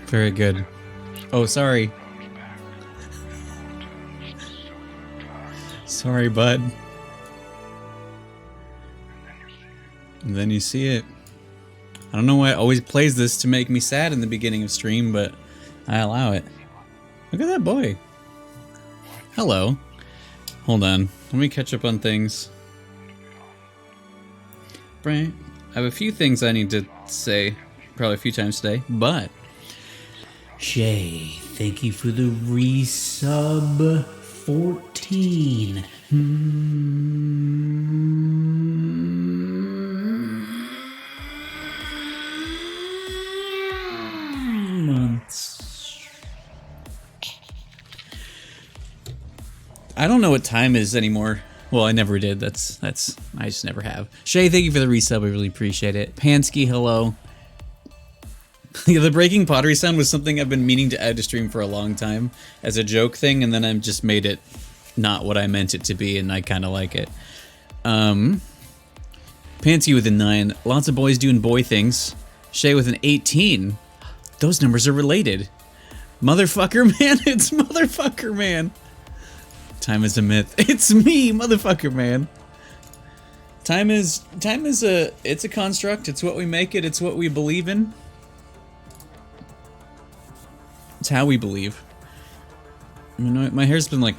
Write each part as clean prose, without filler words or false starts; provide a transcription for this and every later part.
Very good. Oh, sorry. Sorry, bud. And then you see it. I don't know why it always plays this to make me sad in the beginning of stream, but I allow it. Look at that boy. Hello. Hold on. Let me catch up on things. Right. I have a few things I need to say, probably a few times today, but... Shay, thank you for the resub 14. Months. I don't know what time is anymore. Well, I never did. I just never have. Shay, thank you for the resub. I really appreciate it. Pansky, hello. Yeah, the breaking pottery sound was something I've been meaning to add to stream for a long time as a joke thing, and then I've just made it not what I meant it to be, and I kind of like it. Pansy with a 9. Lots of boys doing boy things. Shay with an 18. Those numbers are related. Motherfucker man, it's motherfucker man. Time is a myth. It's me, motherfucker man. Time is it's a construct. It's what we make it. It's what we believe in. It's how we believe. You know, my hair's been like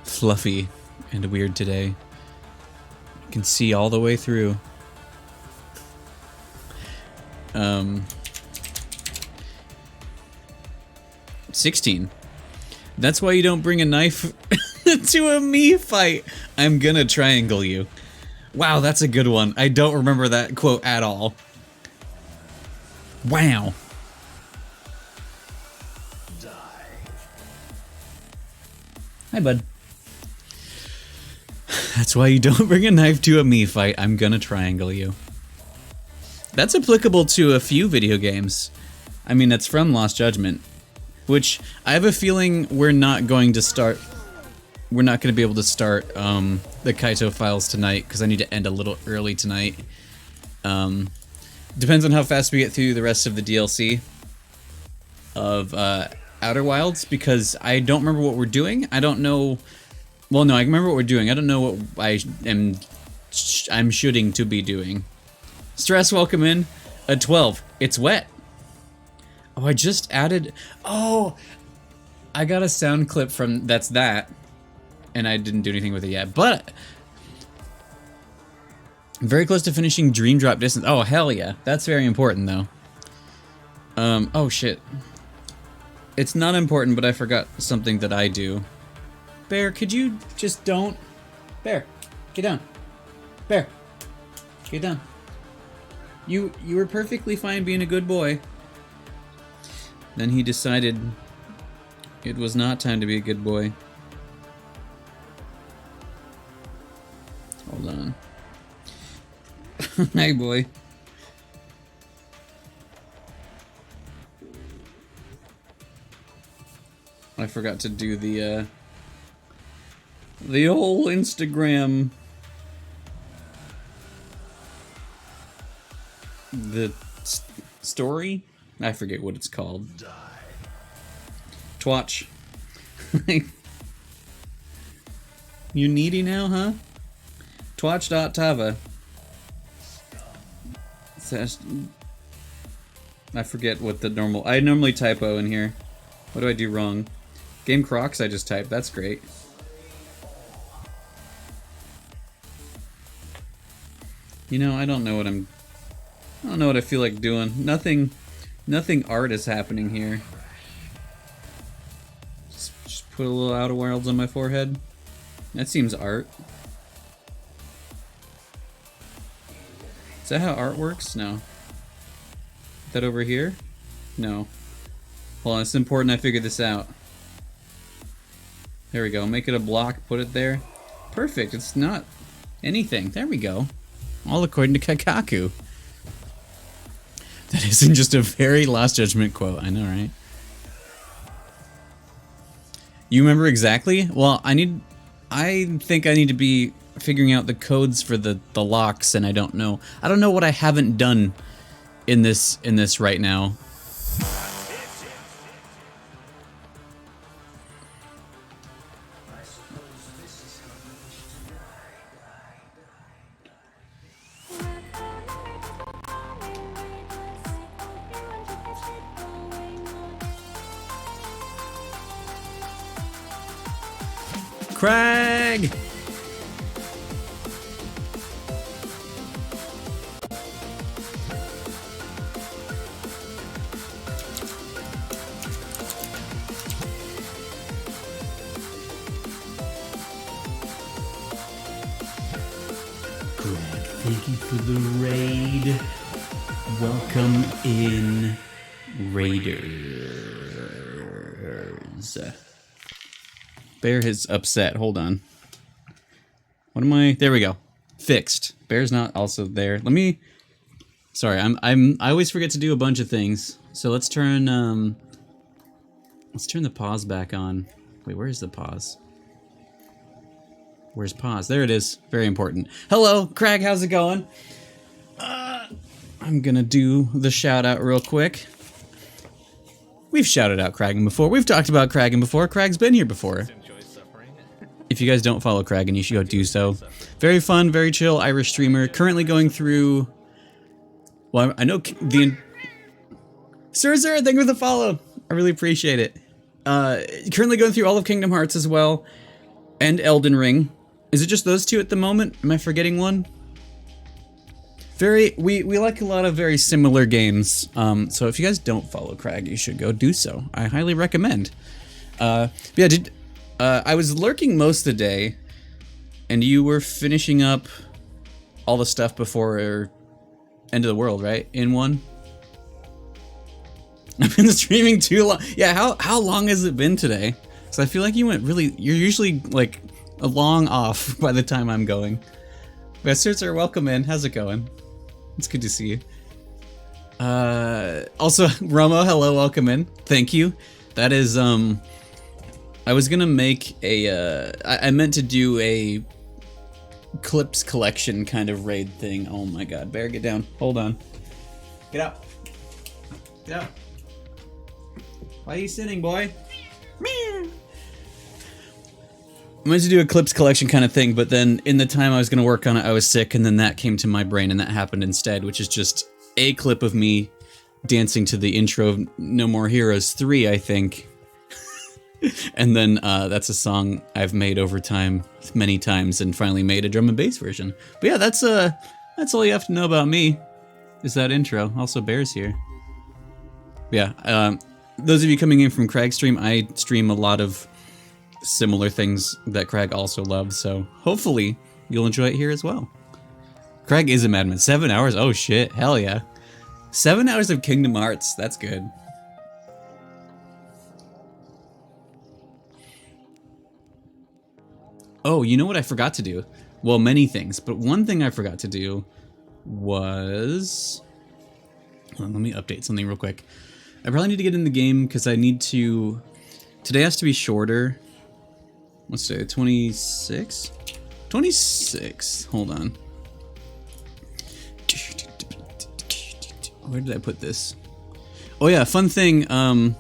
fluffy and weird today. You can see all the way through. 16. That's why you don't bring a knife to a me fight. I'm gonna triangle you. Wow, that's a good one. I don't remember that quote at all. Wow. Hi, bud. That's why you don't bring a knife to a me fight. I'm gonna triangle you. That's applicable to a few video games. I mean, that's from Lost Judgment, which I have a feeling we're not going to start. We're not going to be able to start the Kaito files tonight because I need to end a little early tonight. Depends on how fast we get through the rest of the DLC of Outer Wilds, because I don't remember what we're doing. I don't know. Well, no, I remember what we're doing. I don't know what I'm shooting to be doing. Stress, welcome in. 12. It's wet. Oh, I just added. Oh, I got a sound clip from that, and I didn't do anything with it yet. But I'm very close to finishing Dream Drop Distance. Oh, hell yeah. That's very important, though. Oh, shit. It's not important, but I forgot something that I do. Bear, could you just don't... Bear, get down. Bear, get down. You were perfectly fine being a good boy. Then he decided it was not time to be a good boy. Hold on. Hey, boy. I forgot to do the whole Instagram, the story? I forget what it's called. Twatch. You needy now, huh? Twatch.tava. I forget what the normal... I normally typo in here. What do I do wrong? Game Crocs I just typed. That's great. You know, I don't know what I feel like doing. Nothing art is happening here. Just put a little Outer Wilds on my forehead. That seems art. Is that how art works? No. That over here? No. Hold on, it's important I figure this out. There we go. Make it a block, put it there. Perfect. It's not anything. There we go. All according to Kakaku. That isn't just a very Lost Judgment quote. I know, right? You remember exactly? Well, I think I need to be figuring out the codes for the locks, and I don't know. I don't know what I haven't done in this right now. Craig! Craig, thank you for the raid. Welcome in, Raiders. Bear is upset. Hold on. What am I? There we go. Fixed. Bear's not also there. Let me. Sorry, I always forget to do a bunch of things. So let's turn the pause back on. Wait, where's the pause? Where's pause? There it is. Very important. Hello, Craig. How's it going? I'm gonna do the shout out real quick. We've shouted out Kragan before. We've talked about Kragan before. Crag's been here before. If you guys don't follow Kragan, you should go do so. Very fun, very chill Irish streamer. Currently going through... Well, I know the... Sir, thank you for the follow. I really appreciate it. Currently going through all of Kingdom Hearts as well. And Elden Ring. Is it just those two at the moment? Am I forgetting one? We like a lot of very similar games. So if you guys don't follow Crag, you should go do so. I highly recommend. Yeah, I was lurking most of the day, and you were finishing up all the stuff before End of the World, right? In one. I've been streaming too long. Yeah, how long has it been today? So I feel like you went really. You're usually like a long off by the time I'm going. Bastards are welcome in. How's it going? It's good to see you. Also, Romo, hello, welcome in. Thank you. That is I was gonna make a. I meant to do a clips collection kind of raid thing. Oh my god, Bear, get down. Hold on. Get up. Get up. Why are you sitting, boy? I meant to do a clips collection kind of thing, but then in the time I was going to work on it, I was sick, and then that came to my brain, and that happened instead, which is just a clip of me dancing to the intro of No More Heroes 3, I think. And then that's a song I've made over time many times, and finally made a drum and bass version. But yeah, that's all you have to know about me, is that intro. Also, Bear's here. Yeah, those of you coming in from Crag's stream, I stream a lot of similar things that Crag also loves, so hopefully you'll enjoy it here as well. Crag is a madman. 7 hours? Oh shit, hell yeah. 7 hours of Kingdom Hearts, that's good. Oh, you know what I forgot to do? Well, many things, but one thing I forgot to do was... Hold on, let me update something real quick. I probably need to get in the game because I need to... Today has to be shorter. Let's say 26? 26. Hold on. Where did I put this? Oh yeah, fun thing. I'll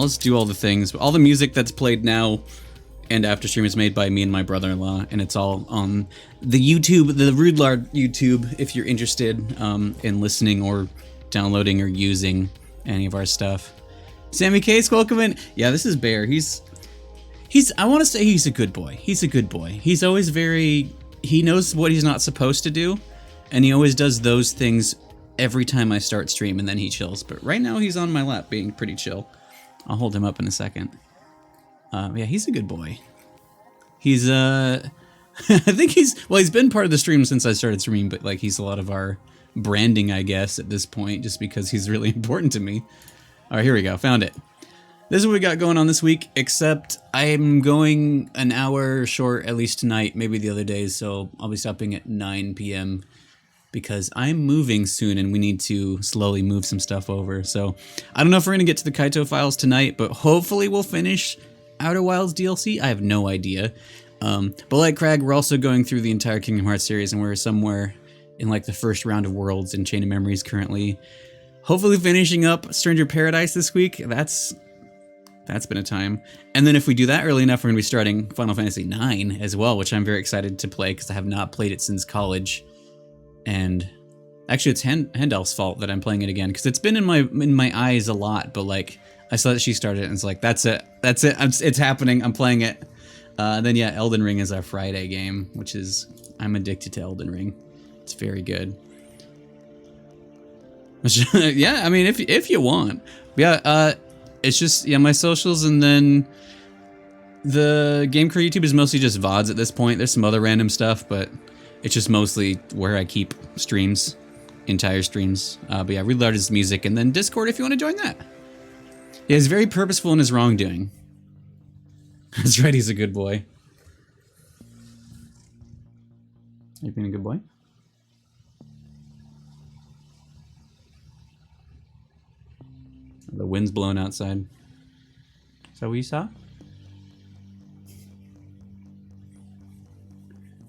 just do all the things. All the music that's played now and after stream is made by me and my brother-in-law, and it's all on the YouTube, the Rudlard YouTube, if you're interested in listening or downloading or using any of our stuff. Sammy Case, welcome in. Yeah, this is Bear. He's I want to say he's a good boy. He's a good boy. He's always he knows what he's not supposed to do, and he always does those things every time I start stream, and then he chills. But right now he's on my lap being pretty chill. I'll hold him up in a second. Yeah, he's a good boy. He's I think he's been part of the stream since I started streaming, but like he's a lot of our branding, I guess, at this point, just because he's really important to me. All right, here we go. Found it. This is what we got going on this week, except I'm going an hour short, at least tonight, maybe the other days, so I'll be stopping at 9 p.m. because I'm moving soon and we need to slowly move some stuff over. So I don't know if we're going to get to the Kaito files tonight, but hopefully we'll finish Outer Wilds DLC. I have no idea. But like Crag, we're also going through the entire Kingdom Hearts series, and we're somewhere in like the first round of Worlds in Chain of Memories currently. Hopefully finishing up Stranger Paradise this week. That's been a time. And then if we do that early enough, we're going to be starting Final Fantasy IX as well, which I'm very excited to play because I have not played it since college. And actually, it's Hendel's fault that I'm playing it again because it's been in my eyes a lot. But like, I saw that she started it, and it's like, that's it. It's happening. I'm playing it. Then yeah, Elden Ring is our Friday game, which is I'm addicted to Elden Ring. It's very good. Yeah, I mean, if you want, yeah. It's just, yeah, my socials, and then the Game Crew YouTube is mostly just VODs at this point. There's some other random stuff, but it's just mostly where I keep streams, entire streams. But yeah, Rudlard is music, and then Discord if you want to join that. Yeah, he's very purposeful in his wrongdoing. That's right, he's a good boy. You being a good boy? The wind's blowing outside. Is that what you saw?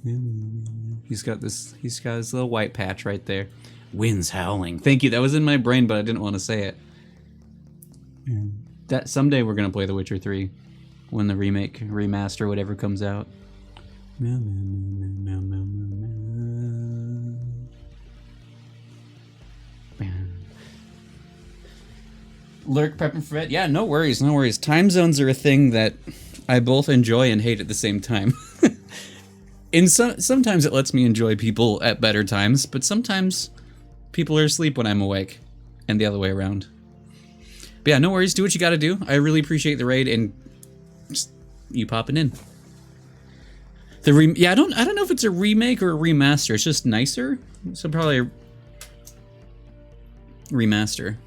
He's got his little white patch right there. Wind's howling. Thank you. That was in my brain, but I didn't want to say it. That someday we're gonna play The Witcher 3 when the remake, remaster, whatever comes out. Lurk, prepping for it. Yeah, no worries, no worries. Time zones are a thing that I both enjoy and hate at the same time. Sometimes it lets me enjoy people at better times, but sometimes people are asleep when I'm awake, and the other way around. But yeah, no worries. Do what you gotta do. I really appreciate the raid and just you popping in. Yeah, I don't know if it's a remake or a remaster. It's just nicer, so probably a remaster.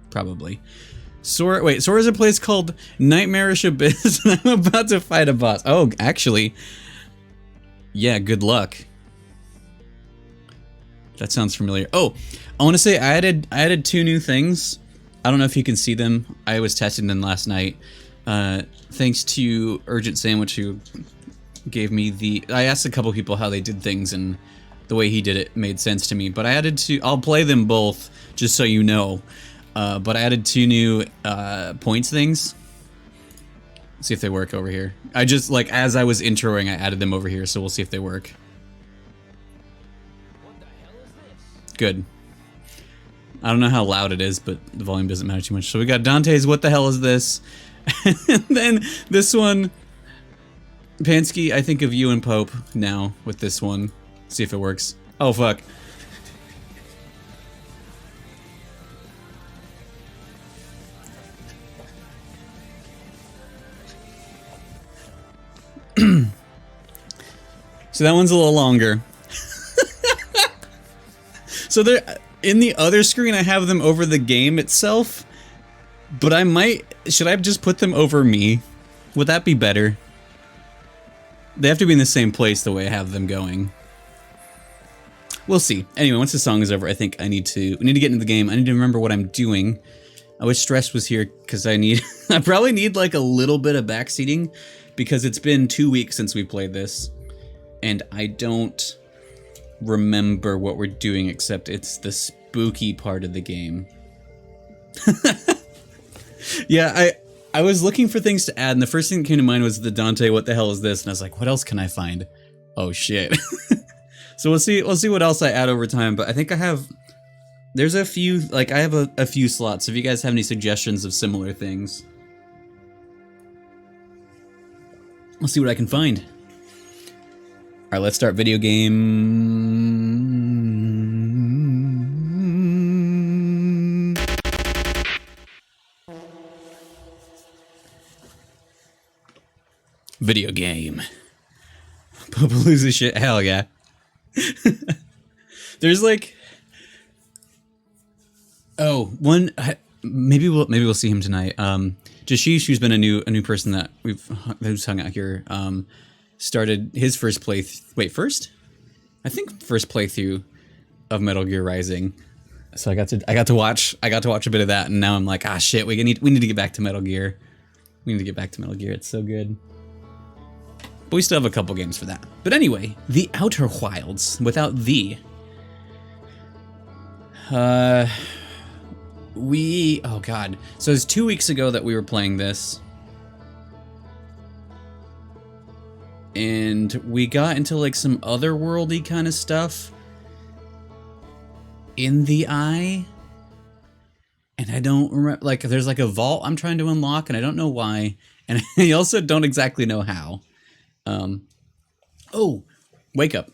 Probably. Sora's a place called Nightmarish Abyss, and I'm about to fight a boss. Oh, actually, yeah. Good luck. That sounds familiar. Oh, I want to say I added 2 new things. I don't know if you can see them. I was testing them last night. Thanks to Urgent Sandwich, who gave me the. I asked a couple people how they did things, and the way he did it made sense to me. But I added 2. I'll play them both just so you know. But I added 2 new points things. Let's see if they work over here. I just, like, as I was introing, I added them over here, so we'll see if they work. What the hell is this? Good. I don't know how loud it is, but the volume doesn't matter too much. So we got Dante's What the Hell is This? And then this one, Pansky, I think of you and Pope now with this one. See if it works. Oh, fuck. So that one's a little longer. So they're in the other screen. I have them over the game itself, but I might. Should I just put them over me? Would that be better? They have to be in the same place the way I have them going. We'll see. Anyway, once the song is over, I think we need to get into the game. I need to remember what I'm doing. I wish Stress was here because I probably need like a little bit of backseating because it's been 2 weeks since we played this. And I don't remember what we're doing, except it's the spooky part of the game. Yeah, I was looking for things to add, and the first thing that came to mind was the Dante, what the hell is this? And I was like, what else can I find? Oh, shit. So we'll see what else I add over time, but I think there's a few, like, I have a few slots, if you guys have any suggestions of similar things. I'll see what I can find. Alright, let's start video game. Video game. Papa loses shit. Hell yeah. There's like. Oh, one. Maybe we'll see him tonight. Jashish, who's been a new person that who's hung out here. Started his first first playthrough of Metal Gear Rising. So I got to watch a bit of that, and now I'm like, ah, shit, we need to get back to Metal Gear. We need to get back to Metal Gear. It's so good. But we still have a couple games for that. But anyway, The Outer Wilds without the. Oh god. So it's 2 weeks ago that we were playing this. And we got into like some otherworldly kind of stuff in the eye. And I don't remember, like, there's like a vault I'm trying to unlock, and I don't know why. And I also don't exactly know how. Oh, wake up.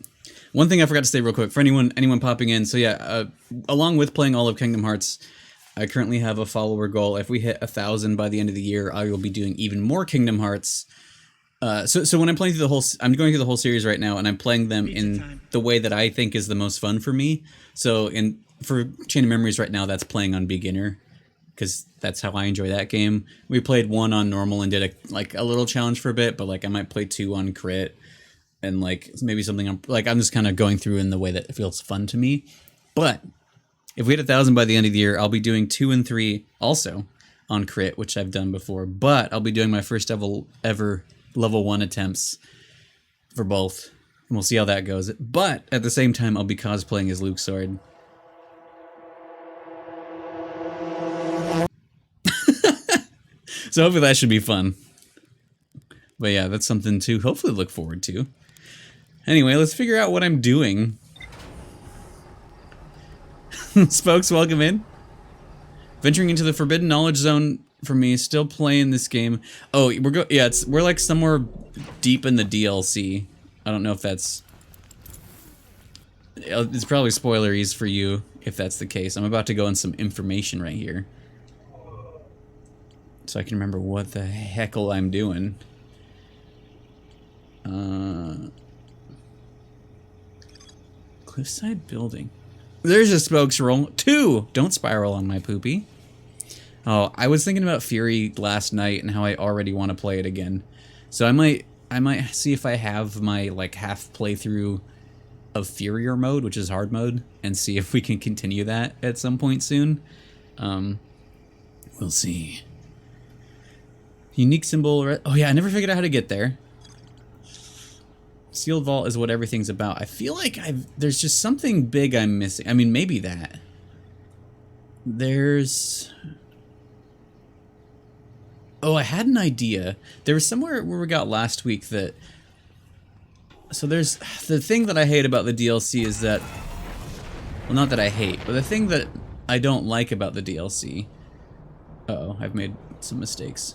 One thing I forgot to say real quick for anyone popping in. So yeah, along with playing all of Kingdom Hearts, I currently have a follower goal. If we hit 1,000 by the end of the year, I will be doing even more Kingdom Hearts. So when I'm playing through I'm going through the whole series right now, and I'm playing them in the way that I think is the most fun for me. So for Chain of Memories right now, that's playing on beginner, because that's how I enjoy that game. We played 1 on normal and did a little challenge for a bit, but like I might play 2 on crit, and like maybe something I'm just kind of going through in the way that it feels fun to me. But if we hit 1,000 by the end of the year, I'll be doing 2 and 3 also on crit, which I've done before. But I'll be doing my first ever level 1 attempts for both, and we'll see how that goes. But at the same time, I'll be cosplaying as Luke's sword. So hopefully that should be fun. But yeah, that's something to hopefully look forward to. Anyway, let's figure out what I'm doing. Spokes, welcome in. Venturing into the forbidden knowledge zone for me. Still playing this game. Oh, we're like somewhere deep in the DLC. I don't know if that's... It's probably spoileries for you if that's the case. I'm about to go in some information right here, so I can remember what the heckle I'm doing. Cliffside building. There's a spokes roll. 2! Don't spiral on my poopy. Oh, I was thinking about Fury last night and how I already want to play it again. So I might see if I have my like half playthrough of Furier mode, which is hard mode, and see if we can continue that at some point soon. We'll see. Unique symbol. Oh yeah, I never figured out how to get there. Sealed vault is what everything's about. I feel like there's just something big I'm missing. I mean, maybe that. There's... Oh, I had an idea. There was somewhere where we got last week that... So there's... The thing that I hate about the DLC is that... Well, not that I hate, but the thing that I don't like about the DLC... Uh-oh, I've made some mistakes.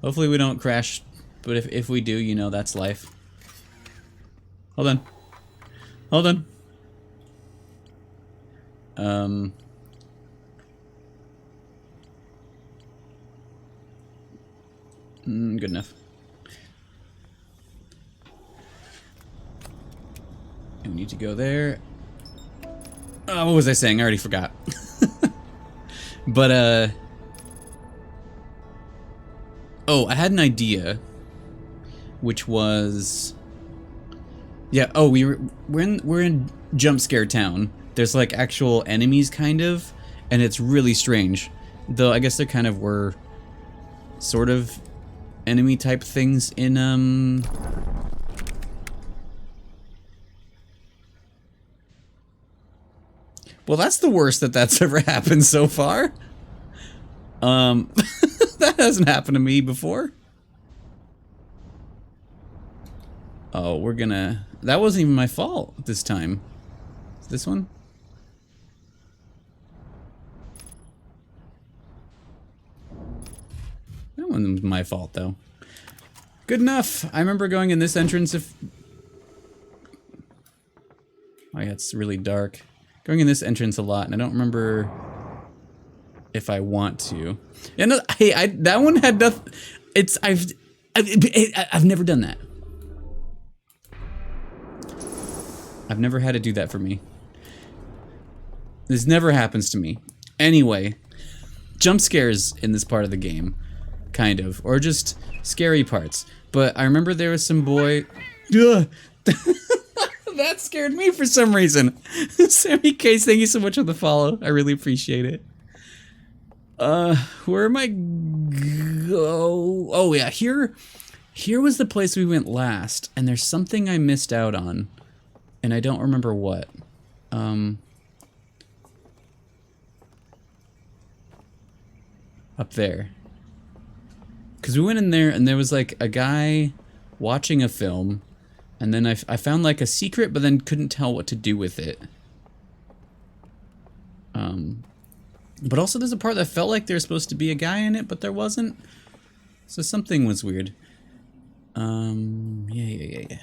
Hopefully we don't crash, but if we do, you know, that's life. Hold on. Hold on. Good enough. And we need to go there. Oh, what was I saying? I already forgot. But, oh, I had an idea, which was... Yeah, oh, we're in Jump Scare Town. There's, like, actual enemies, kind of, and it's really strange. Though, I guess there kind of were sort of enemy-type things in, Well, that's the worst that's ever happened so far. That hasn't happened to me before. Oh, we're gonna... That wasn't even my fault this time. Is this one? That one's my fault, though. Good enough. I remember going in this entrance if... Oh, yeah, it's really dark. Going in this entrance a lot, and I don't remember if I want to. And hey, that one had nothing. It's I've never done that. I've never had to do that for me. This never happens to me. Anyway, jump scares in this part of the game, kind of, or just scary parts. But I remember there was some boy. That scared me for some reason. Sammy Case, thank you so much for the follow. I really appreciate it. Where am I go? Oh yeah, here was the place we went last, and there's something I missed out on, and I don't remember what. Up there. Because we went in there, and there was like a guy watching a film. And then I found like a secret, but then couldn't tell what to do with it. But also there's a part that felt like there's supposed to be a guy in it, but there wasn't. So something was weird. Yeah.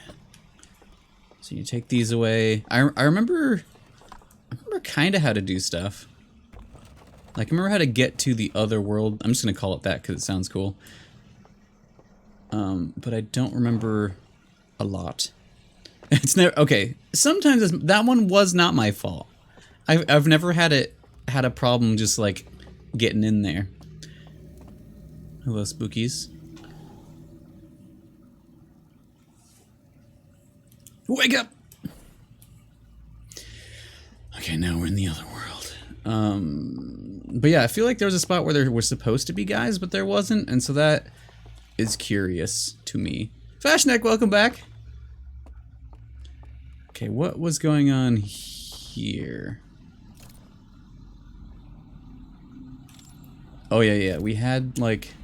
So you take these away. I remember kind of how to do stuff. Like I remember how to get to the other world. I'm just gonna call it that because it sounds cool. But I don't remember a lot. It's never okay. Sometimes that one was not my fault. I've never had a problem just like getting in there. Hello, spookies. Wake up! Okay, now we're in the other world. But yeah, I feel like there was a spot where there were supposed to be guys, but there wasn't, and so that is curious to me. Fashneck, welcome back. Okay, what was going on here? Oh yeah, we had like...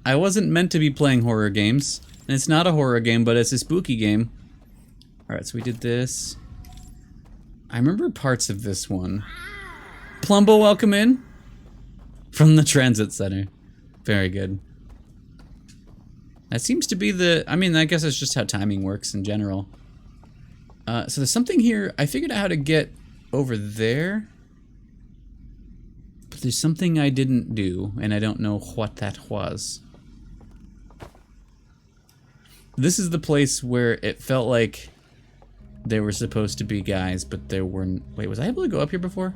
I wasn't meant to be playing horror games. And it's not a horror game, but it's a spooky game. Alright, so we did this. I remember parts of this one. Plumbo, welcome in. From the transit center. Very good. That seems to be the... I mean, I guess that's just how timing works in general. So there's something here. I figured out how to get over there. But there's something I didn't do, and I don't know what that was. This is the place where it felt like there were supposed to be guys, but there weren't. Wait, was I able to go up here before?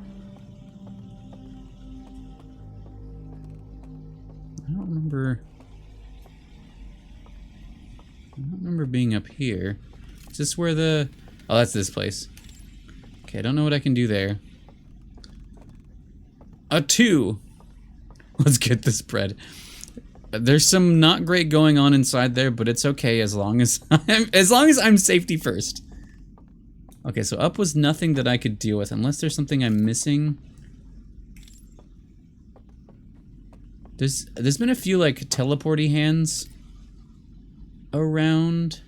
I don't remember. I don't remember being up here. Is this where the... Oh, that's this place. Okay, I don't know what I can do there. A 2. Let's get this bread. There's some not great going on inside there, but it's okay as long as I'm safety first. Okay, so up was nothing that I could deal with unless there's something I'm missing. There's been a few like teleporty hands around.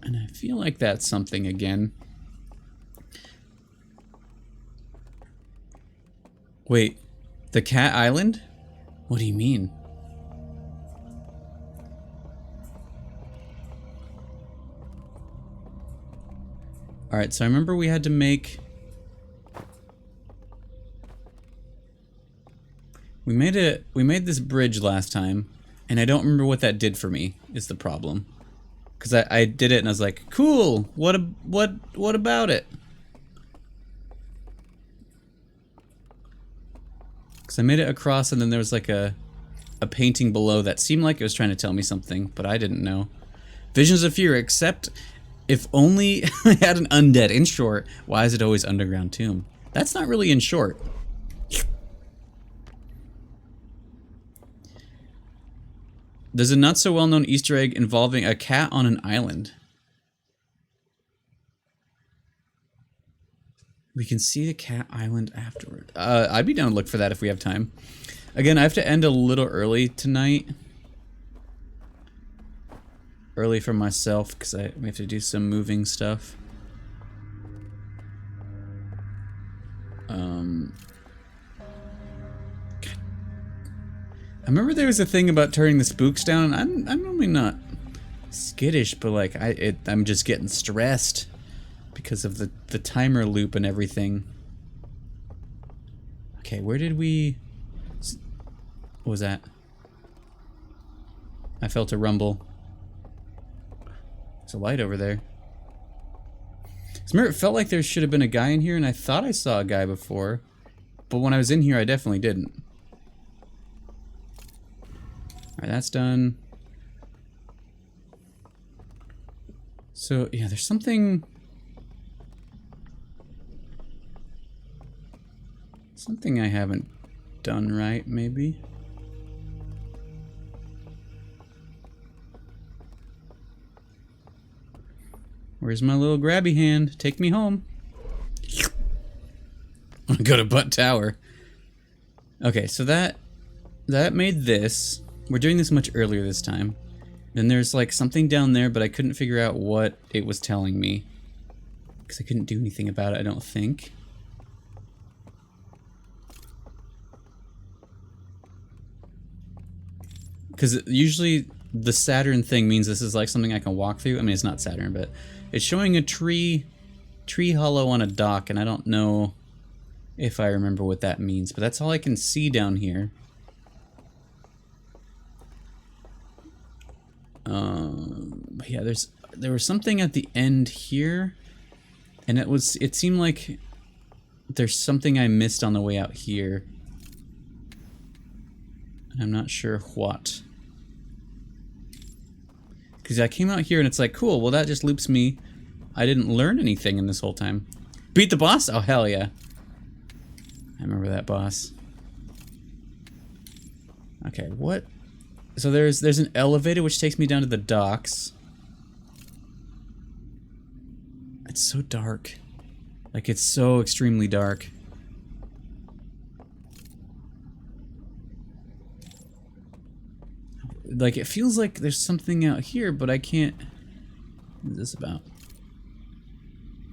And I feel like that's something again. Wait, the Cat Island? What do you mean? Alright, so I remember we had to make... We made this bridge last time, and I don't remember what that did for me, is the problem. Because I did it and I was like, cool, what about it? Because I made it across and then there was like a painting below that seemed like it was trying to tell me something, but I didn't know. Visions of Fear, except if only I had an undead. In short, why is it always underground tomb? That's not really in short. There's a not so well known Easter egg involving a cat on an island. We can see the cat island afterward. I'd be down to look for that if we have time. Again, I have to end a little early tonight. Early for myself, because we have to do some moving stuff. I remember there was a thing about turning the spooks down. I'm normally not skittish, but like I'm just getting stressed because of the timer loop and everything. Okay, where did we... What was that? I felt a rumble. There's a light over there. It felt like there should have been a guy in here, and I thought I saw a guy before, but when I was in here, I definitely didn't. Alright, that's done. So, yeah, there's something... Something I haven't done right, maybe. Where's my little grabby hand? Take me home. I'm gonna go to Butt Tower. Okay, so that made this. We're doing this much earlier this time. Then there's like something down there, but I couldn't figure out what it was telling me. Because I couldn't do anything about it, I don't think. Because usually the Saturn thing means this is like something I can walk through. I mean, it's not Saturn, but it's showing a tree hollow on a dock, and I don't know if I remember what that means, but that's all I can see down here. Yeah, there was something at the end here, and it seemed like there's something I missed on the way out here. And I'm not sure what. Because I came out here and it's like, cool, well that just loops me. I didn't learn anything in this whole time. Beat the boss? Oh, hell yeah. I remember that boss. Okay, what? So there's an elevator which takes me down to the docks. It's so dark. Like, it's so extremely dark. Like, it feels like there's something out here, but I can't... What is this about?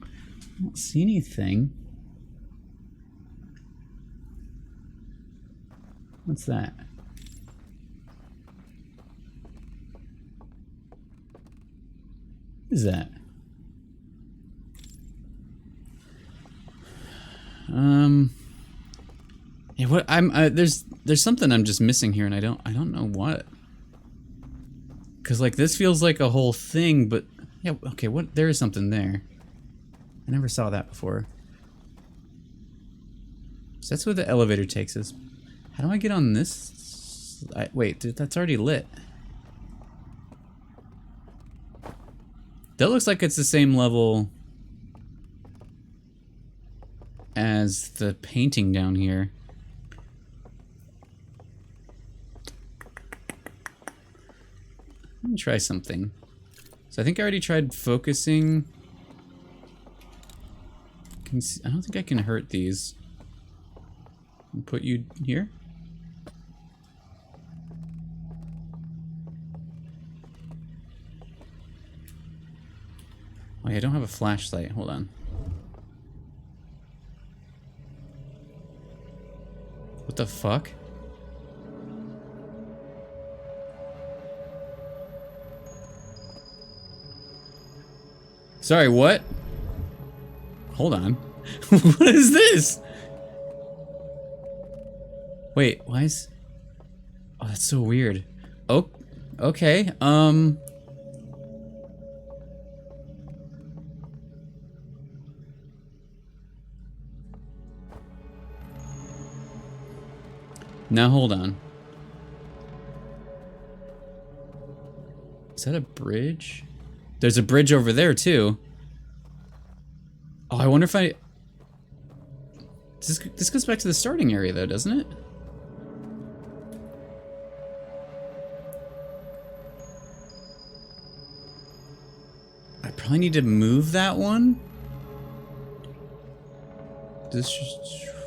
I don't see anything. What's that? What is that? Yeah, what there's something I'm just missing here, and I don't know what. Cause like this feels like a whole thing, but yeah, okay, what? There is something there. I never saw that before. So that's where the elevator takes us. How do I get on this? Wait, dude, that's already lit. That looks like it's the same level as the painting down here. Let me try something. So I think I already tried focusing. I don't think I can hurt these. I'll put you here. Oh, yeah, I don't have a flashlight. Hold on. What the fuck? Sorry, what? Hold on. What is this? Wait, why is... Oh, that's so weird. Oh, okay, Now hold on. Is that a bridge? There's a bridge over there too. Oh, I wonder if I... This goes back to the starting area though, doesn't it? I probably need to move that one.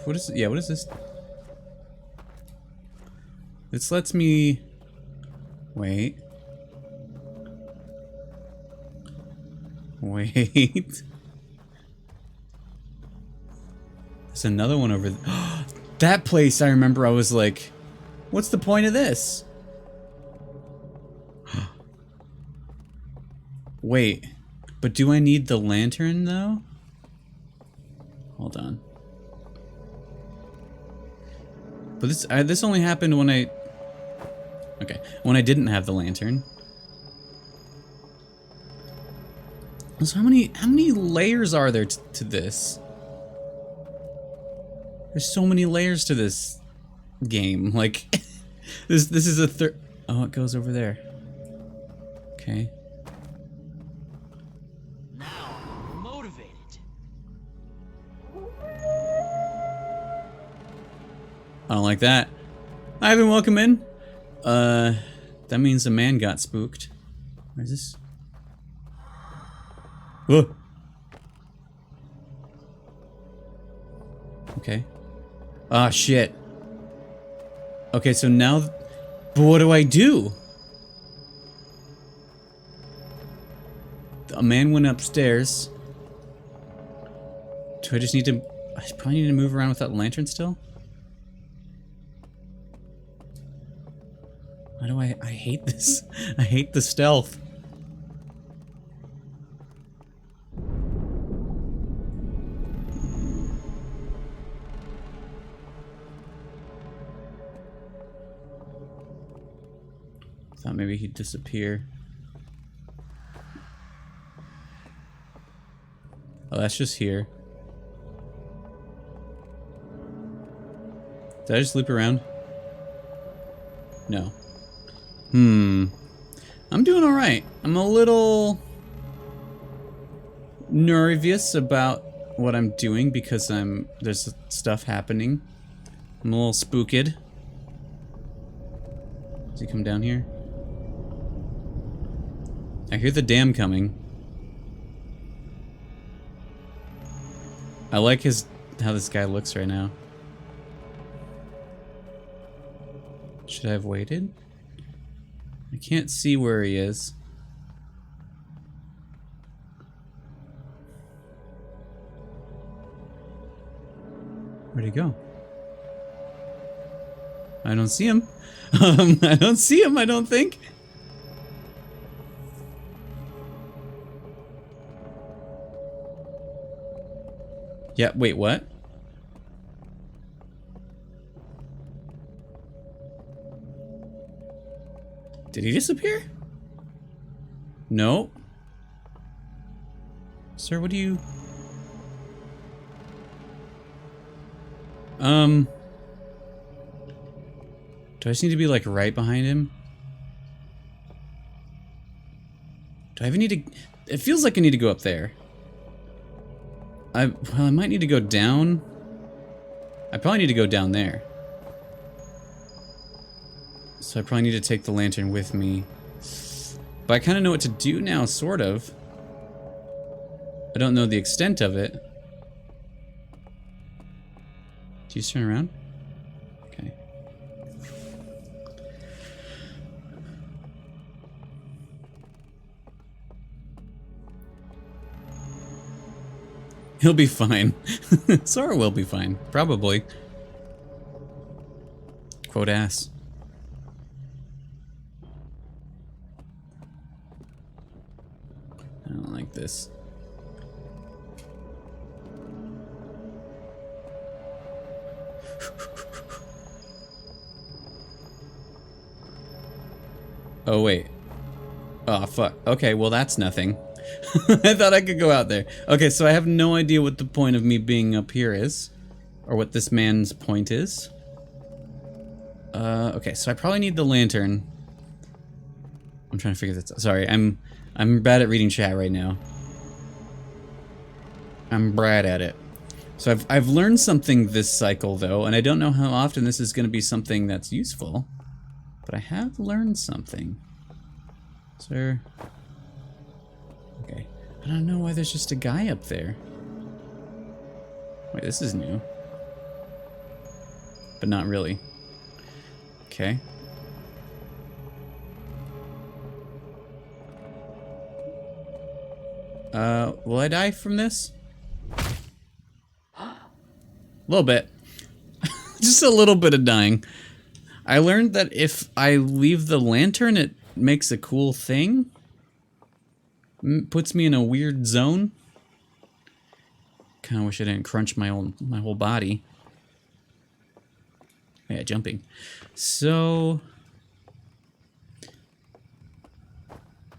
What is it? Yeah, what is this? This lets me... Wait. Wait. There's another one over there. That place, I remember I was like, what's the point of this? Wait, but do I need the lantern though? Hold on. But this only happened when I... Okay, when I didn't have the lantern. So how many layers are there to this? There's so many layers to this game. Like, this is a third... Oh, it goes over there. Okay. Now I'm motivated. I don't like that. Ivan, welcome in. That means a man got spooked. Where's this? Whoa. Okay. Ah, shit. Okay, so now... But what do I do? A man went upstairs. Do I just need to... I probably need to move around with that lantern still? Why do I hate this? I hate the stealth. Thought maybe he'd disappear. Oh, that's just here. Did I just loop around? No. I'm doing alright. I'm a little nervous about what I'm doing because there's stuff happening. I'm a little spooked. Does he come down here? I hear the dam coming. I like how this guy looks right now. Should I have waited? I can't see where he is. Where'd he go? I don't see him. I don't see him, I don't think. Yeah, wait, what? Did he disappear? No. Sir, what do you... Do I just need to be, like, right behind him? Do I even need to... It feels like I need to go up there. Well, I might need to go down. I probably need to go down there. So I probably need to take the lantern with me. But I kind of know what to do now, sort of. I don't know the extent of it. Do you turn around? Okay. He'll be fine. Sora will be fine. Probably. Quote ass. I don't like this. Oh, wait. Oh, fuck. Okay, well, that's nothing. I thought I could go out there. Okay, so I have no idea what the point of me being up here is. Or what this man's point is. Okay, so I probably need the lantern. I'm trying to figure this out. Sorry, I'm bad at reading chat right now. I'm bad at it. So I've learned something this cycle, though, and I don't know how often this is going to be something that's useful. But I have learned something. Sir. Okay. I don't know why there's just a guy up there. Wait, this is new. But not really. Okay. Will I die from this? A little bit. Just a little bit of dying. I learned that if I leave the lantern, it makes a cool thing. Puts me in a weird zone. Kinda wish I didn't crunch my whole body. Yeah, jumping. So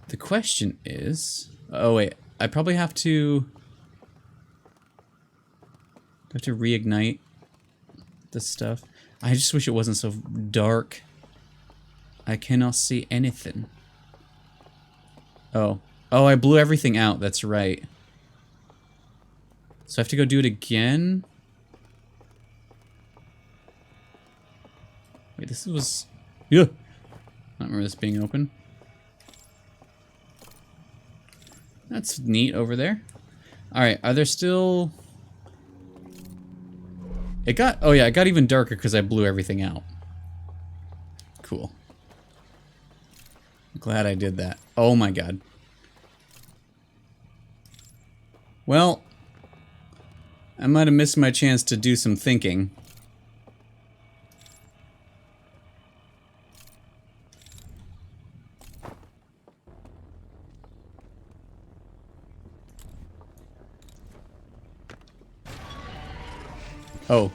the question is, oh wait, I probably have to reignite this stuff. I just wish it wasn't so dark. I cannot see anything. Oh, I blew everything out. That's right. So I have to go do it again. Wait, this was... Yeah. I don't remember this being open. That's neat over there. Alright, are there still... It got... Oh yeah, it got even darker because I blew everything out. Cool. I'm glad I did that. Oh my god. Well... I might have missed my chance to do some thinking. Oh.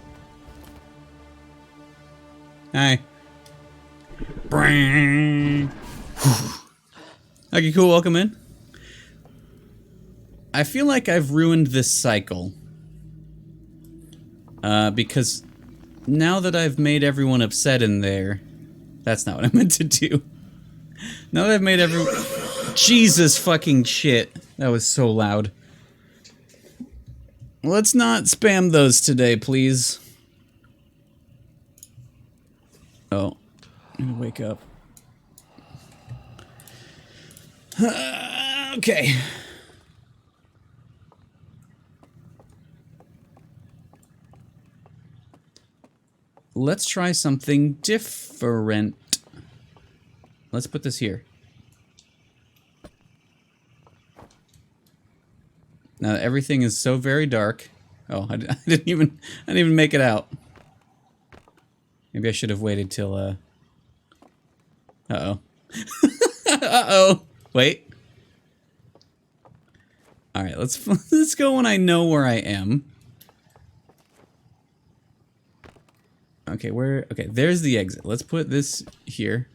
Hi. Okay, cool, welcome in. I feel like I've ruined this cycle. Because now that I've made everyone upset in there... That's not what I meant to do. Now that I've made everyone... Jesus fucking shit. That was so loud. Let's not spam those today, please. Oh. I'm gonna wake up. Okay. Let's try something different. Let's put this here. Now that everything is so very dark. Oh, I didn't even make it out. Maybe I should have waited till, Uh-oh. Uh-oh. Wait. Alright, let's go when I know where I am. Okay, okay, there's the exit. Let's put this here.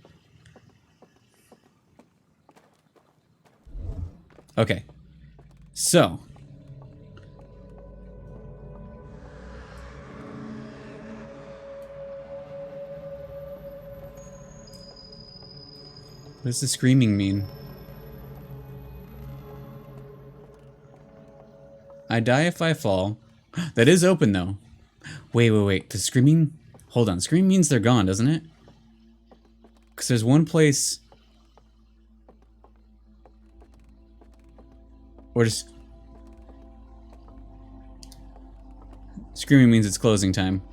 Okay. So. What does the screaming mean? I die if I fall. That is open though. Wait. The screaming... Hold on. Scream means they're gone, doesn't it? Because there's one place... Or just... Screaming means it's closing time.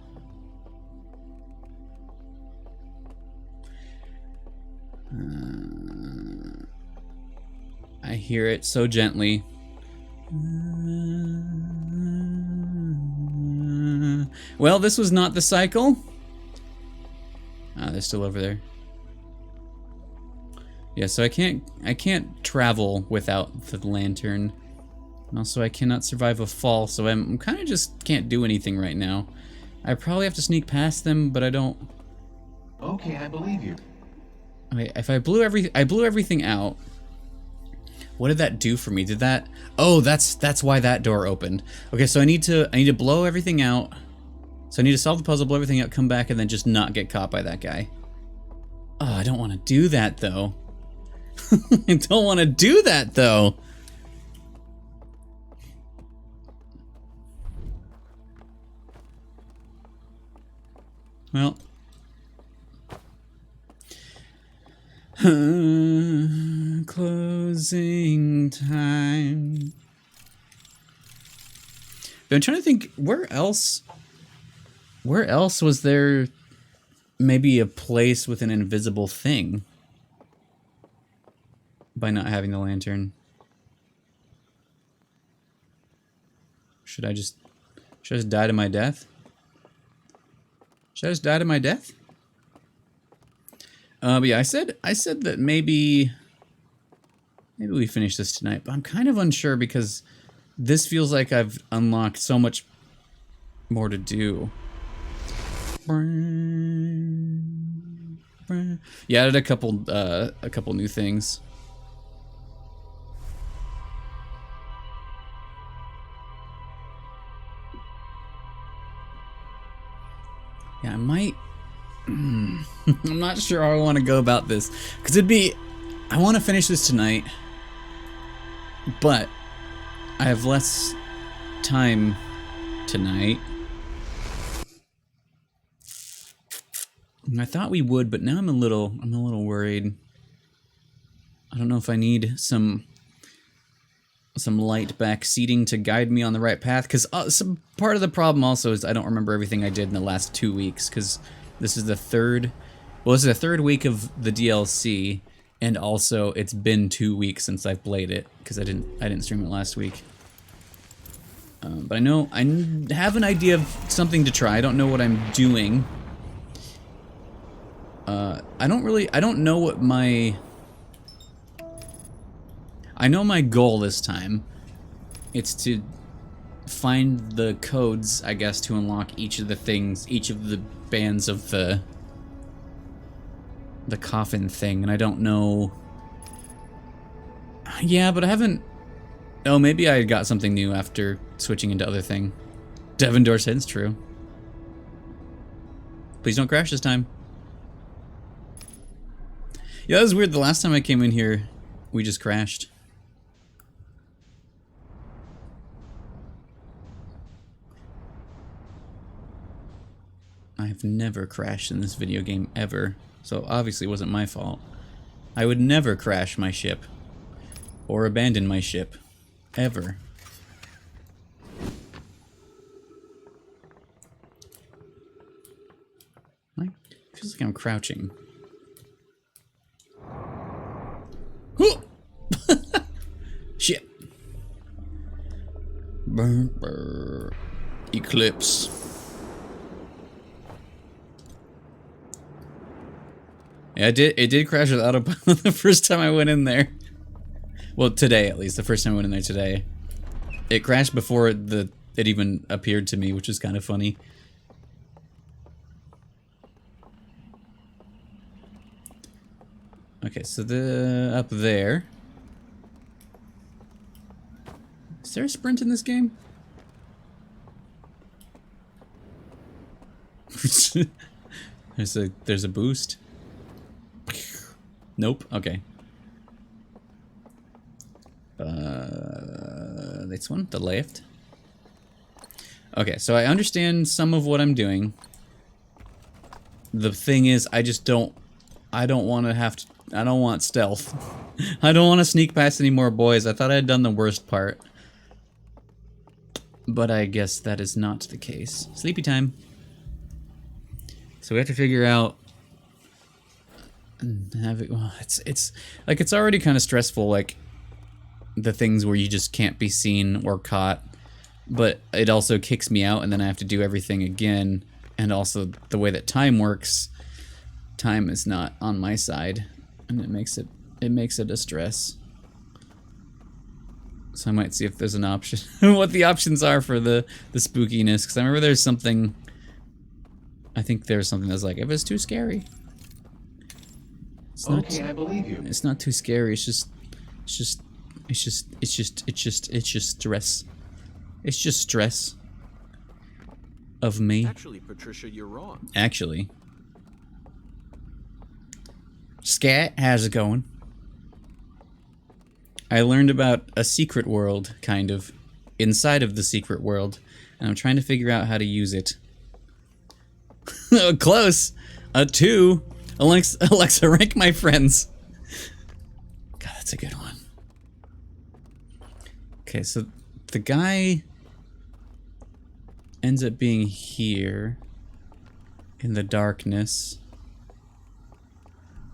I hear it so gently. Well, this was not the cycle. Ah, they're still over there. Yeah, so I can't travel without the lantern. And also I cannot survive a fall, so I'm kind of just can't do anything right now. I probably have to sneak past them, but I don't. Okay, I believe you. Okay, if I blew everything out. What did that do for me? Did that? Oh, that's why that door opened. Okay, so I need to blow everything out. So I need to solve the puzzle, blow everything out, come back, and then just not get caught by that guy. Oh, I don't want to do that though. I don't want to do that though. Well. Closing time. But I'm trying to think, where else was there maybe a place with an invisible thing by not having the lantern? Should I just die to my death? Should I just die to my death? But yeah, I said that maybe we finish this tonight, but I'm kind of unsure because this feels like I've unlocked so much more to do. Yeah, I added a couple new things. Yeah, I might. I'm not sure how I want to go about this, because I want to finish this tonight, but I have less time tonight. And I thought we would, but now I'm a little worried. I don't know if I need some light back seating to guide me on the right path, because some part of the problem also is I don't remember everything I did in the last 2 weeks, because this is the third week of the DLC, and also it's been 2 weeks since I've played it because I didn't stream it last week. But I know I have an idea of something to try. I don't know what I'm doing. I don't know what my. I know my goal this time. It's to find the codes, I guess, to unlock each of the things, each of the bands of the coffin thing, and I don't know. Yeah, but I haven't. Oh, maybe I got something new after switching into other thing. Devendor said it's true. Please don't crash this time. Yeah, that was weird. The last time I came in here, we just crashed. I've never crashed in this video game ever, so obviously it wasn't my fault. I would never crash my ship or abandon my ship ever. It feels like I'm crouching. Shit. Burr, burr. Eclipse. Yeah, it did crash with autopilot the first time I went in there. Well, today at least, the first time I went in there today. It crashed before it even appeared to me, which is kind of funny. Okay, so up there. Is there a sprint in this game? there's a boost. Nope. Okay. This one, the left. Okay, so I understand some of what I'm doing. The thing is, I don't want to have to. I don't want stealth. I don't want to sneak past any more boys. I thought I had done the worst part. But I guess that is not the case. Sleepy time. So we have to figure out. Well, it's like it's already kind of stressful, like the things where you just can't be seen or caught. But it also kicks me out, and then I have to do everything again. And also the way that time works, time is not on my side, and it makes it a stress. So I might see if there's an option, what the options are for the spookiness, because I remember there's something. I think there's something that's like, if it's too scary. It's not, okay, I believe you. It's not too scary. It's just stress. It's just stress of me. Actually, Patricia, you're wrong. Actually. Scat, how's it going? I learned about a secret world, kind of, inside of the secret world, and I'm trying to figure out how to use it. Close! A 2. Alexa, rank my friends. God, that's a good one. Okay, so the guy ends up being here in the darkness.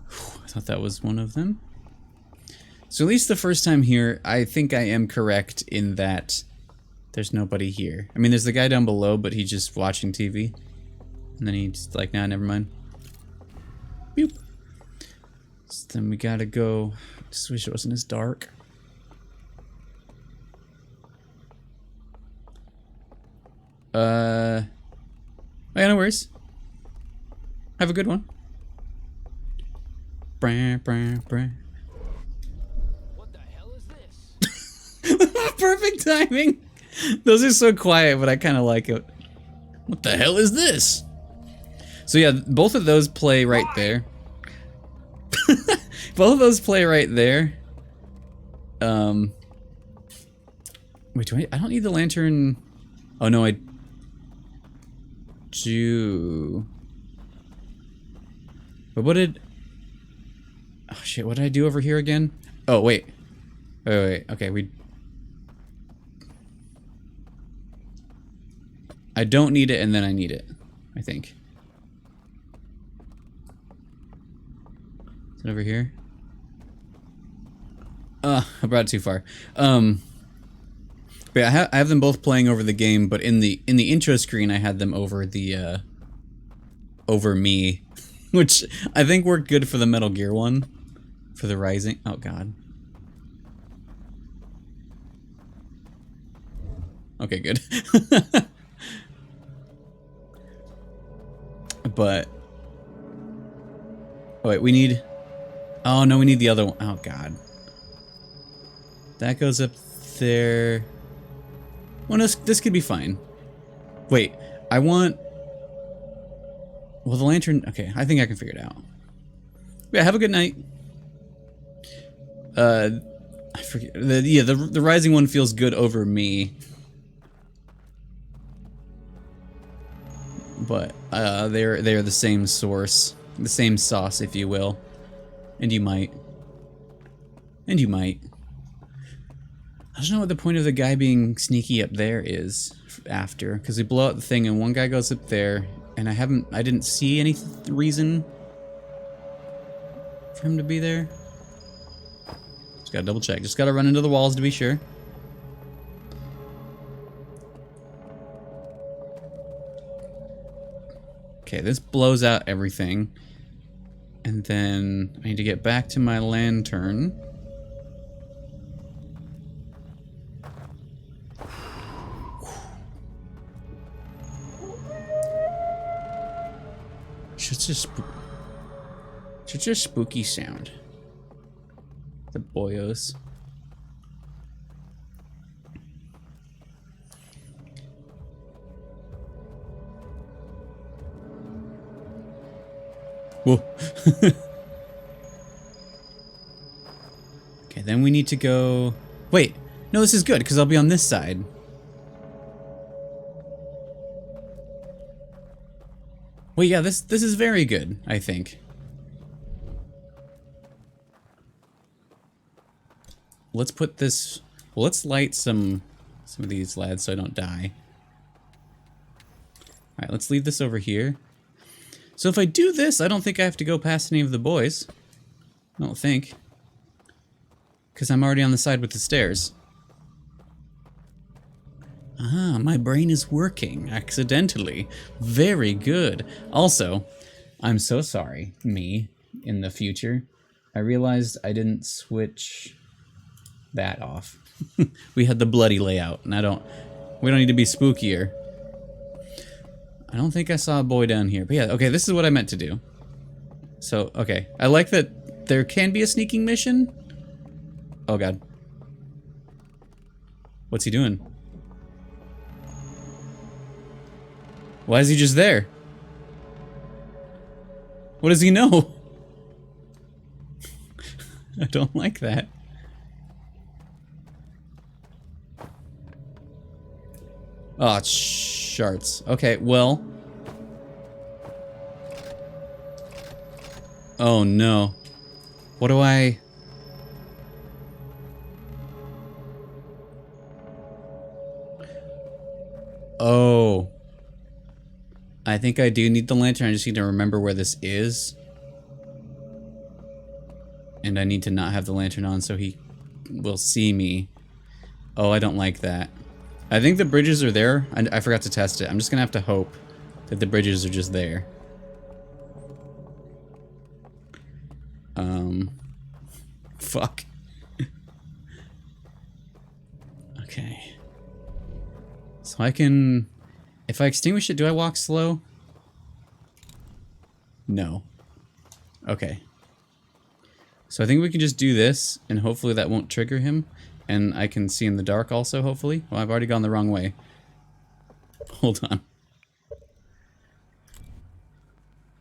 Whew, I thought that was one of them. So at least the first time here, I think I am correct in that there's nobody here. I mean, there's the guy down below, but he's just watching TV. And then he's like, nah, never mind. Boop. So then we gotta go. Just wish it wasn't as dark. Yeah, no worries. Have a good one. Brr, brr, brr. What the hell is this? Perfect timing. Those are so quiet, but I kind of like it. What the hell is this? So yeah, both of those play right there. Both of those play right there. Wait, I don't need the lantern. Oh no, I do. But what did? Oh shit! What did I do over here again? Oh wait. Wait. Okay, I don't need it, and then I need it. I think. Is it over here? I brought it too far. But yeah, I have them both playing over the game, but in the intro screen, I had them over the over me, which I think worked good for the Metal Gear one, for the Rising. Oh god. Okay, good. But oh wait, we need. Oh no, we need the other one. Oh god. That goes up there. Well, no, this could be fine. Wait, I want. Well, the lantern. Okay, I think I can figure it out. Yeah, have a good night. I forget. The rising one feels good over me. But they're the same source, the same sauce, if you will. And you might. I don't know what the point of the guy being sneaky up there is after, because we blow out the thing and one guy goes up there, and I didn't see any reason for him to be there. Just gotta double check. Just gotta run into the walls to be sure. Okay, this blows out everything. And then I need to get back to my lantern. Such a spooky sound. The boyos. Whoa. Okay, then we need to go... Wait, no, this is good, because I'll be on this side. Wait, yeah, this is very good, I think. Let's put this... Well, let's light some of these lads so I don't die. Alright, let's leave this over here. So if I do this, I don't think I have to go past any of the boys. I don't think. Because I'm already on the side with the stairs. Ah, my brain is working accidentally. Very good. Also, I'm so sorry, me, in the future. I realized I didn't switch that off. We had the bloody layout, and we don't need to be spookier. I don't think I saw a boy down here, but yeah, okay, this is what I meant to do. So, okay, I like that there can be a sneaking mission. Oh god. What's he doing? Why is he just there? What does he know? I don't like that. Oh, sharts. Okay, well. Oh no. What do I... Oh. I think I do need the lantern. I just need to remember where this is. And I need to not have the lantern on so he will see me. Oh, I don't like that. I think the bridges are there. I forgot to test it. I'm just gonna have to hope that the bridges are just there. Fuck. Okay. So I can... If I extinguish it, do I walk slow? No. Okay. So I think we can just do this, and hopefully that won't trigger him. And I can see in the dark also, hopefully. Well, I've already gone the wrong way. Hold on.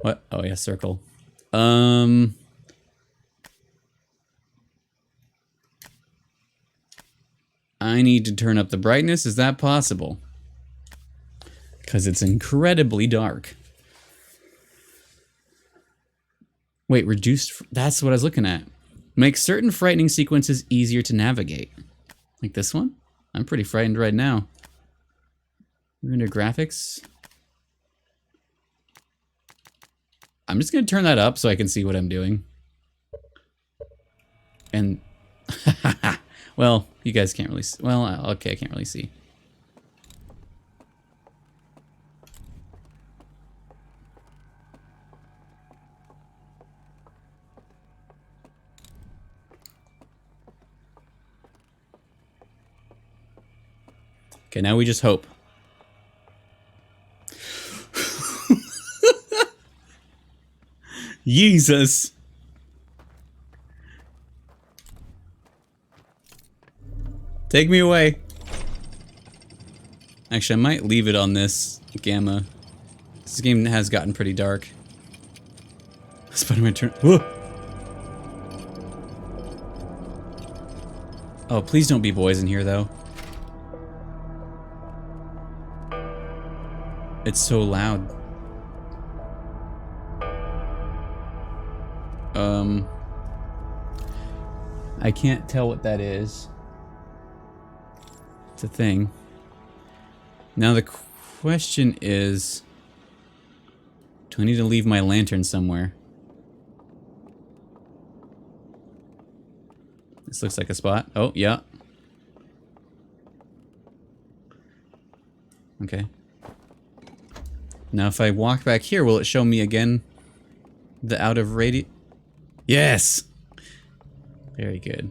What? Oh, yeah, circle. I need to turn up the brightness. Is that possible? Because it's incredibly dark. Wait, reduced... That's what I was looking at. Make certain frightening sequences easier to navigate. Like this one? I'm pretty frightened right now. Render graphics. I'm just going to turn that up so I can see what I'm doing. And... Well, you guys can't really see. Well, okay, I can't really see. Okay, now we just hope. Jesus. Take me away. Actually, I might leave it on this gamma. This game has gotten pretty dark. Spider-Man turn. Whoa. Oh, please don't be boys in here, though. It's so loud. I can't tell what that is. It's a thing. Now the question is, do I need to leave my lantern somewhere? This looks like a spot. Oh, yeah. Okay. Now if I walk back here, will it show me again the out of radius? Yes! Very good.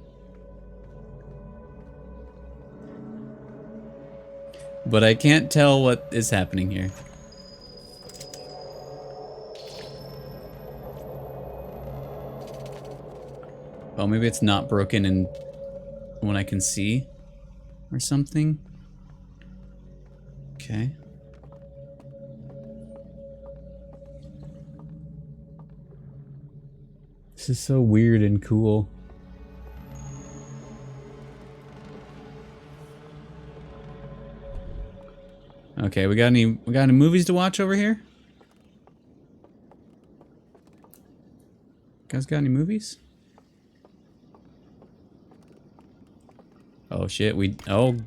But I can't tell what is happening here. Oh, maybe it's not broken in when I can see or something. Okay. This is so weird and cool. Okay, we got any movies to watch over here? Guys got any movies? Oh shit, oh.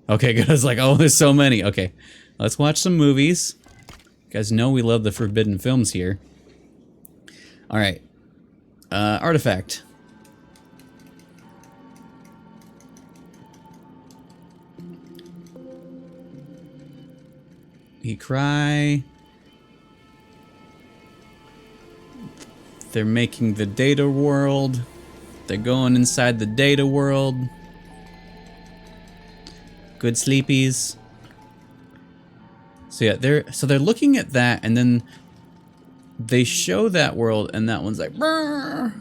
Okay, good. I was like, oh, there's so many. Okay, let's watch some movies. You guys know we love the forbidden films here. All right, Artifact. Croix. They're making the data world. They're going inside the data world. Good sleepies. So yeah, they're looking at that, and then they show that world, and that one's like, brr.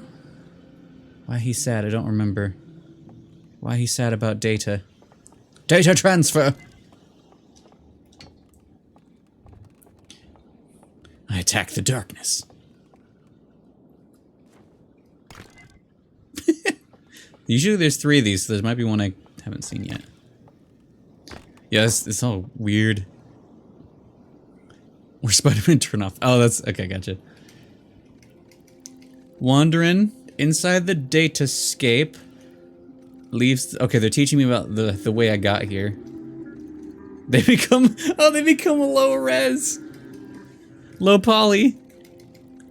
Why he's sad? I don't remember. Why he's sad about data? Data transfer. I attack the darkness. Usually there's 3 of these, so there might be one I haven't seen yet. Yeah, it's all weird. Where's Spider-Man turn off? Oh, that's... Okay, gotcha. Wandering inside the datascape. Leaves... Okay, they're teaching me about the way I got here. They become... Oh, they become a low res. Low poly.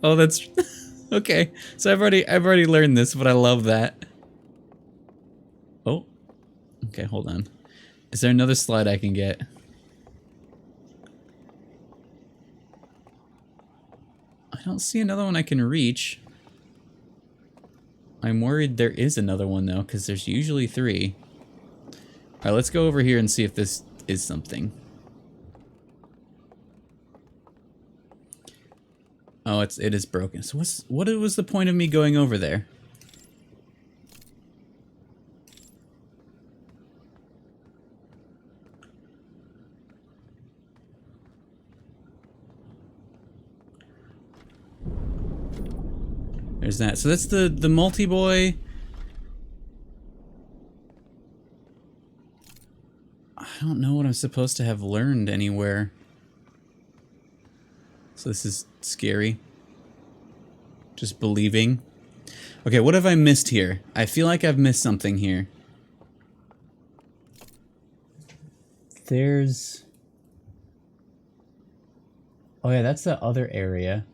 Oh, that's... Okay, so I've already learned this, but I love that. Oh. Okay, hold on. Is there another slide I can get? I don't see another one I can reach. I'm worried there is another one though, because there's usually 3. Alright, let's go over here and see if this is something. Oh, it is broken. So what was the point of me going over there? There's that. So that's the multi-boy. I don't know what I'm supposed to have learned anywhere. So this is scary. Just believing. Okay, what have I missed here? I feel like I've missed something here. There's... Oh yeah, that's the other area.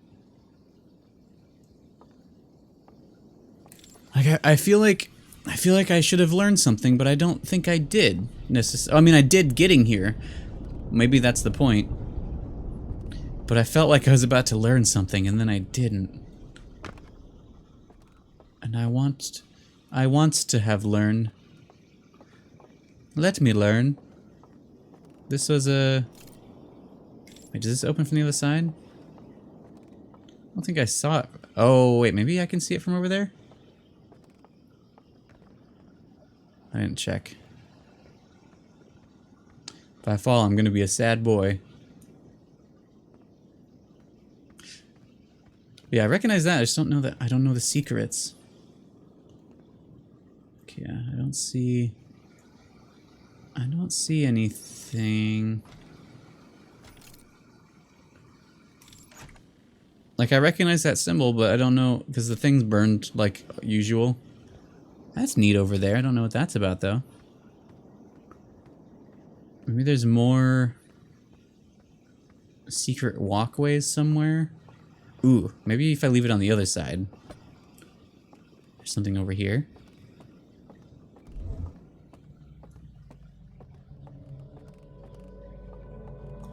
Like I feel like I should have learned something, but I don't think I did necessarily. I mean, I did getting here. Maybe that's the point. But I felt like I was about to learn something, and then I didn't. And I want to have learned. Let me learn. This was a... Wait, does this open from the other side? I don't think I saw it. Oh, wait, maybe I can see it from over there? I didn't check. If I fall, I'm gonna be a sad boy. Yeah, I recognize that. I just don't know that. I don't know the secrets. Okay, yeah, I don't see anything. Like, I recognize that symbol, but I don't know, because the thing's burned like usual. That's neat over there. I don't know what that's about, though. Maybe there's more secret walkways somewhere. Ooh, maybe if I leave it on the other side. There's something over here.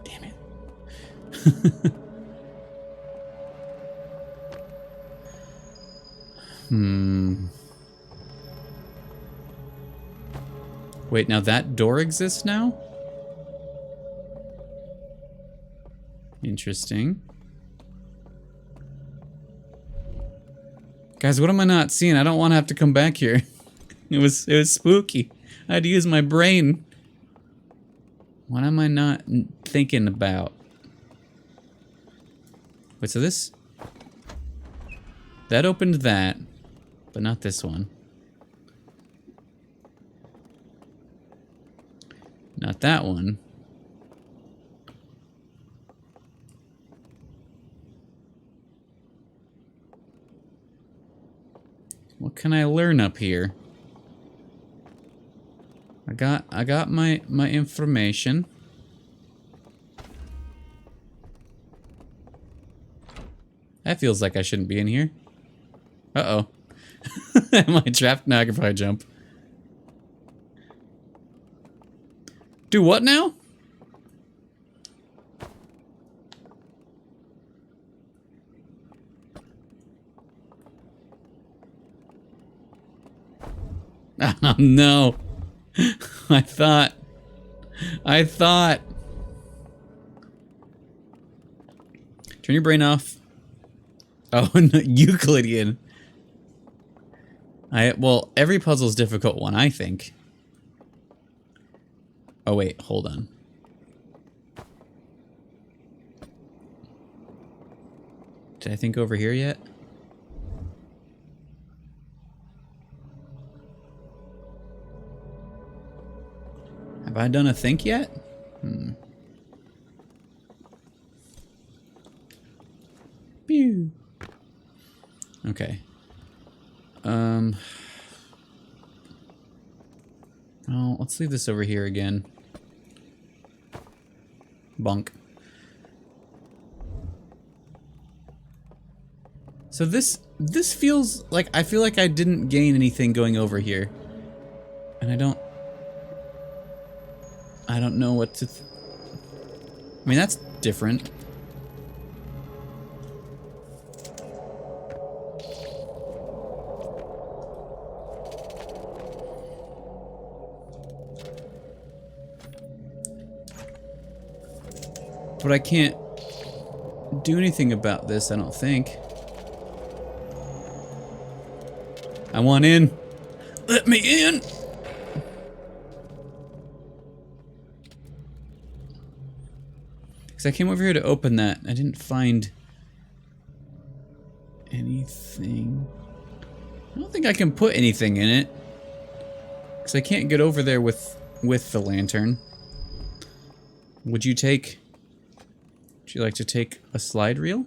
Damn it. Wait, now that door exists now? Interesting. Guys, what am I not seeing? I don't want to have to come back here. It was spooky. I had to use my brain. What am I not thinking about? Wait, so this... That opened that, but not this one. Not that one. What can I learn up here? I got my information. That feels like I shouldn't be in here. Uh-oh. Am I trapped? Now I can probably jump. Do what now? Oh, no. I thought. Turn your brain off. Oh, no, Euclidean. Well, every puzzle's difficult one, I think. Oh, wait, hold on. Did I think over here yet? Have I done a think yet? Pew. Okay. Oh, let's leave this over here again. Bonk. So this feels like, I feel like I didn't gain anything going over here. And I don't know what to... I mean, that's different. But I can't do anything about this, I don't think. I want in. Let me in. Because I came over here to open that. I didn't find anything. I don't think I can put anything in it. Because I can't get over there with the lantern. Would you like to take a slide reel?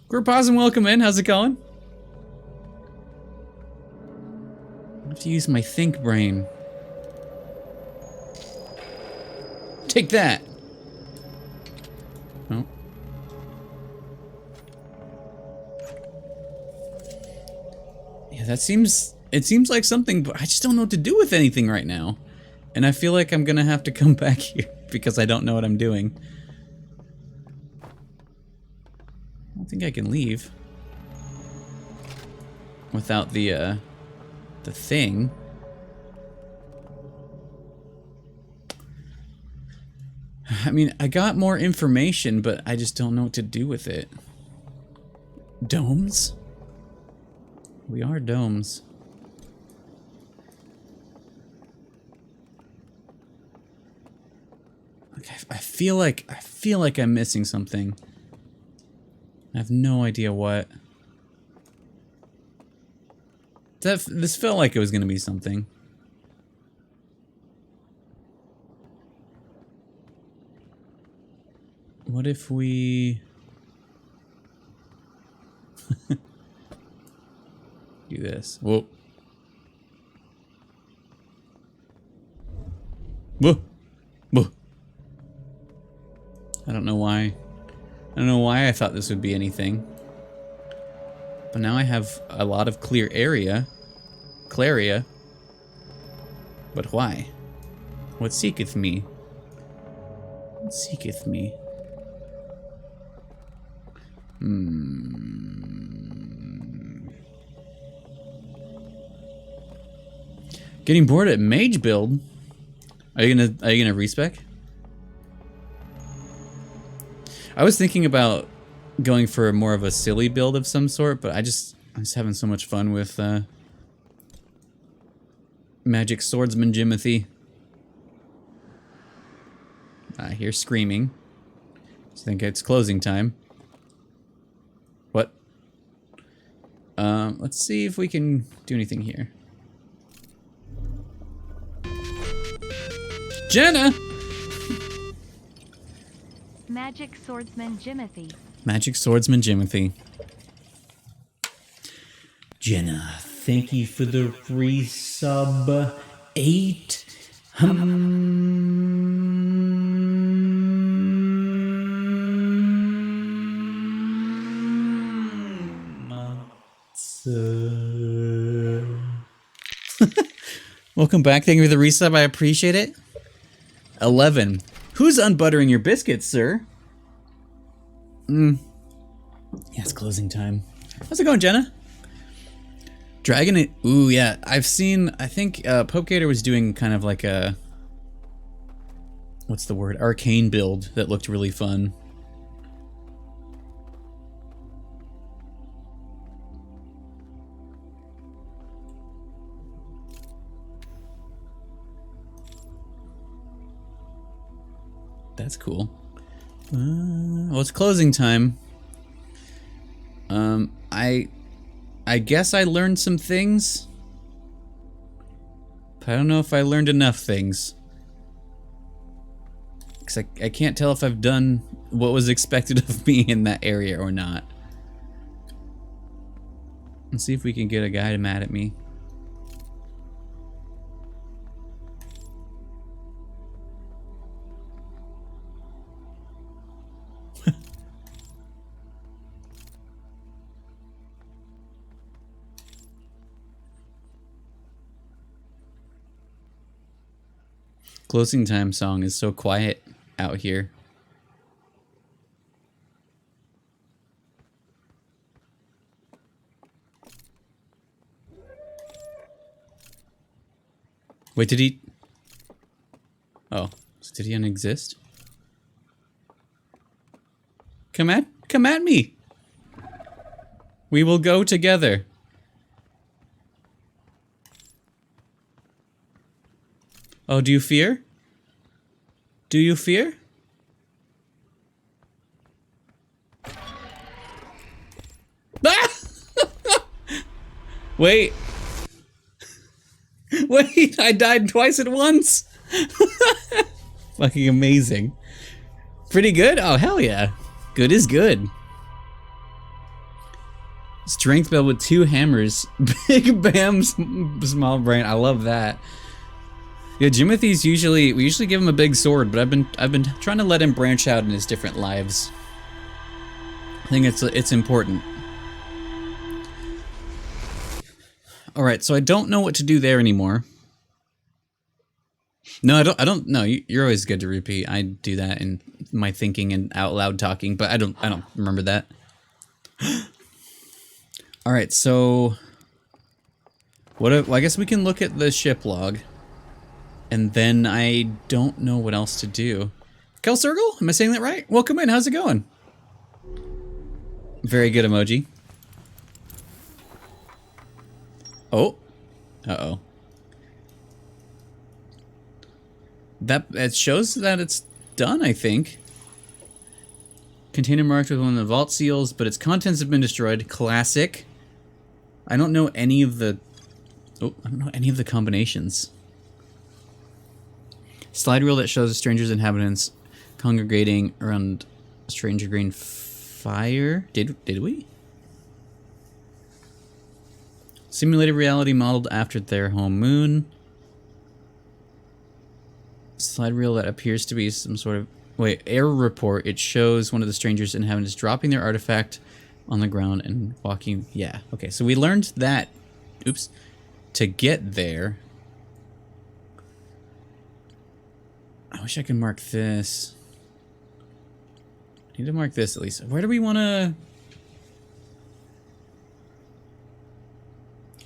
Group pause and welcome in. How's it going? I have to use my think brain. Take that. Oh. Yeah, it seems like something, but I just don't know what to do with anything right now. And I feel like I'm gonna have to come back here because I don't know what I'm doing. I don't think I can leave without the thing. I mean, I got more information, but I just don't know what to do with it. Domes? We are domes. Okay, I feel like I'm missing something. I have no idea what. This felt like it was gonna be something. What if we do this? Whoa. Whoa. Whoa. I don't know why. I don't know why I thought this would be anything. But now I have a lot of clear area. Claria. But why? What seeketh me? What seeketh me? Getting bored at mage build? Are you gonna respec? I was thinking about going for more of a silly build of some sort, but I'm just having so much fun with Magic Swordsman Jimothy. I hear screaming. I think it's closing time. What? Let's see if we can do anything here. Jenna! Magic Swordsman Jimothy. Magic Swordsman Jimothy. Jenna, thank you for the resub. 8 months. Welcome back. Thank you for the resub. I appreciate it. 11. Who's unbuttering your biscuits, sir? Yeah, it's closing time. How's it going, Jenna? Dragon it. Ooh, yeah. I've seen, I think Pope Gator was doing kind of like a, what's the word? Arcane build that looked really fun. That's cool. Well, it's closing time. I guess I learned some things, but I don't know if I learned enough things. 'Cause I can't tell if I've done what was expected of me in that area or not. Let's see if we can get a guy mad at me. Closing time song is so quiet out here. Wait, did he? Oh, did he unexist? Come at me. We will go together. Oh, do you fear? Do you fear? Ah! Wait. Wait, I died twice at once? Fucking amazing. Pretty good? Oh, hell yeah. Good is good. Strength build with 2 hammers. Big bam, small brain. I love that. Yeah, Jimothy's we usually give him a big sword, but I've been trying to let him branch out in his different lives. I think it's important. All right, so I don't know what to do there anymore. No, I don't. No, you're always good to repeat. I do that in my thinking and out loud talking, but I don't remember that. All right, so well, I guess we can look at the ship log. And then I don't know what else to do. Kel Circle? Am I saying that right? Welcome in. How's it going? Very good emoji. Oh. Uh-oh. It shows that it's done, I think. Container marked with one of the vault seals, but its contents have been destroyed. Classic. I don't know any of the combinations. Slide rule that shows the stranger's inhabitants congregating around stranger green fire. Did we? Simulated reality modeled after their home moon. Slide reel that appears to be some sort of... Wait, error report. It shows one of the stranger's inhabitants dropping their artifact on the ground and walking... Yeah, okay, so we learned that... Oops. To get there... I wish I could mark this. I need to mark this at least. Where do we want to...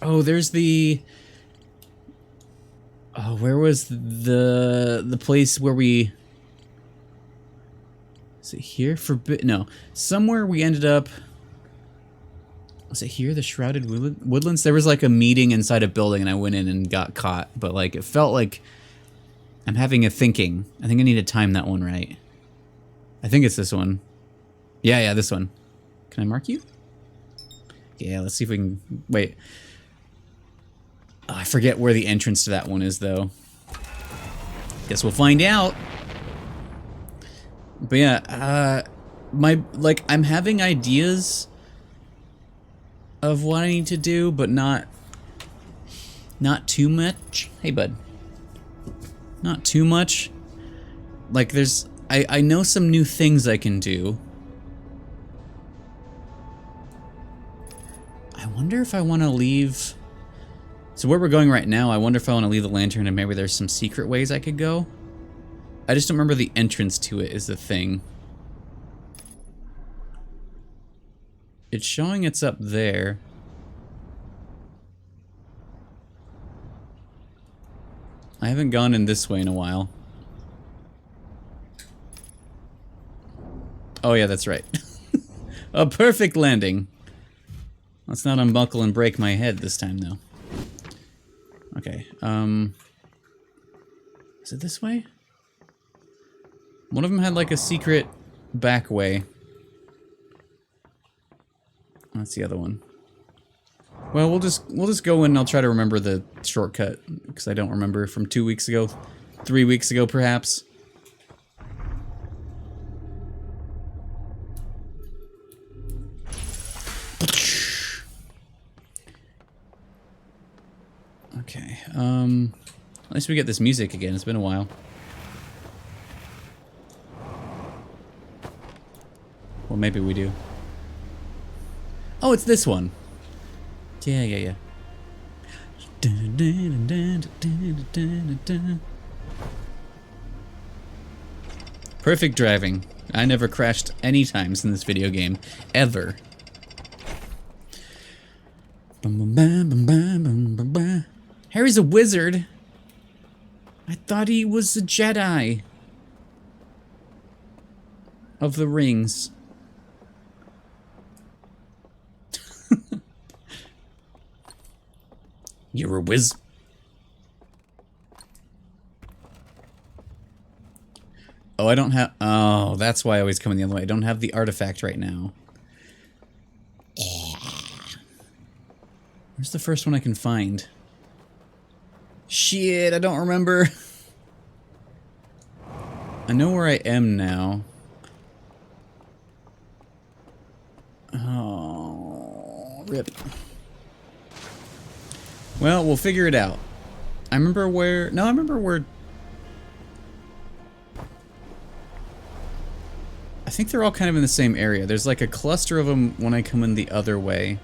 Oh, there's the... Oh, where was the place where we... Is it here? No. Somewhere we ended up... Was it here, the Shrouded Woodlands? There was like a meeting inside a building and I went in and got caught. But like, it felt like I'm having a thinking. I think I need to time that one right. I think it's this one. Yeah, this one. Can I mark you? Yeah, let's see if we can... Wait. Oh, I forget where the entrance to that one is, though. Guess we'll find out. But yeah, I'm having ideas of what I need to do, but not too much. Hey, bud. Not too much. Like, I know some new things I can do. I wonder if I want to leave... So where we're going right now, I wonder if I want to leave the lantern and maybe there's some secret ways I could go. I just don't remember the entrance to it is the thing. It's showing it's up there. I haven't gone in this way in a while. Oh yeah, that's right. A perfect landing. Let's not unbuckle and break my head this time, though. Okay, is it this way? One of them had like a secret back way. That's the other one. Well, we'll just go in and I'll try to remember the shortcut, because I don't remember from 2 weeks ago, 3 weeks ago perhaps. Okay, at least we get this music again. It's been a while. Well, maybe we do. Oh, it's this one. Yeah. Perfect driving. I never crashed any times in this video game. Ever. Harry's a wizard. I thought he was a Jedi. Of the rings. You're a whiz. Oh, I don't have... Oh, that's why I always come in the other way. I don't have the artifact right now. Where's the first one I can find? Shit, I don't remember. I know where I am now. Oh, rip. Well, we'll figure it out. I remember where... No, I remember where... I think they're all kind of in the same area. There's like a cluster of them when I come in the other way.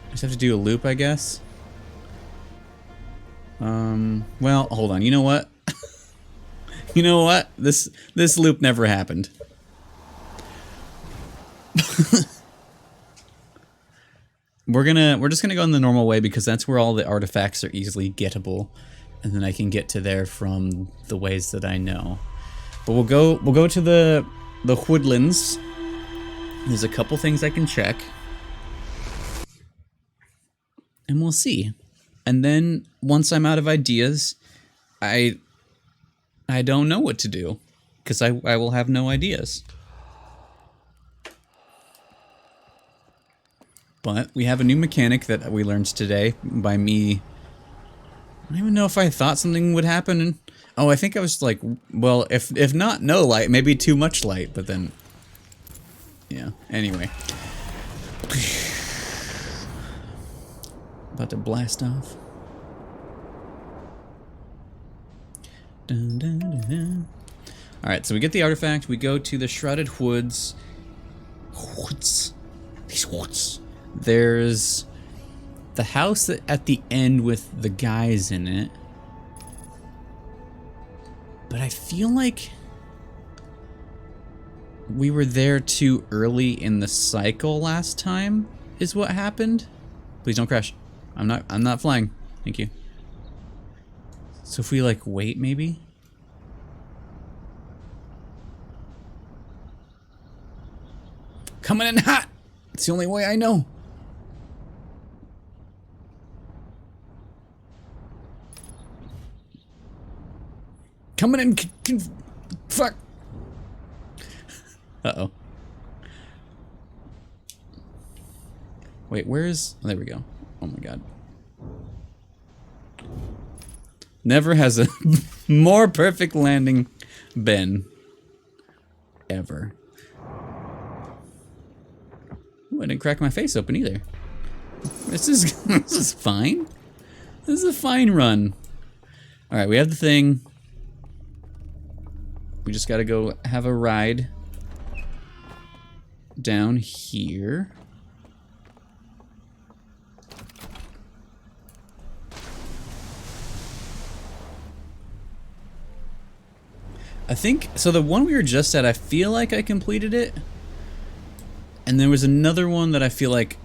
I just have to do a loop, I guess. Well, hold on. You know what? You know what? This loop never happened. We're just gonna go in the normal way because that's where all the artifacts are easily gettable, and then I can get to there from the ways that I know. But we'll go to the woodlands. There's a couple things I can check, and we'll see. And then once I'm out of ideas, I don't know what to do because I will have no ideas. But we have a new mechanic that we learned today by me. I don't even know if I thought something would happen. Oh, I think I was like, well, if not no light, maybe too much light, but then, yeah, anyway. About to blast off. Dun, dun, dun, dun. Alright, so we get the artifact, we go to the Shrouded Woods. These woods. There's the house at the end with the guys in it. But I feel like we were there too early in the cycle last time, is what happened. Please don't crash. I'm not flying. Thank you. So if we like wait, maybe. Coming in hot. It's the only way I know. Coming in. Fuck. Uh-oh. Wait, where is... Oh, there we go. Oh my god. Never has a more perfect landing been. Ever. Ooh, I didn't crack my face open either. This is fine. This is a fine run. Alright, we have the thing. We just gotta go have a ride down here. I think, so the one we were just at, I feel like I completed it. And there was another one that I feel like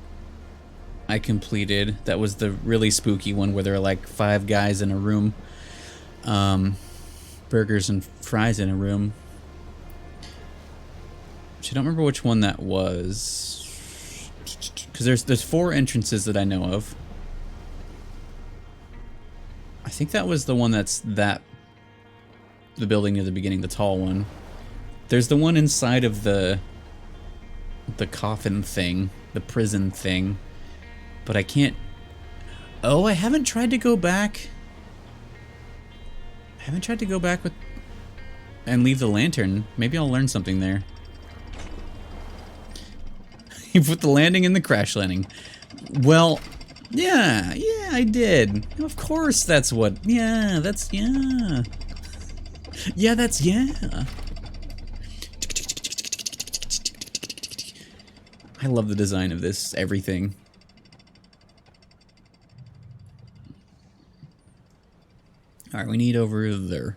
I completed that was the really spooky one where there are like 5 guys in a room. Burgers and fries in a room. Which I don't remember which one that was. Because there's 4 entrances that I know of. I think that was the one that's the building near the beginning, the tall one. There's the one inside of the coffin thing, the prison thing, but I can't... Oh, I haven't tried to go back. I haven't tried to go back with and leave the lantern. Maybe I'll learn something there. You put the landing in the crash landing. Well, yeah, I did. Of course, that's what. Yeah, that's yeah. Yeah, that's yeah. I love the design of this everything. All right, we need over there.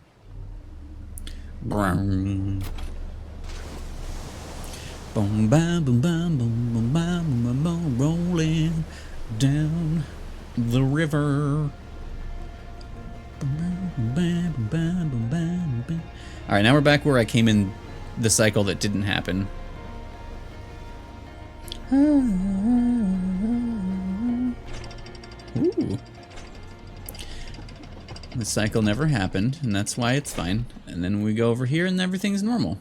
Boom, boom, bam, boom, bam, boom, boom, bam, boom, boom, rolling down the river. Alright, now we're back where I came in the cycle that didn't happen. Ooh. The cycle never happened, and that's why it's fine. And then we go over here and everything's normal.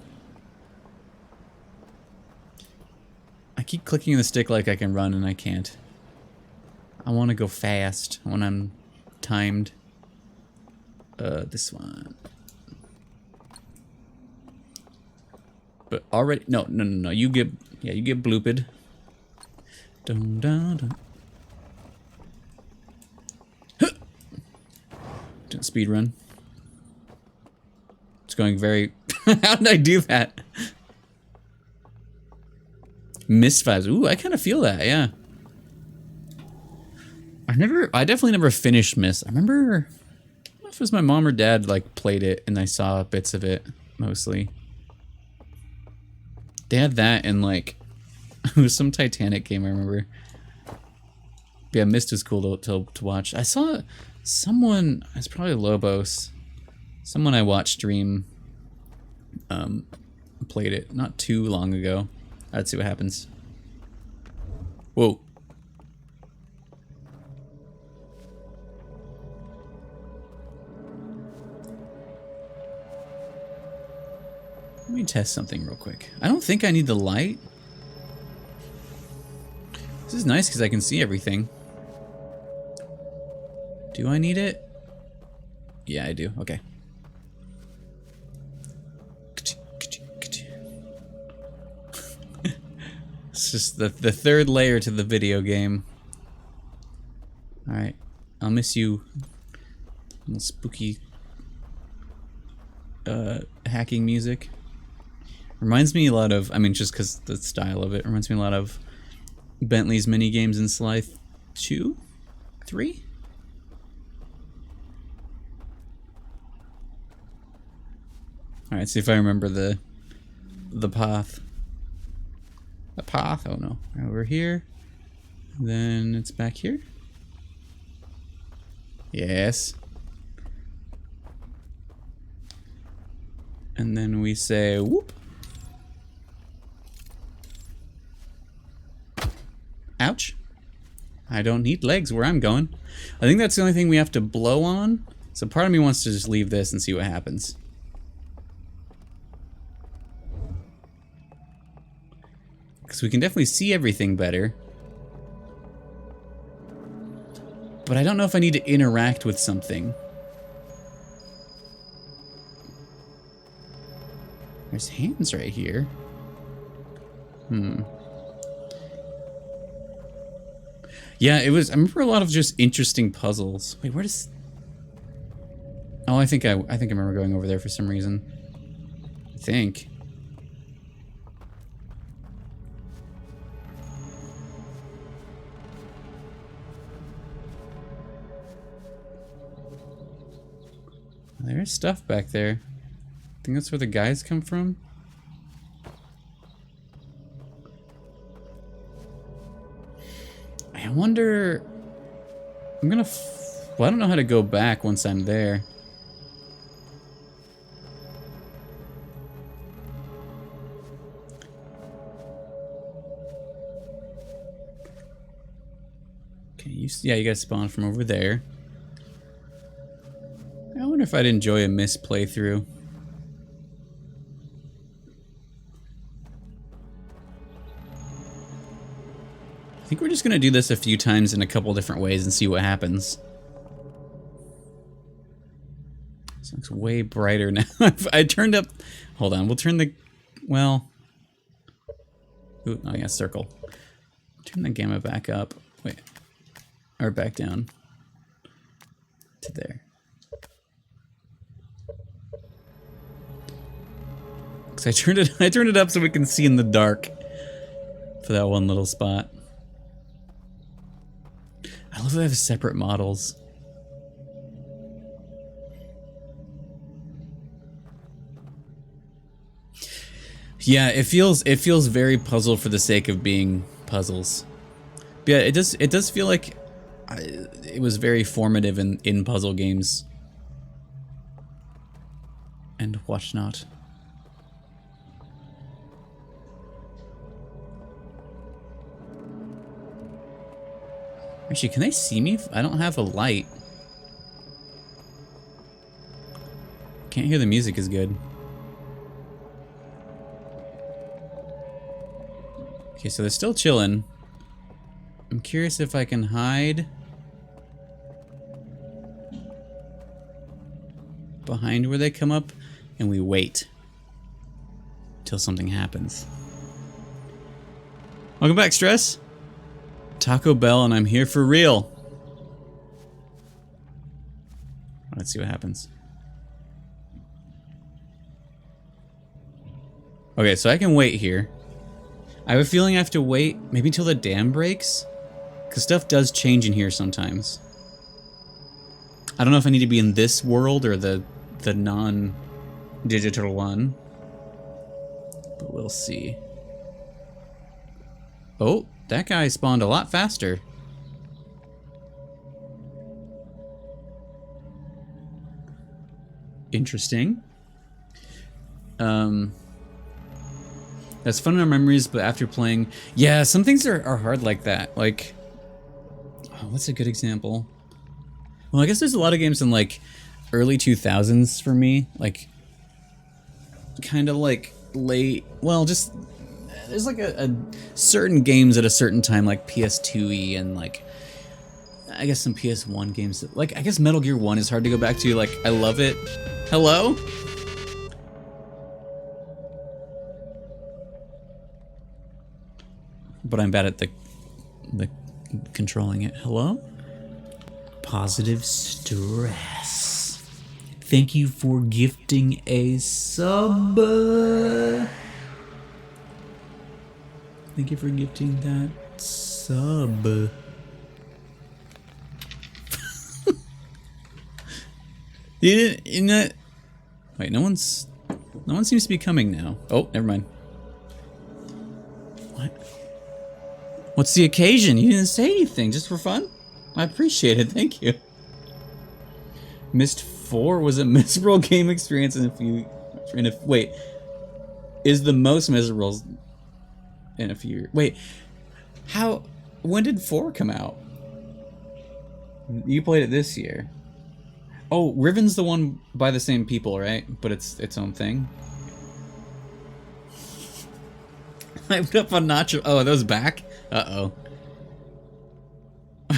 I keep clicking the stick like I can run and I can't. I want to go fast when I'm timed. This one. But already, no, you get, yeah, you get blooped. Dun, dun, dun. Huh. Didn't speed run. It's going very, how did I do that? Missed vibes, ooh, I kind of feel that, yeah. I definitely never finished Mist. I remember, if it was my mom or dad like played it and I saw bits of it mostly. They had that and like it was some Titanic game I remember. But yeah, Mist was cool to watch. I saw someone, it's probably Lobos. Someone I watched stream played it not too long ago. Let's see what happens. Whoa. Let me test something real quick. I don't think I need the light. This is nice because I can see everything. Do I need it? Yeah, I do. Okay. It's just the third layer to the video game. Alright. I'll miss you. Spooky hacking music. Reminds me a lot of, I mean, just because the style of it reminds me a lot of Bentley's mini games in Sly 2? 3? Alright, see if I remember the path. The path? Oh no. Over here. Then it's back here. Yes. And then we say whoop. Ouch. I don't need legs where I'm going. I think that's the only thing we have to blow on. So part of me wants to just leave this and see what happens. Because we can definitely see everything better. But I don't know if I need to interact with something. There's hands right here. Yeah, it was. I remember a lot of just interesting puzzles. Wait, where does? Oh, I think I remember going over there for some reason. I think. There's stuff back there. I think that's where the guys come from. I wonder... I'm gonna... Well, I don't know how to go back once I'm there. Okay, yeah, you guys spawn from over there. I wonder if I'd enjoy a missed playthrough. I think we're just gonna do this a few times in a couple different ways and see what happens. This looks way brighter now. I turned up... Hold on, we'll turn the... Well... Ooh, oh yeah, circle. Turn the gamma back up. Wait. Or back down. To there. Cause I turned it up so we can see in the dark. For that one little spot. I love that they have separate models. Yeah, it feels very puzzle for the sake of being puzzles. But yeah, it does feel like it was very formative in puzzle games. And whatnot. Actually, can they see me? I don't have a light. Can't hear the music as good. Okay, so they're still chilling. I'm curious if I can hide behind where they come up, and we wait till something happens. Welcome back, Stress. Taco Bell, and I'm here for real. Let's see what happens. Okay, so I can wait here. I have a feeling I have to wait maybe until the dam breaks, because stuff does change in here sometimes. I don't know if I need to be in this world or the non-digital one, but we'll see. Oh, that guy spawned a lot faster. Interesting. That's fun in our memories, but after playing... Yeah, some things are hard like that. Like... Oh, what's a good example? Well, I guess there's a lot of games in, like, early 2000s for me. Like... Kind of, like, late... Well, just... There's, like, a certain games at a certain time, like PS2-y and, like... I guess some PS1 games... Like, I guess Metal Gear 1 is hard to go back to. Like, I love it. Hello? But I'm bad at the controlling it. Hello? Positive Stress. Thank you for gifting a sub. Thank you for gifting that sub. You didn't. Wait, no one seems to be coming now. Oh, never mind. What? What's the occasion? You didn't say anything, just for fun? I appreciate it, thank you. Missed 4 was a miserable game experience and Wait, is the most miserable in a few years. Wait, how? When did 4 come out? You played it this year. Oh, Riven's the one by the same people, right? But it's its own thing. I put up on Nacho. Oh, are those back? Uh-oh.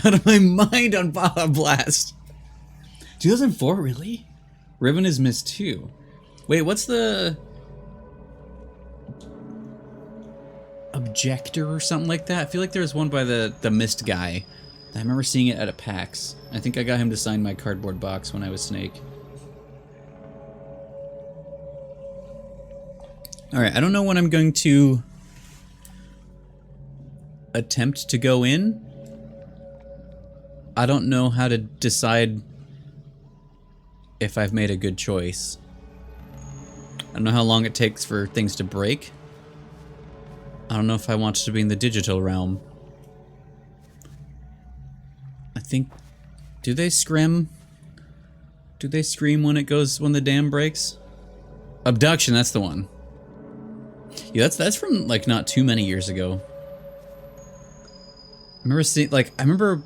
Out of my mind on Baja Blast. 2004, really? Riven is missed too. Wait, what's the... Objector or something like that? I feel like there was one by the Mist guy. I remember seeing it at a PAX. I think I got him to sign my cardboard box when I was Snake. Alright, I don't know when I'm going to attempt to go in. I don't know how to decide if I've made a good choice. I don't know how long it takes for things to break. I don't know if I want to be in the digital realm. I think... Do they scream? Do they scream when the dam breaks? Abduction, that's the one. Yeah, that's from like not too many years ago. I remember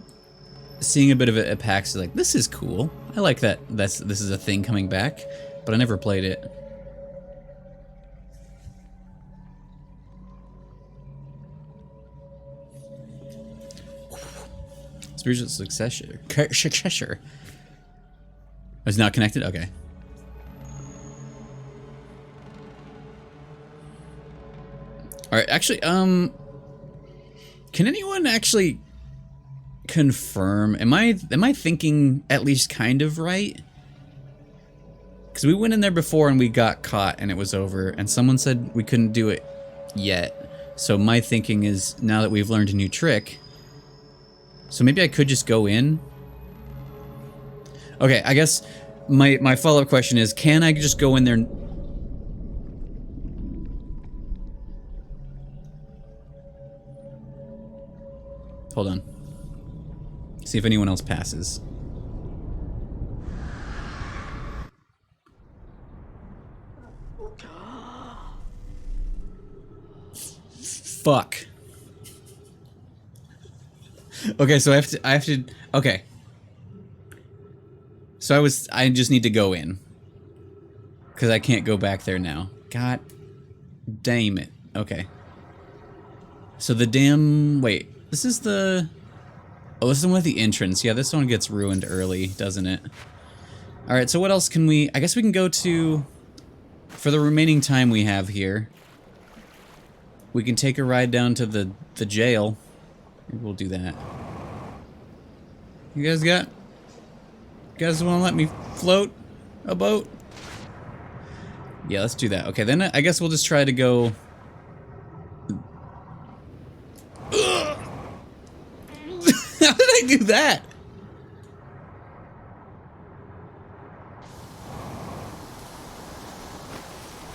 seeing a bit of it at PAX, like, this is cool. I like that this is a thing coming back, but I never played it. Spiritual successor. Successor. It's not connected? Okay. Alright, actually, can anyone actually confirm? Am I thinking at least kind of right? Because we went in there before and we got caught and it was over, and someone said we couldn't do it yet. So my thinking is, now that we've learned a new trick, so maybe I could just go in? Okay, I guess my follow-up question is, can I just go in there? Hold on. See if anyone else passes. Fuck. Okay, so I have to, okay. So I just need to go in. Because I can't go back there now. God damn it. Okay. So the damn, wait. This is the... Oh, this is the one with the entrance. Yeah, this one gets ruined early, doesn't it? Alright, so what else can we... I guess we can go to... For the remaining time we have here, we can take a ride down to the jail. Maybe we'll do that. You guys want to let me float a boat? Yeah, let's do that. Okay, then I guess we'll just try to go... How did I do that?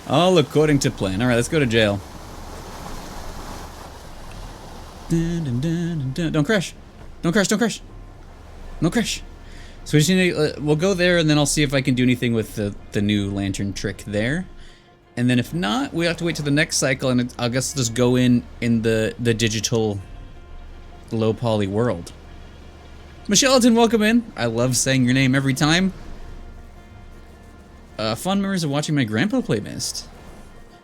All according to plan. Alright, let's go to jail. Dun, dun, dun, dun, dun. Don't crash. Don't crash, don't crash. No crash. So we just need to, we'll go there and then I'll see if I can do anything with the new lantern trick there. And then if not, we have to wait till the next cycle and I guess just go in the digital low poly world. Michelleton, welcome in. I love saying your name every time. Fond memories of watching my grandpa play Myst.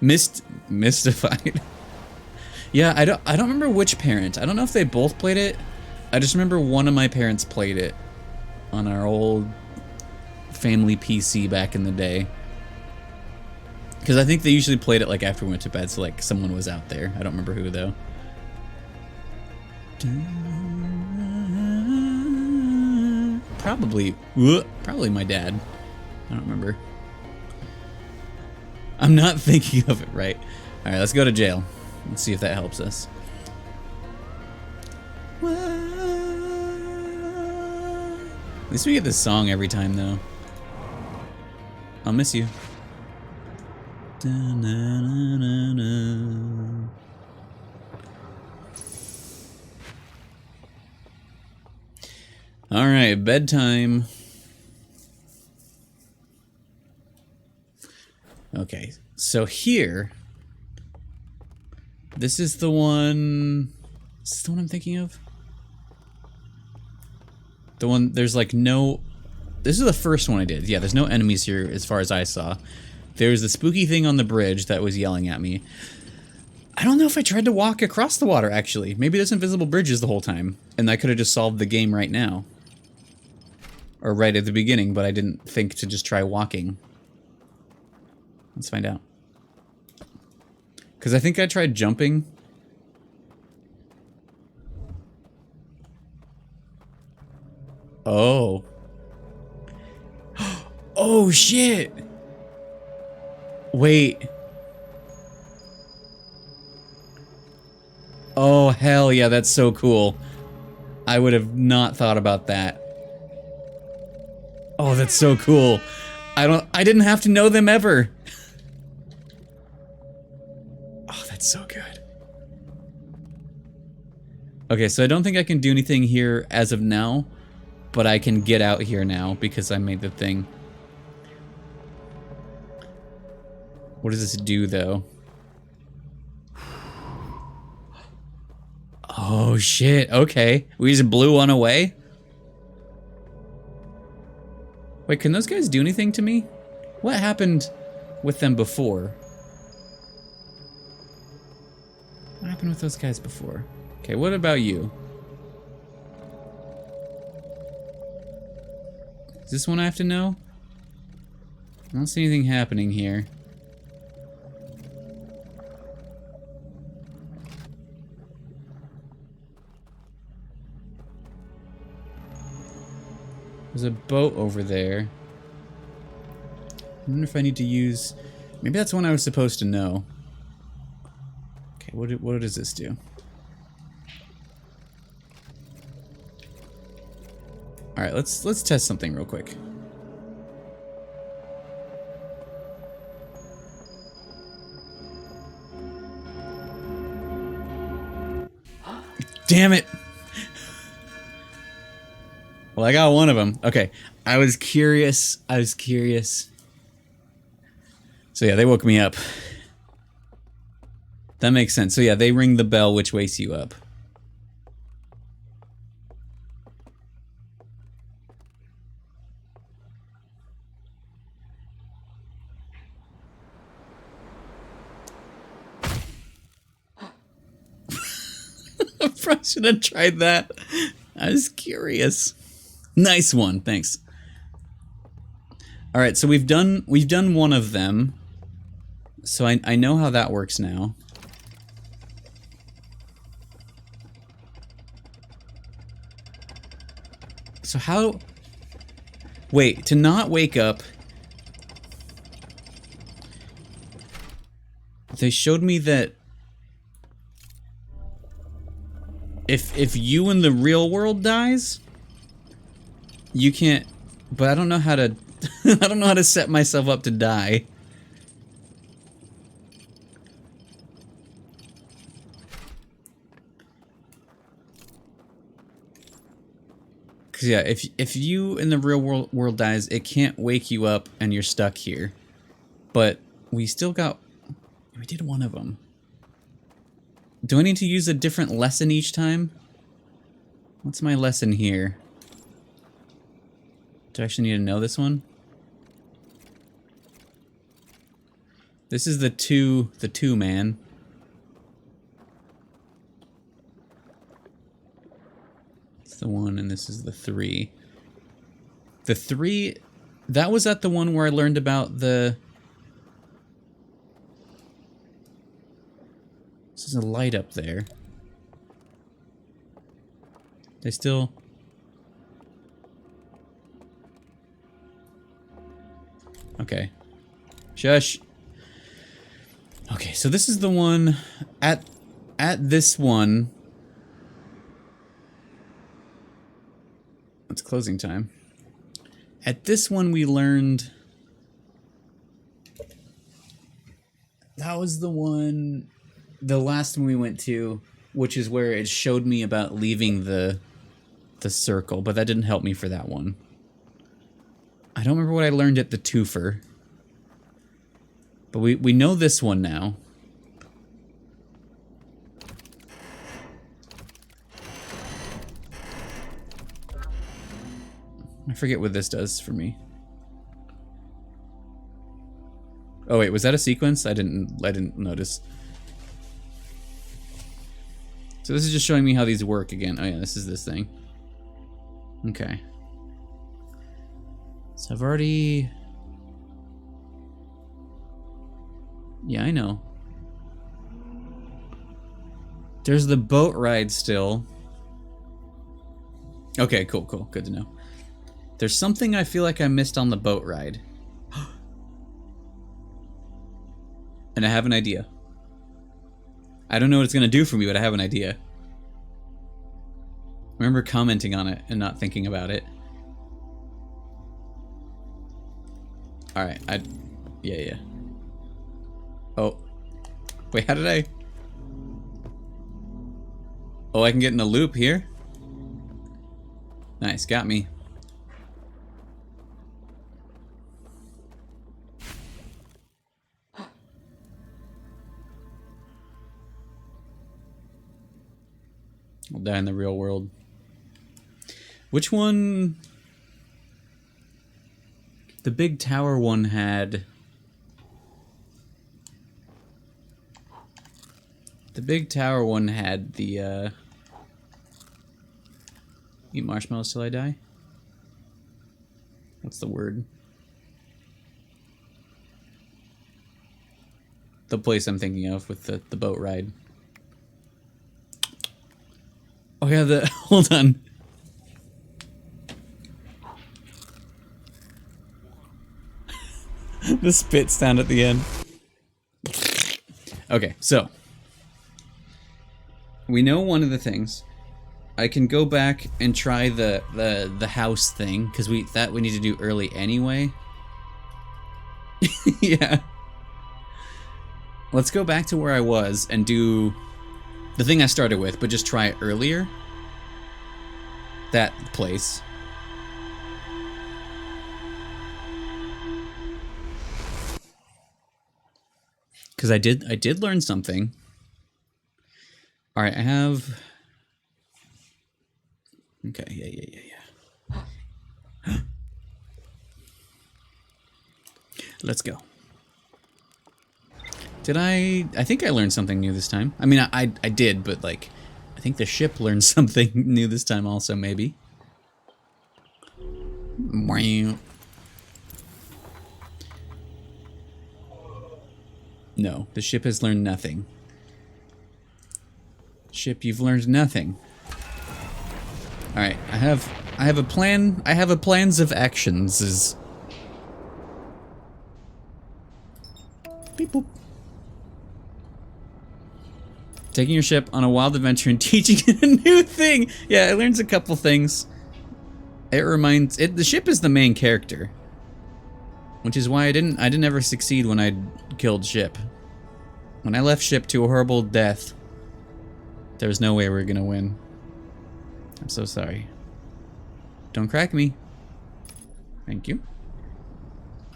Mystified. Yeah, I don't remember which parent. I don't know if they both played it. I just remember one of my parents played it on our old family PC back in the day. Because I think they usually played it like after we went to bed, so like someone was out there. I don't remember who though. Probably my dad. I don't remember. I'm not thinking of it right. Alright, let's go to jail. Let's see if that helps us. At least we get this song every time though. I'll miss you. Alright, bedtime. Okay. So here, this is the one. Is this the one I'm thinking of? The one, there's like no. This is the first one I did. Yeah, there's no enemies here as far as I saw. There's the spooky thing on the bridge that was yelling at me. I don't know if I tried to walk across the water, actually. Maybe there's invisible bridges the whole time, and I could have just solved the game right now. Or right at the beginning, but I didn't think to just try walking. Let's find out. Because I think I tried jumping. Oh. Oh, shit! Wait. Oh, hell yeah, that's so cool. I would have not thought about that. Oh, that's so cool. I didn't have to know them ever. Oh, that's so good. Okay, so I don't think I can do anything here as of now, but I can get out here now because I made the thing. What does this do, though? Oh, shit. Okay. We just blew one away? Wait, can those guys do anything to me? What happened with them before? What happened with those guys before? Okay, what about you? Is this one I have to know? I don't see anything happening here. There's a boat over there. I wonder if I need to use... Maybe that's one I was supposed to know. Okay, what does this do? Alright, let's test something real quick. Damn it! Well, I got one of them. Okay, I was curious. So yeah, they woke me up. That makes sense. So yeah, they ring the bell, which wakes you up. I probably should have tried that. I was curious. Nice one, thanks. All right, so we've done one of them. So I know how that works now. So how... Wait, to not wake up... They showed me that... If you in the real world dies... You can't... But I don't know how to... I don't know how to set myself up to die. Cause yeah, if you in the real world dies, it can't wake you up and you're stuck here. But we still got... We did one of them. Do I need to use a different lesson each time? What's my lesson here? Do I actually need to know this one? This is the two man. It's the 1 and this is the 3. The 3, that was at the one where I learned about the... This is a light up there. They still... Okay. Shush. Okay, so this is the one at this one. It's closing time. At this one we learned that was the one, the last one we went to, which is where it showed me about leaving the circle, but that didn't help me for that one. I don't remember what I learned at the twofer. But we know this one now. I forget what this does for me. Oh wait, was that a sequence? I didn't notice. So this is just showing me how these work again. Oh yeah, this is this thing. Okay. So I've already... Yeah, I know. There's the boat ride still. Okay, cool, cool. Good to know. There's something I feel like I missed on the boat ride. And I have an idea. I don't know what it's gonna do for me, but I have an idea. I remember commenting on it and not thinking about it. Alright, yeah. Oh. Wait, how did I... Oh, I can get in a loop here? Nice, got me. I'll die in the real world. Which one? The big tower one had... The big tower one had the, Eat marshmallows till I die? What's the word? The place I'm thinking of with the boat ride. Oh yeah, the... Hold on. The spit sound at the end. Okay, so... We know one of the things. I can go back and try the house thing, because we need to do early anyway. Yeah. Let's go back to where I was and do the thing I started with, but just try it earlier. That place. Because I did learn something. All right, I have... Okay, yeah. Let's go. Did I think I learned something new this time. I mean, I did, but like, I think the ship learned something new this time also, maybe. No, the ship has learned nothing. Ship, you've learned nothing. All right, I have a plan. I have a plans of actions. Is beep boop. Taking your ship on a wild adventure and teaching it a new thing. Yeah, it learns a couple things. It reminds it. The ship is the main character, which is why I didn't ever succeed when I killed ship. When I left ship to a horrible death. There was no way we were gonna win. I'm so sorry. Don't crack me. Thank you.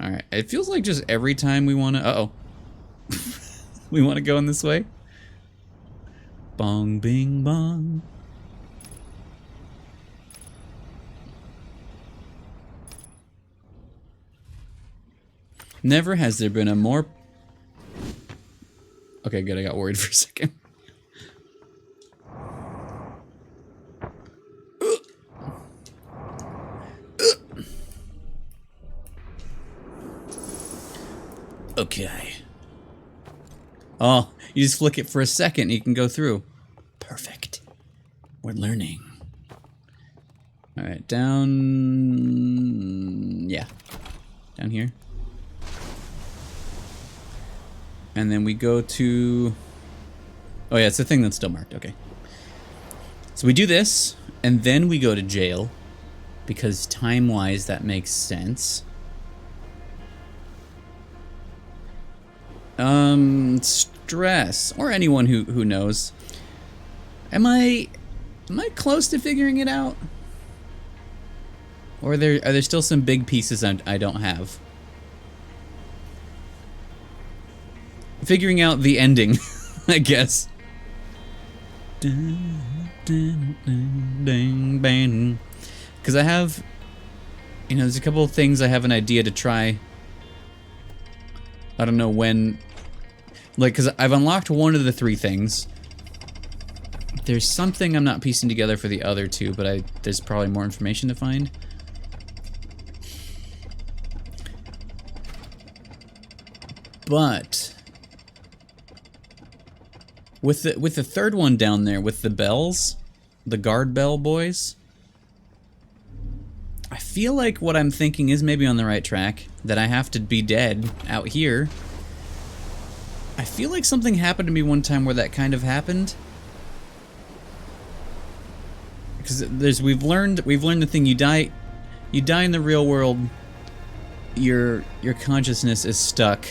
Alright, it feels like just every time we wanna... Uh-oh. We wanna go in this way? Bong, bing, bong. Never has there been a more... Okay, good, I got worried for a second. Okay. Oh, you just flick it for a second and you can go through. Perfect. We're learning. Alright, down... Yeah. Down here. And then we go to... Oh yeah, it's the thing that's still marked. Okay. So we do this, and then we go to jail. Because time-wise, that makes sense. Stress, or anyone who knows. Am I close to figuring it out? Or are there still some big pieces I don't have? figuring out the ending, I guess. Because I have, you know, there's a couple of things I have an idea to try. I don't know when, like, because I've unlocked one of the 3 things. There's something I'm not piecing together for the other 2, but there's probably more information to find. But with the 3rd one down there, with the bells, the guard bell boys, I feel like what I'm thinking is maybe on the right track, that I have to be dead out here. I feel like something happened to me one time where that kind of happened. Because we've learned the thing, you die in the real world, your consciousness is stuck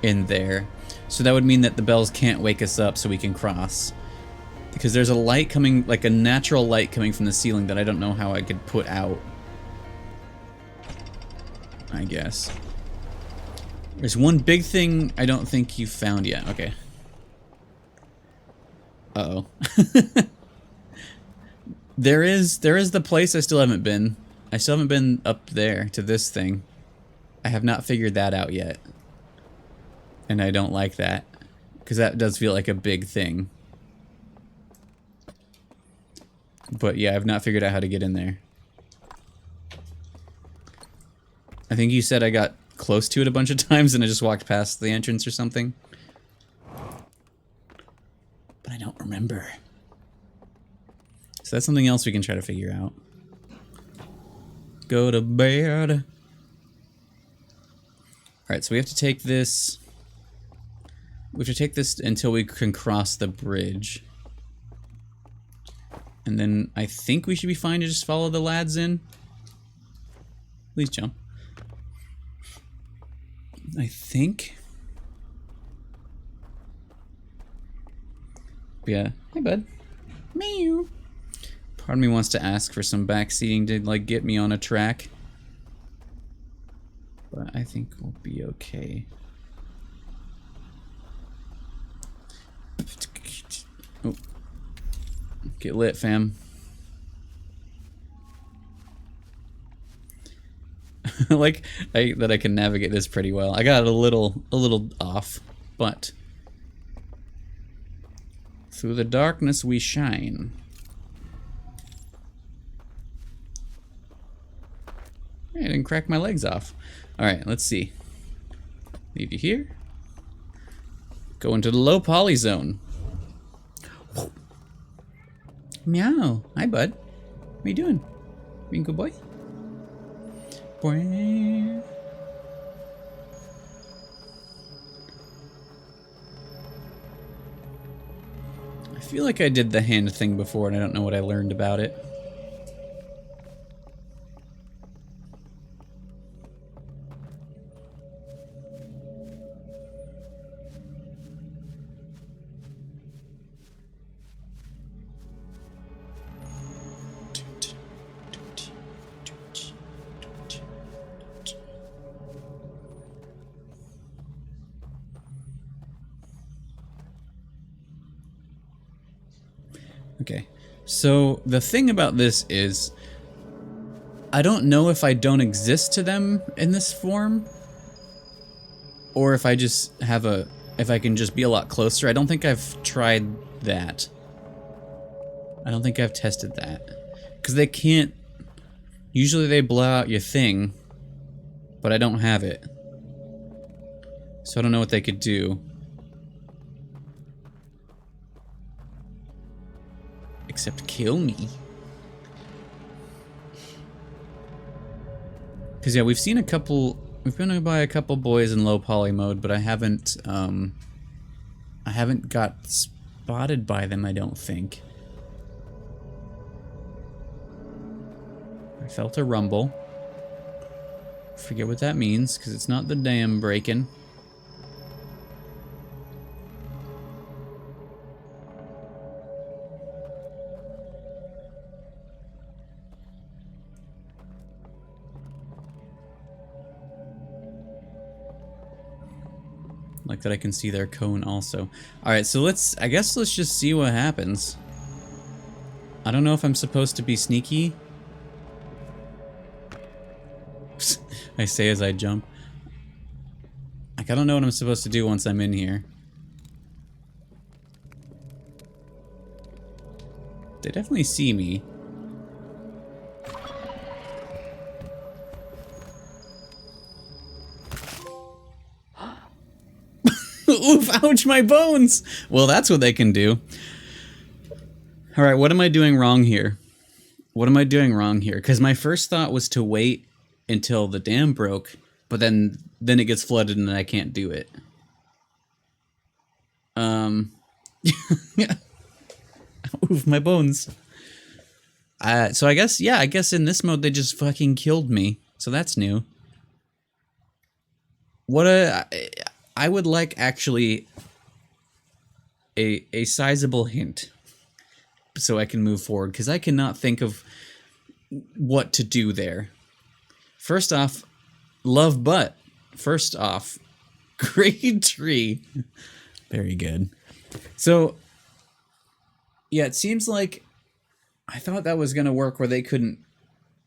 in there. So that would mean that the bells can't wake us up so we can cross. Because there's a light coming, like a natural light coming from the ceiling that I don't know how I could put out. I guess. There's one big thing I don't think you found yet. Okay. Uh-oh. There is the place I still haven't been. I still haven't been up there to this thing. I have not figured that out yet. And I don't like that. Because that does feel like a big thing. But yeah, I've not figured out how to get in there. I think you said I got close to it a bunch of times and I just walked past the entrance or something. But I don't remember. So that's something else we can try to figure out. Go to bed. Alright, so we have to take this... We have to take this until we can cross the bridge. And then I think we should be fine to just follow the lads in. Please jump. I think. Yeah. Hey, bud. Meow. Part of me wants to ask for some backseating to, like, get me on a track. But I think we'll be okay. Oh. Get lit, fam. Like that I can navigate this pretty well. I got a little off, but through the darkness we shine. I didn't crack my legs off. All right, let's see. Leave you here. Go into the low poly zone. Meow. Hi, bud. What are you doing? Being a good boy? Boy. I feel like I did the hand thing before and I don't know what I learned about it. Okay, so the thing about this is, I don't know if I don't exist to them in this form, or if I just have if I can just be a lot closer. I don't think I've tried that. I don't think I've tested that. Because they can't, usually they blow out your thing, but I don't have it. So I don't know what they could do. Except kill me. Because yeah, we've seen a couple, we've been by a couple boys in low poly mode, but I haven't got spotted by them, I don't think. I felt a rumble. Forget what that means, because it's not the dam breaking. Like that I can see their cone also. Alright, so I guess let's just see what happens. I don't know if I'm supposed to be sneaky. I say as I jump. Like, I don't know what I'm supposed to do once I'm in here. They definitely see me. Oof, ouch, my bones! Well, that's what they can do. Alright, what am I doing wrong here? What am I doing wrong here? Because my first thought was to wait until the dam broke, but then it gets flooded and I can't do it. Oof, my bones. So I guess, yeah, I guess in this mode they just fucking killed me. So that's new. I would like actually a sizable hint so I can move forward, because I cannot think of what to do there. First off, love butt. First off, grade 3. Very good. So, yeah, it seems like I thought that was going to work where they couldn't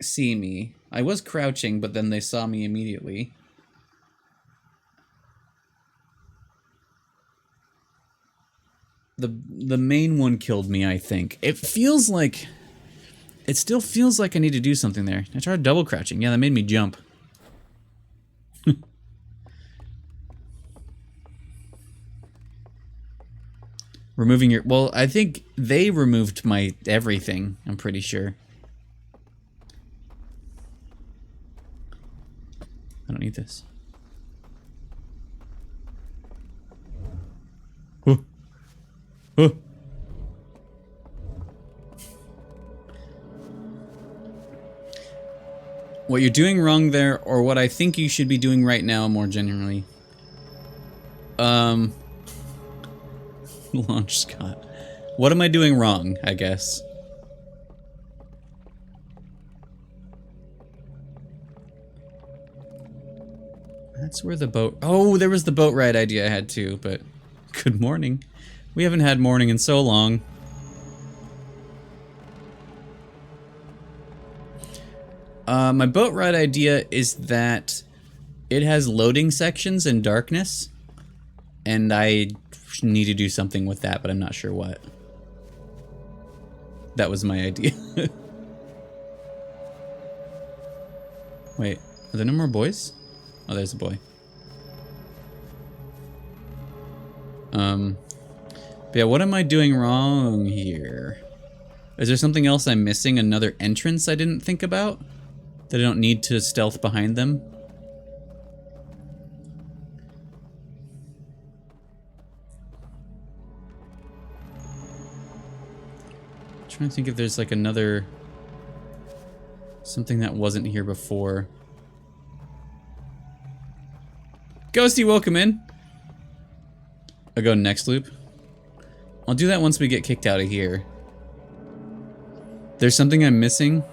see me. I was crouching, but then they saw me immediately. The main one killed me, I think. It feels like... It still feels like I need to do something there. I tried double crouching. Yeah, that made me jump. Removing your... Well, I think they removed my everything, I'm pretty sure. I don't need this. Oh. Oh. What you're doing wrong there, or what I think you should be doing right now more generally. Launch Scott. What am I doing wrong, I guess? That's where the boat... Oh, there was the boat ride idea I had too, but... Good morning. We haven't had morning in so long. My boat ride idea is that it has loading sections in darkness, and I need to do something with that, but I'm not sure what. That was my idea. Wait, are there no more boys? Oh, there's a boy. But yeah, what am I doing wrong here? Is there something else I'm missing? Another entrance I didn't think about? That I don't need to stealth behind them? I'm trying to think if there's like another... something that wasn't here before. Ghosty, welcome in. I'll go next loop. I'll do that once we get kicked out of here. There's something I'm missing.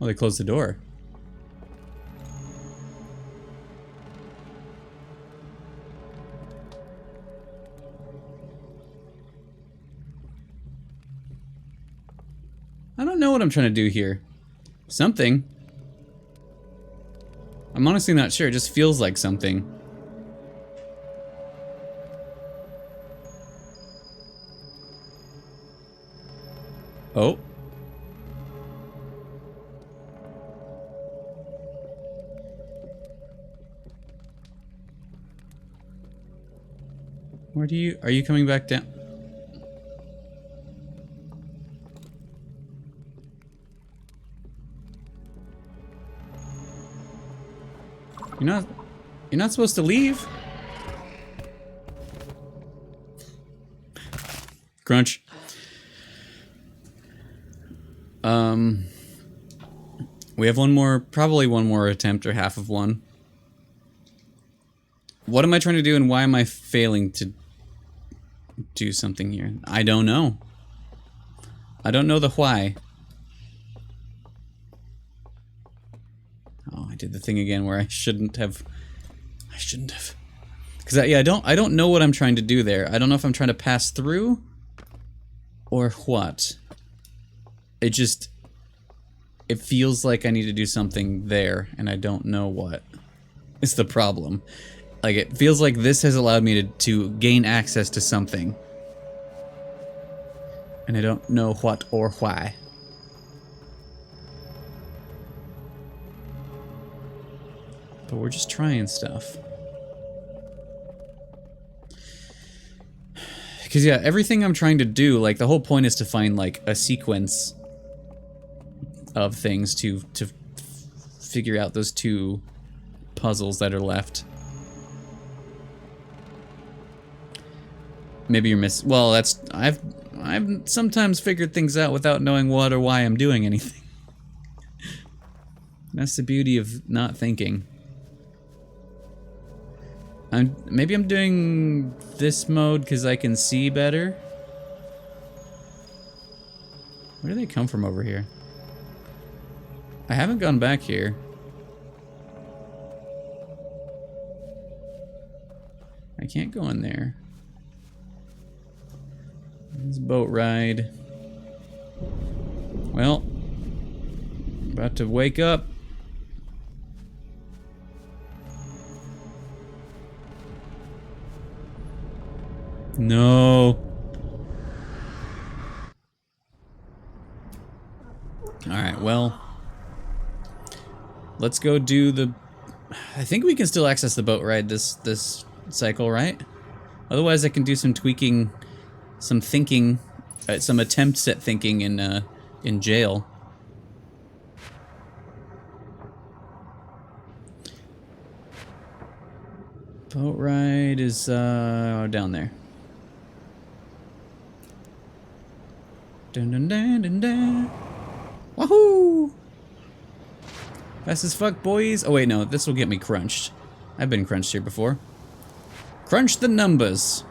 Oh, they closed the door. I don't know what I'm trying to do here. Something. I'm honestly not sure. It just feels like something. Oh. Where do you... Are you coming back down? You're not supposed to leave? Crunch. We have one more, probably one more attempt or half of one. What am I trying to do and why am I failing to do something here? I don't know. I don't know the why. Oh, I did the thing again where I shouldn't have. Because yeah, I don't know what I'm trying to do there. I don't know if I'm trying to pass through or what. It feels like I need to do something there and I don't know what. It's the problem. Like, it feels like this has allowed me to gain access to something. And I don't know what or why. But we're just trying stuff. Because, yeah, everything I'm trying to do, like, the whole point is to find, like, a sequence of things to figure out those two puzzles that are left. Maybe you're well, that's I've sometimes figured things out without knowing what or why I'm doing anything. That's the beauty of not thinking. Maybe I'm doing this mode because I can see better. Where do they come from over here? I haven't gone back here. I can't go in there. This boat ride. Well, about to wake up. No. Alright, well. Let's go do the... I think we can still access the boat ride this cycle, right? Otherwise I can do some tweaking, some thinking, some attempts at thinking in jail. Boat ride is down there. Dun dun dun dun dun. Wahoo! Fast as fuck, boys. Oh wait, no, this will get me crunched. I've been crunched here before. Crunch the numbers.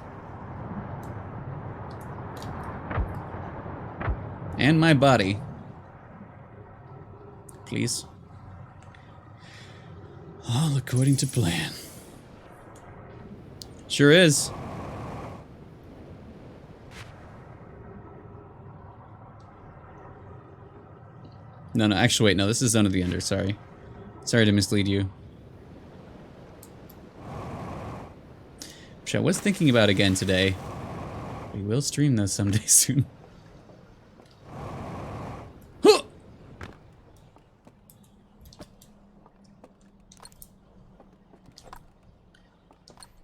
And my body. Please. All according to plan. Sure is. No, actually, wait, no, this is Zone of the Ender, sorry. Sorry to mislead you. Which I was thinking about again today. We will stream those someday soon. Huh!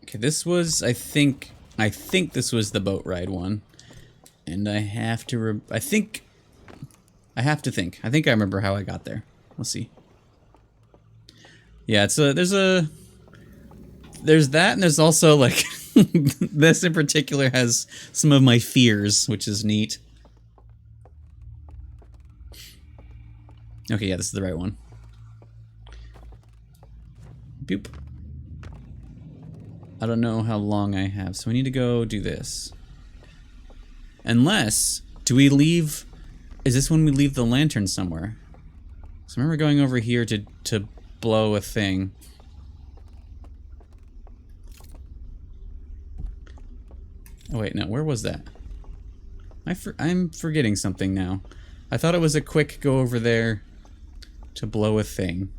Okay, this was, I think this was the boat ride one. And I have to, I think I remember how I got there. We'll see. Yeah, it's there's that, and there's also, like, this in particular has some of my fears, which is neat. Okay, yeah, this is the right one. Boop. I don't know how long I have, so we need to go do this. Unless, do we leave... Is this when we leave the lantern somewhere? So I remember going over here to blow a thing. Oh wait, no, where was that? I'm forgetting something now. I thought it was a quick go over there to blow a thing.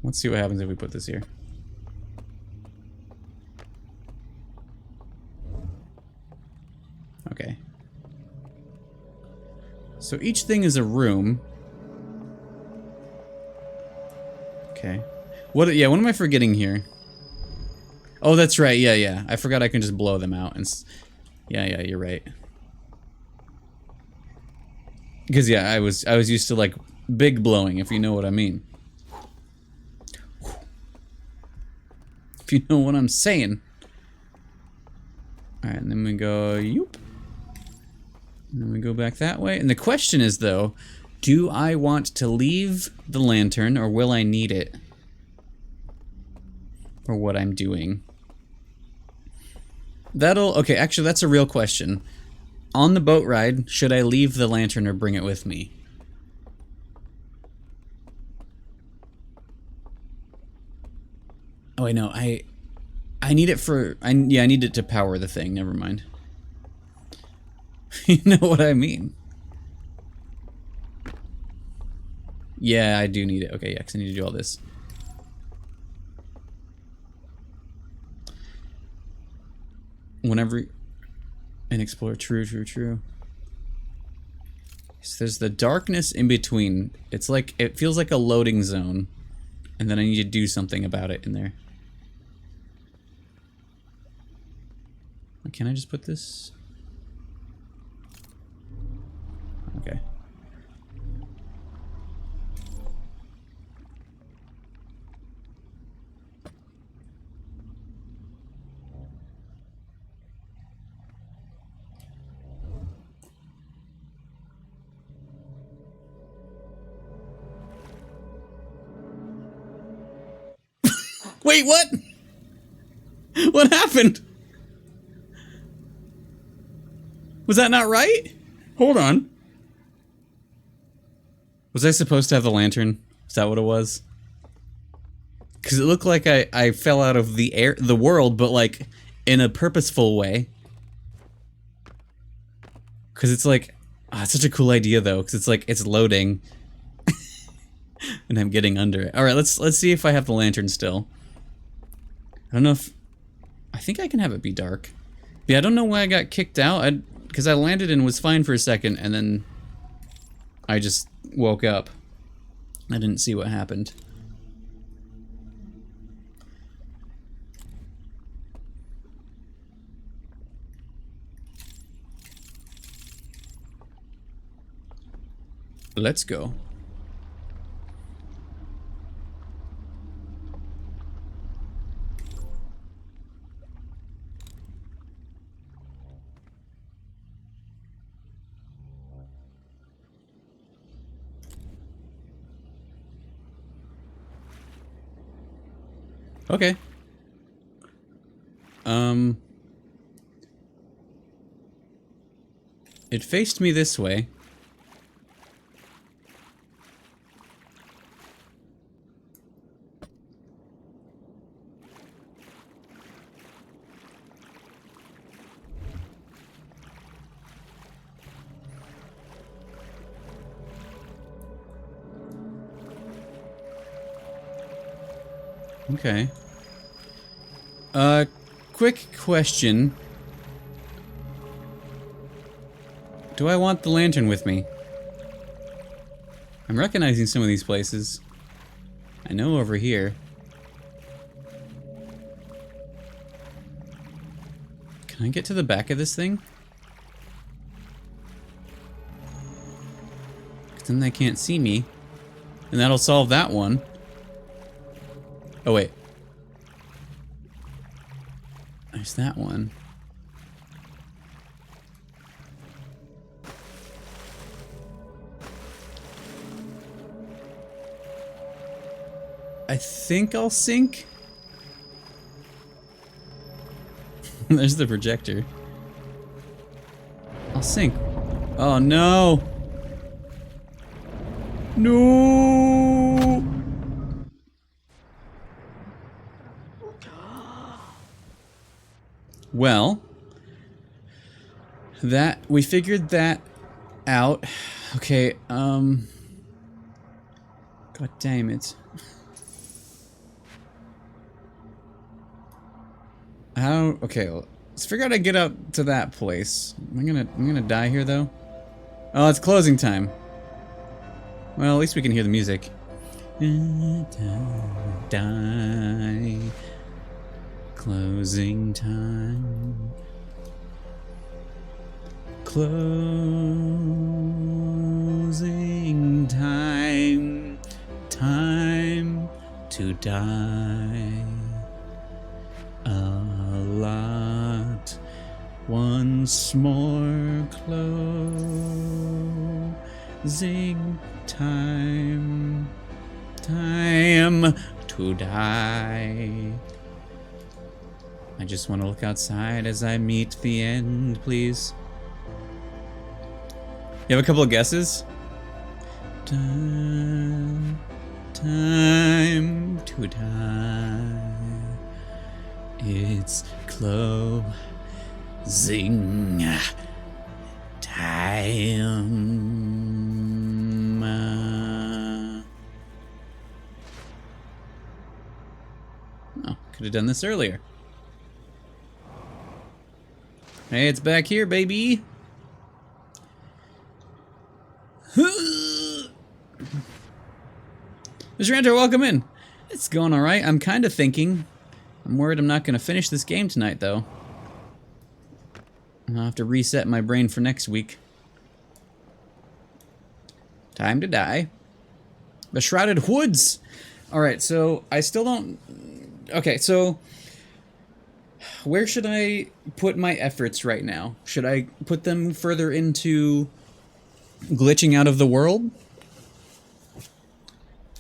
Let's see what happens if we put this here. Okay. So each thing is a room. Okay. What am I forgetting here? Oh, that's right. Yeah. I forgot I can just blow them out. And yeah, you're right. Because yeah, I was used to, like, big blowing, if you know what I mean. If you know what I'm saying. Alright, and then we go, yoop. And then we go back that way. And the question is, though, do I want to leave the lantern, or will I need it for what I'm doing? Okay, actually, that's a real question. On the boat ride, should I leave the lantern or bring it with me? Oh, I know. I need it for... yeah, I need it to power the thing. Never mind. You know what I mean. Yeah, I do need it. Okay, yeah, because I need to do all this. Whenever... and explore. True. So there's the darkness in between. It's like... it feels like a loading zone. And then I need to do something about it in there. Can I just put this? Okay. Wait, what? What happened? Was that not right? Hold on. Was I supposed to have the lantern? Is that what it was? Because it looked like I fell out of the world, but like in a purposeful way. Because it's like, it's such a cool idea though. Because it's like it's loading, and I'm getting under it. All right, let's see if I have the lantern still. I don't know if I think I can have it be dark. But yeah, I don't know why I got kicked out. Because I landed and was fine for a second, and then I just woke up. I didn't see what happened. Let's go. Okay. It faced me this way. Okay. Quick question. Do I want the lantern with me? I'm recognizing some of these places. I know over here. Can I get to the back of this thing? 'Cause then they can't see me. And that'll solve that one. Oh, wait. There's that one. I think I'll sink. There's the projector. I'll sink. Oh no! No! Well, we figured that out. Okay, God damn it. Okay, let's figure out how to get out to that place. I'm gonna die here though. Oh, it's closing time. Well, at least we can hear the music. Die. Closing time. Closing time. Time to die. A lot Once more closing time. Time to die. I just want to look outside as I meet the end, please. You have a couple of guesses? Time to die. It's closing time. Oh, could have done this earlier. Hey, it's back here, baby. Mr. Ranter, welcome in. It's going alright. I'm kind of thinking. I'm worried I'm not going to finish this game tonight, though. I'll have to reset my brain for next week. Time to die. The Shrouded Woods. Alright, so I still don't... Okay, so... Where should I put my efforts right now? Should I put them further into glitching out of the world?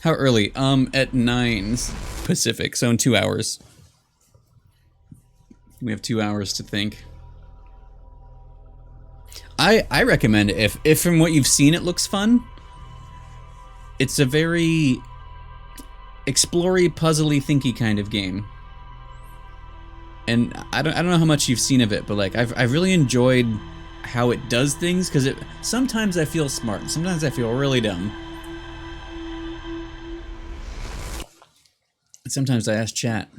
How early? At 9 Pacific, so in 2 hours. We have 2 hours to think. I recommend it if from what you've seen it looks fun. It's a very explory, puzzly, thinky kind of game. And I don't know how much you've seen of it, but like I've really enjoyed how it does things, because it sometimes I feel smart, sometimes I feel really dumb. And sometimes I ask chat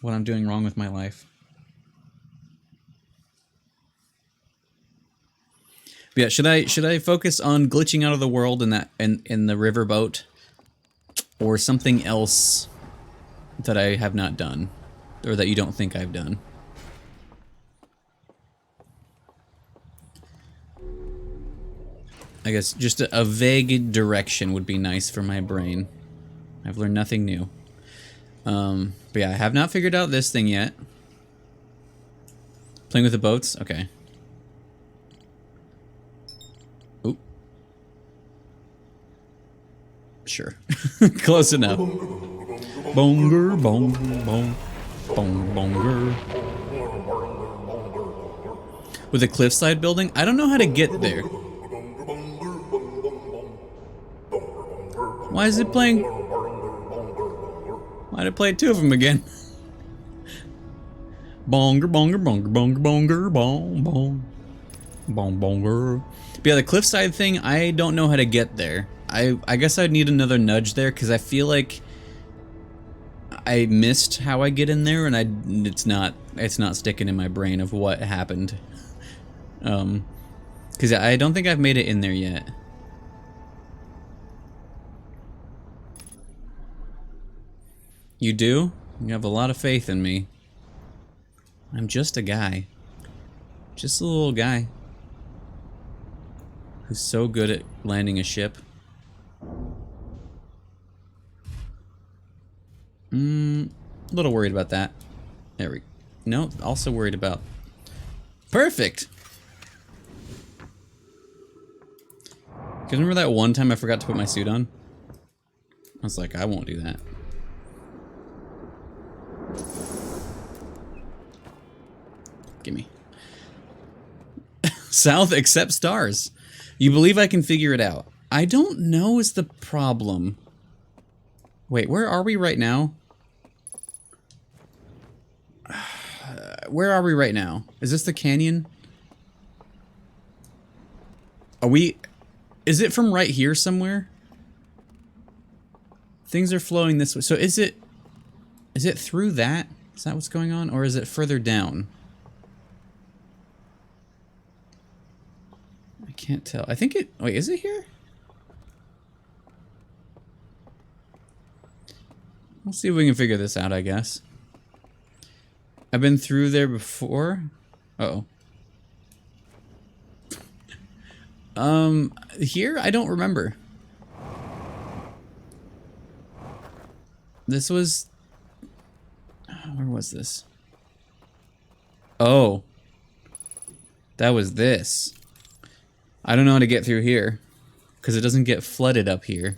what I'm doing wrong with my life. But yeah, should I focus on glitching out of the world in the riverboat, or something else that I have not done, or that you don't think I've done? I guess just a vague direction would be nice for my brain. I've learned nothing new. But yeah, I have not figured out this thing yet. Playing with the boats? Okay. Oop. Sure. Close enough. Bonger, bong, bong, bong, bonger. With a cliffside building? I don't know how to get there. Why is it playing? Why'd it play two of them again? Bonger, bonger, bonger, bonger, bonger, bong, bong. Bong, bonger. But yeah, the cliffside thing, I don't know how to get there. I guess I'd need another nudge there, because I feel like I missed how I get in there, and it's not sticking in my brain of what happened. Because I don't think I've made it in there yet. You do? You have a lot of faith in me. I'm just a guy. Just a little guy. Who's so good at landing a ship. A little worried about that. There we... No, also worried about... Perfect! Cause remember that one time I forgot to put my suit on? I was like, I won't do that. Gimme. South accept stars. You believe I can figure it out. I don't know is the problem. Wait, where are we right now? Where are we right now? Is this the canyon? Are we... Is it from right here somewhere? Things are flowing this way. So is it through that? Is that what's going on? Or is it further down? I can't tell. I think it... Wait, is it here? We'll see if we can figure this out, I guess. I've been through there before. Uh-oh. Here? I don't remember. This was... Where was this? Oh. That was this. I don't know how to get through here. Because it doesn't get flooded up here.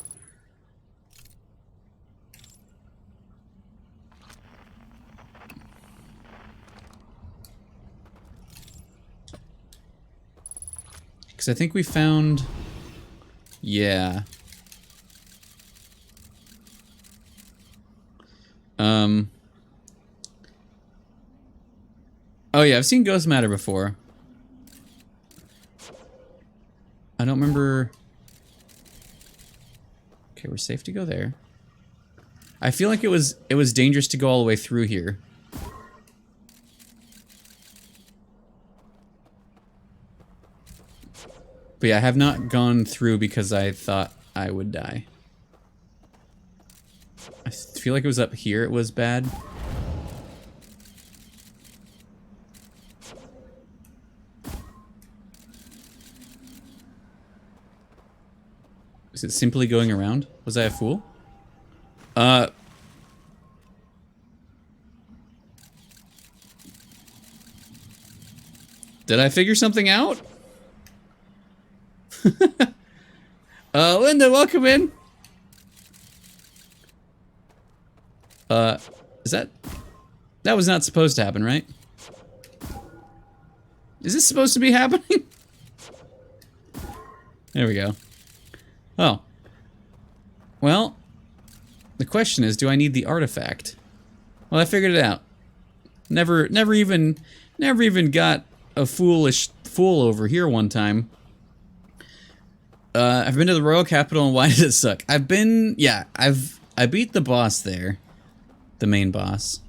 Because I think we found... Yeah. Oh yeah, I've seen ghost matter before. I don't remember... Okay, we're safe to go there. I feel like it was dangerous to go all the way through here. But yeah, I have not gone through because I thought I would die. I feel like it was up here it was bad. Is it simply going around? Was I a fool? Did I figure something out? Linda, welcome in. Is that was not supposed to happen, right? Is this supposed to be happening? There we go. Oh. Well, the question is, do I need the artifact? Well, I figured it out. Never even got a foolish fool over here one time. I've been to the Royal Capital, and why did it suck? I beat the boss there. The main boss.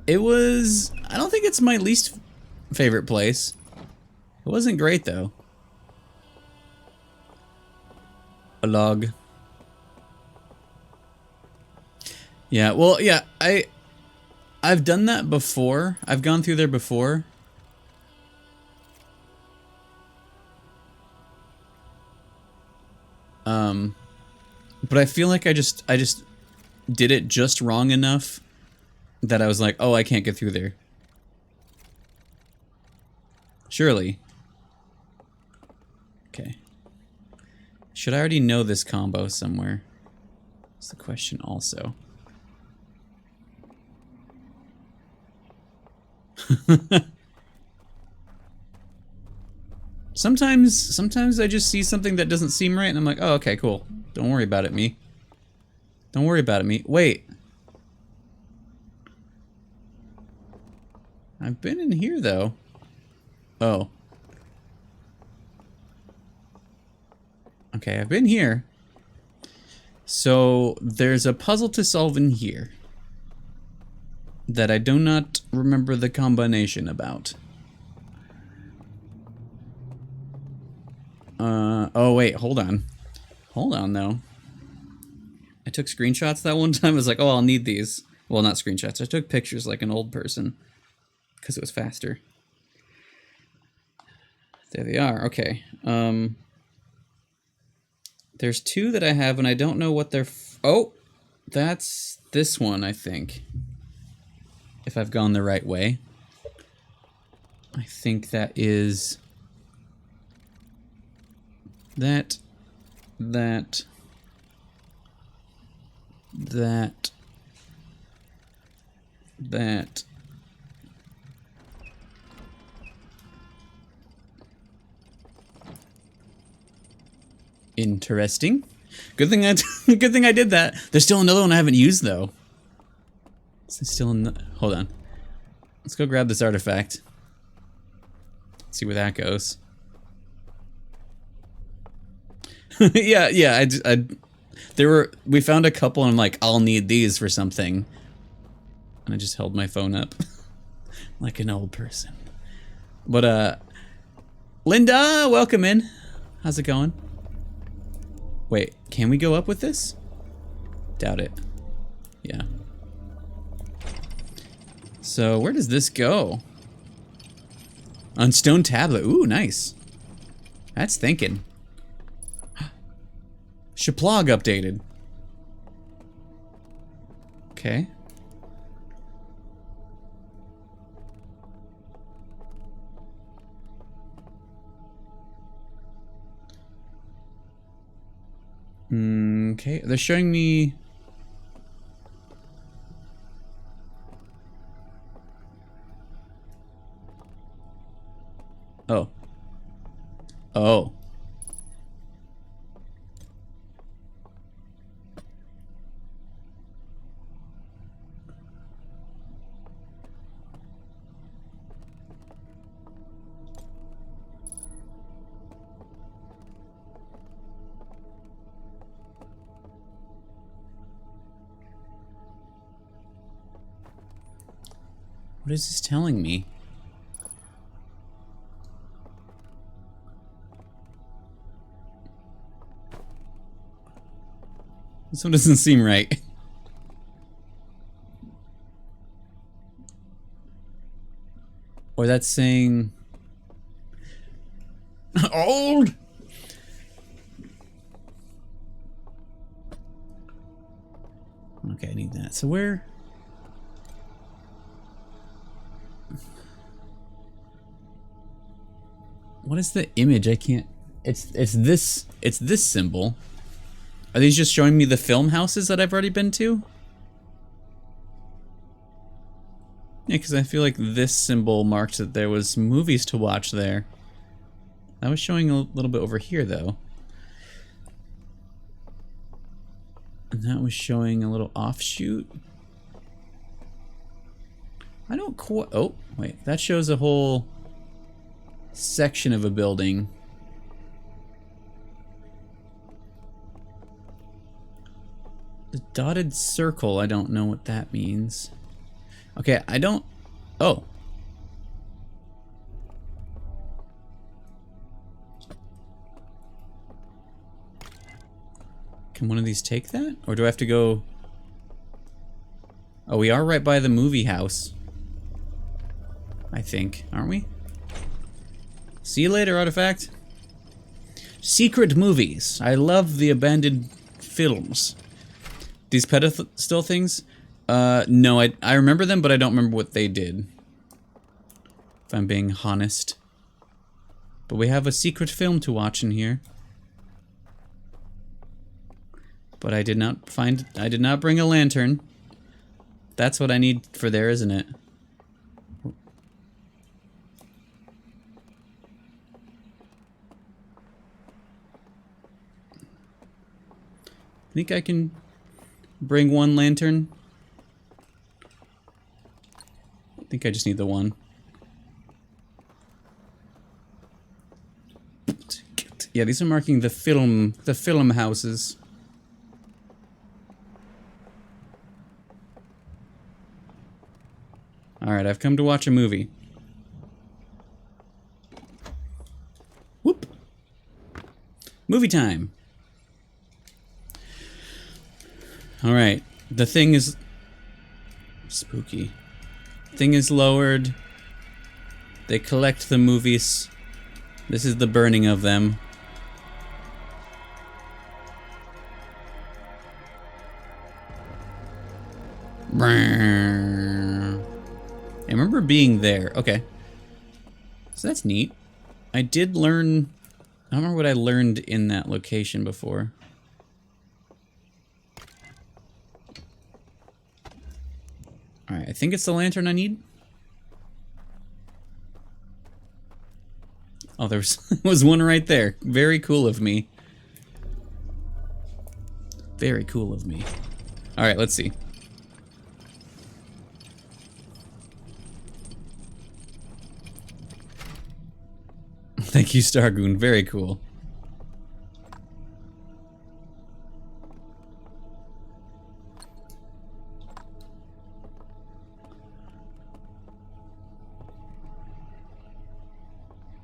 It was... I don't think it's my least favorite place. It wasn't great, though. A log. Yeah, well, yeah, I've done that before. I've gone through there before. But I feel like I just did it just wrong enough that I was like, oh, I can't get through there. Surely. Okay. Should I already know this combo somewhere? That's the question also. Sometimes I just see something that doesn't seem right and I'm like, oh, okay, cool. Don't worry about it, me. Don't worry about it, me. Wait. I've been in here, though. Oh. Okay, I've been here. So, there's a puzzle to solve in here that I do not remember the combination about. Oh wait, hold on. Hold on, though. I took screenshots that one time. I was like, oh, I'll need these. Well, not screenshots. I took pictures like an old person. Because it was faster. There they are. Okay. There's two that I have, and I don't know what they're... Oh! That's this one, I think. If I've gone the right way. I think that is... That... Interesting. Good thing I did that. There's still another one I haven't used though. Is there still hold on. Let's go grab this artifact. See where that goes. yeah. We found a couple and I'm like, I'll need these for something. And I just held my phone up. Like an old person. But Linda, welcome in. How's it going? Wait, can we go up with this? Doubt it. Yeah. So where does this go? On stone tablet. Ooh, nice. That's thinking. Shaplog updated. Okay. Okay, they're showing me... Oh. Oh. What is this telling me? This one doesn't seem right. Or that's saying... Old! Okay, I need that. So where... What is the image? I can't... It's this symbol. Are these just showing me the film houses that I've already been to? Yeah, because I feel like this symbol marked that there was movies to watch there. I was showing a little bit over here, though. And that was showing a little offshoot. I don't quite... Oh, wait. That shows a whole section of a building. The dotted circle, I don't know what that means. Okay, I don't... Oh. Can one of these take that? Or do I have to go... Oh, we are right by the movie house. I think, aren't we? See you later, artifact. Secret movies. I love the abandoned films. These pedestal things? No, I remember them, but I don't remember what they did. If I'm being honest. But we have a secret film to watch in here. But I did not bring a lantern. That's what I need for there, isn't it? I think I can bring one lantern. I think I just need the one. Yeah, these are marking the film houses. Alright, I've come to watch a movie. Whoop! Movie time! Alright, the thing is... Spooky. Thing is lowered. They collect the movies. This is the burning of them. I remember being there. Okay. So that's neat. I did learn... I don't remember what I learned in that location before. Alright, I think it's the lantern I need. Oh, there was one right there. Very cool of me. Very cool of me. Alright, let's see. Thank you, Stargoon. Very cool.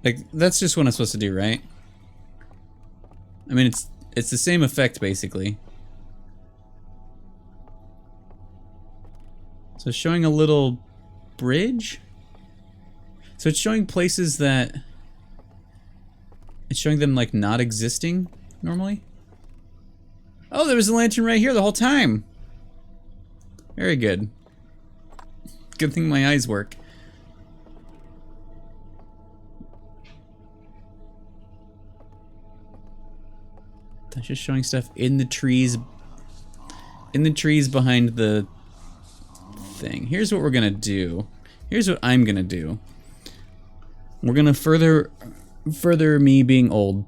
Like, that's just what I'm supposed to do, right? I mean, it's the same effect, basically. So it's showing a little bridge? So it's showing places that... It's showing them, like, not existing, normally? Oh, there was a lantern right here the whole time! Very good. Good thing my eyes work. That's just showing stuff in the trees. In the trees behind the thing. Here's what we're gonna do. Here's what I'm gonna do. We're gonna further me being old.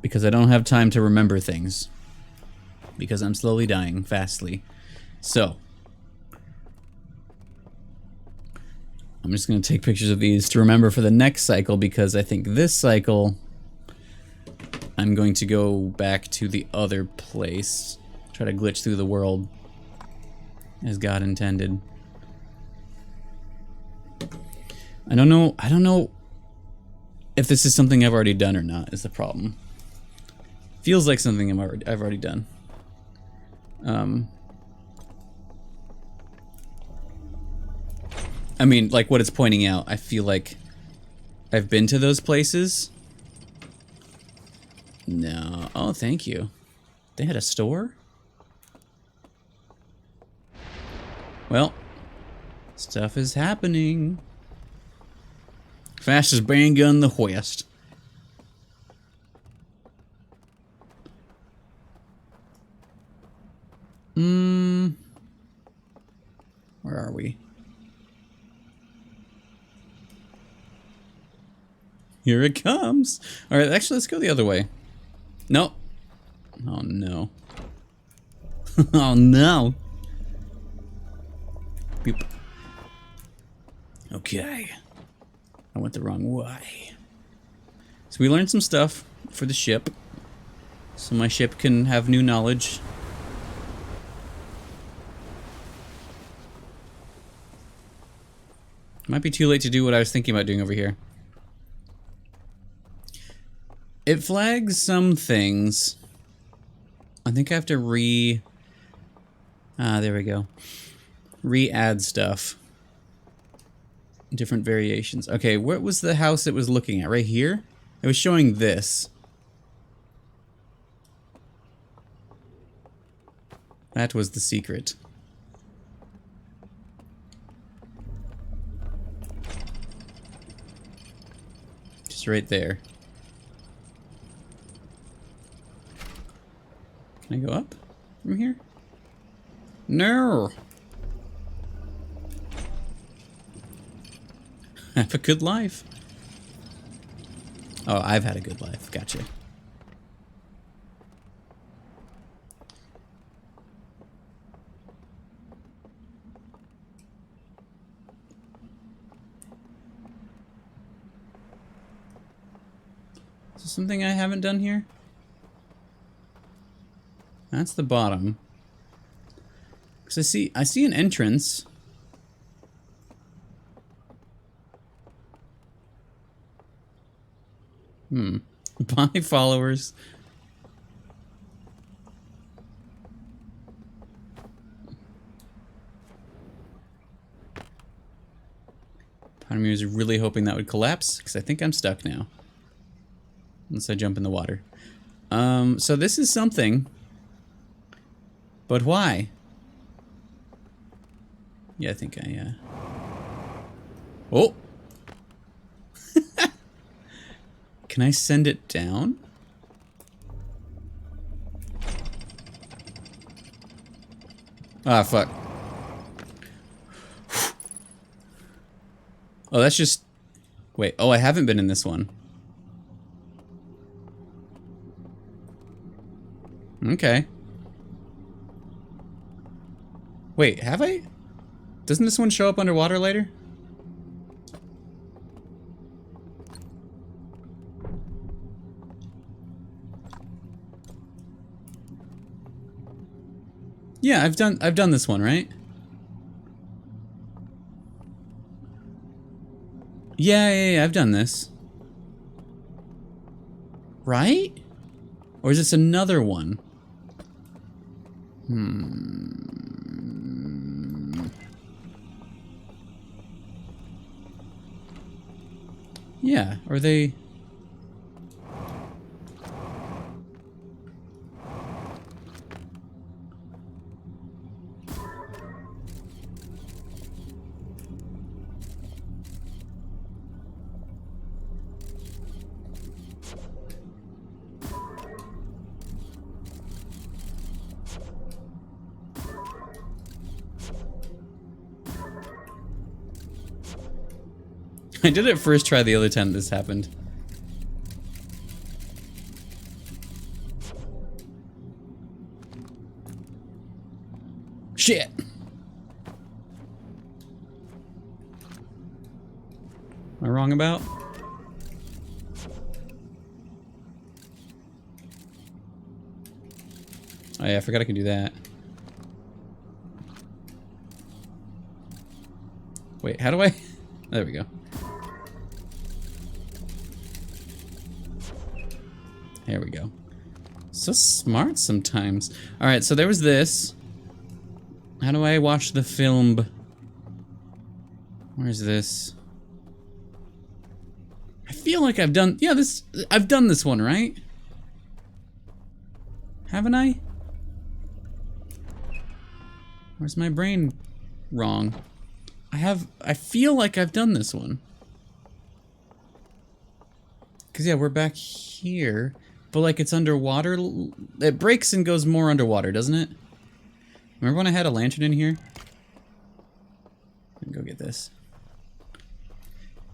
Because I don't have time to remember things. Because I'm slowly dying, fastly. So. I'm just gonna take pictures of these to remember for the next cycle, because I think this cycle I'm going to go back to the other place. Try to glitch through the world as God intended. I don't know if this is something I've already done or not, is the problem. Feels like something I've already done. I mean, like what it's pointing out, I feel like I've been to those places. No. Oh, thank you. They had a store? Well, stuff is happening. Fastest bang gun in the West. Where are we? Here it comes. All right, actually, let's go the other way. Nope. Oh, no. Oh, no. Beep. Okay. I went the wrong way. So we learned some stuff for the ship. So my ship can have new knowledge. Might be too late to do what I was thinking about doing over here. It flags some things. I think I have to there we go. Re-add stuff. Different variations. Okay, what was the house it was looking at? Right here? It was showing this. That was the secret. Just right there. Can I go up from here? No! Have a good life. Oh, I've had a good life. Gotcha. Is there something I haven't done here? That's the bottom. 'Cause I see an entrance. Bye, followers. Part of me was really hoping that would collapse, because I think I'm stuck now. Unless I jump in the water. So this is something. But why? Yeah, I think I, Oh! Can I send it down? Ah, fuck. Oh, that's just... Wait, oh, I haven't been in this one. Okay. Wait, have I? Doesn't this one show up underwater later? Yeah, I've done this one, right? Yeah, I've done this. Right? Or is this another one? Yeah, are they... I did it first try the other time this happened. Shit! Am I wrong about? Oh yeah, I forgot I could do that. Wait, how do I? There we go. There we go. So smart sometimes. Alright, so there was this. How do I watch the film? Where's this? I feel like I've done... Yeah, this... I've done this one, right? Haven't I? Where's my brain wrong? I feel like I've done this one. Cause yeah, we're back here. But like it's underwater. It breaks and goes more underwater, doesn't it? Remember when I had a lantern in here? Let me go get this.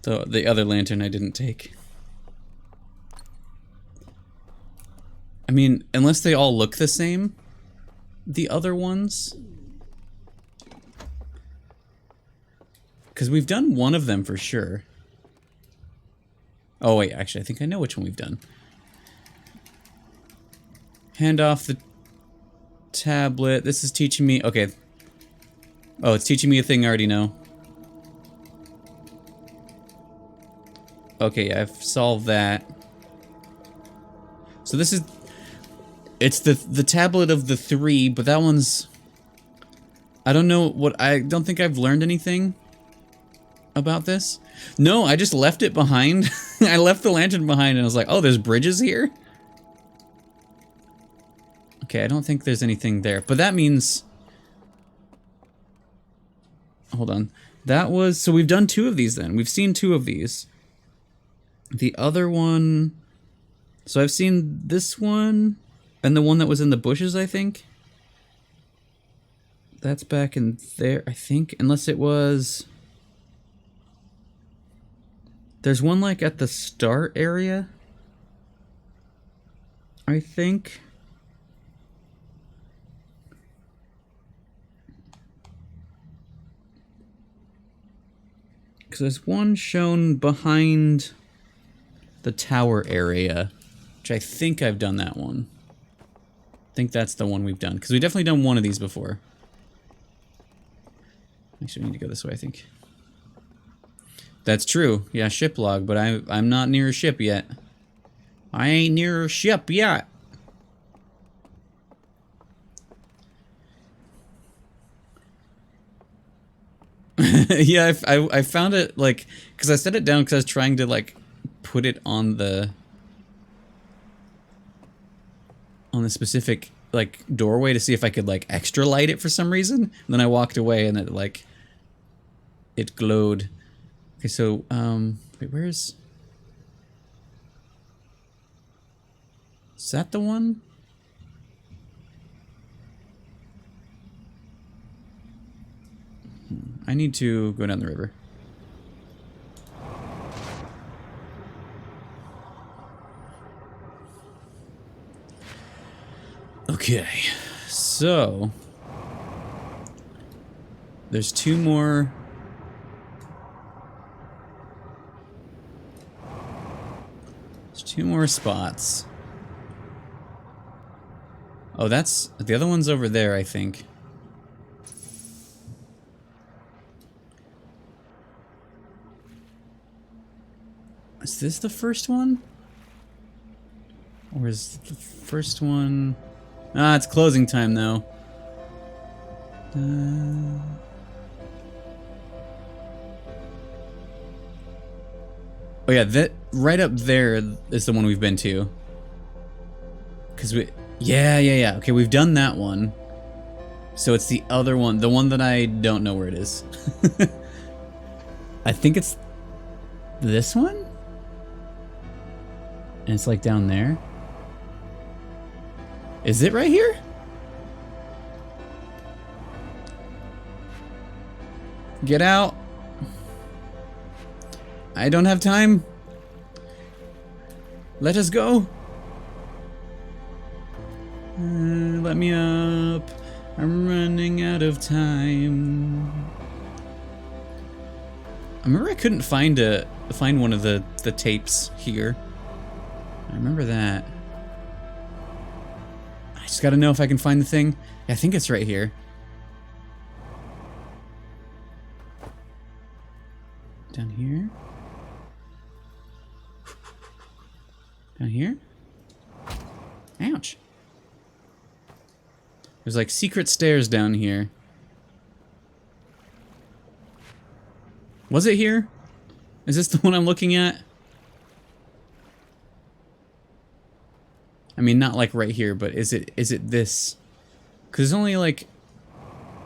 The other lantern I didn't take. I mean, unless they all look the same, the other ones. Because we've done one of them for sure. Oh wait, actually I think I know which one we've done. Hand off the tablet. This is teaching me... Okay. Oh, it's teaching me a thing I already know. Okay, I've solved that. So this is... It's the tablet of the 3, but that one's... I don't know what... I don't think I've learned anything about this. No, I just left it behind. I left the lantern behind and I was like, oh, there's bridges here? Okay, I don't think there's anything there. But that means... Hold on. That was... So we've done 2 of these then. We've seen 2 of these. The other one... So I've seen this one... And the one that was in the bushes, I think. That's back in there, I think. Unless it was... There's one like at the start area. I think. Because there's one shown behind the tower area. Which I think I've done that one. I think that's the one we've done. Because we've definitely done one of these before. Actually, we need to go this way, I think. That's true. Yeah, ship log, but I'm not near a ship yet. I ain't near a ship yet. Yeah, I found it, like... Because I set it down because I was trying to, like, put it on the... On the specific, like, doorway to see if I could, like, extra light it for some reason. And then I walked away and it, like... It glowed. Okay, so, wait, where's... Is that the one? I need to go down the river. Okay, so... There's 2 more... There's 2 more spots. Oh, that's... The other one's over there, I think. Is this the first one? Or is the first one... Ah, it's closing time, though. Oh yeah, that right up there is the one we've been to. Cause we, yeah. Okay, we've done that one. So it's the other one, the one that I don't know where it is. I think it's this one? And it's like down there. Is it right here? Get out. I don't have time. Let us go. Let me up. I'm running out of time. I remember I couldn't find one of the tapes here. I remember that. I just gotta know if I can find the thing. Yeah, I think it's right here. Down here? Down here? Ouch. There's like secret stairs down here. Was it here? Is this the one I'm looking at? I mean, not like right here, but is it this? Because there's only like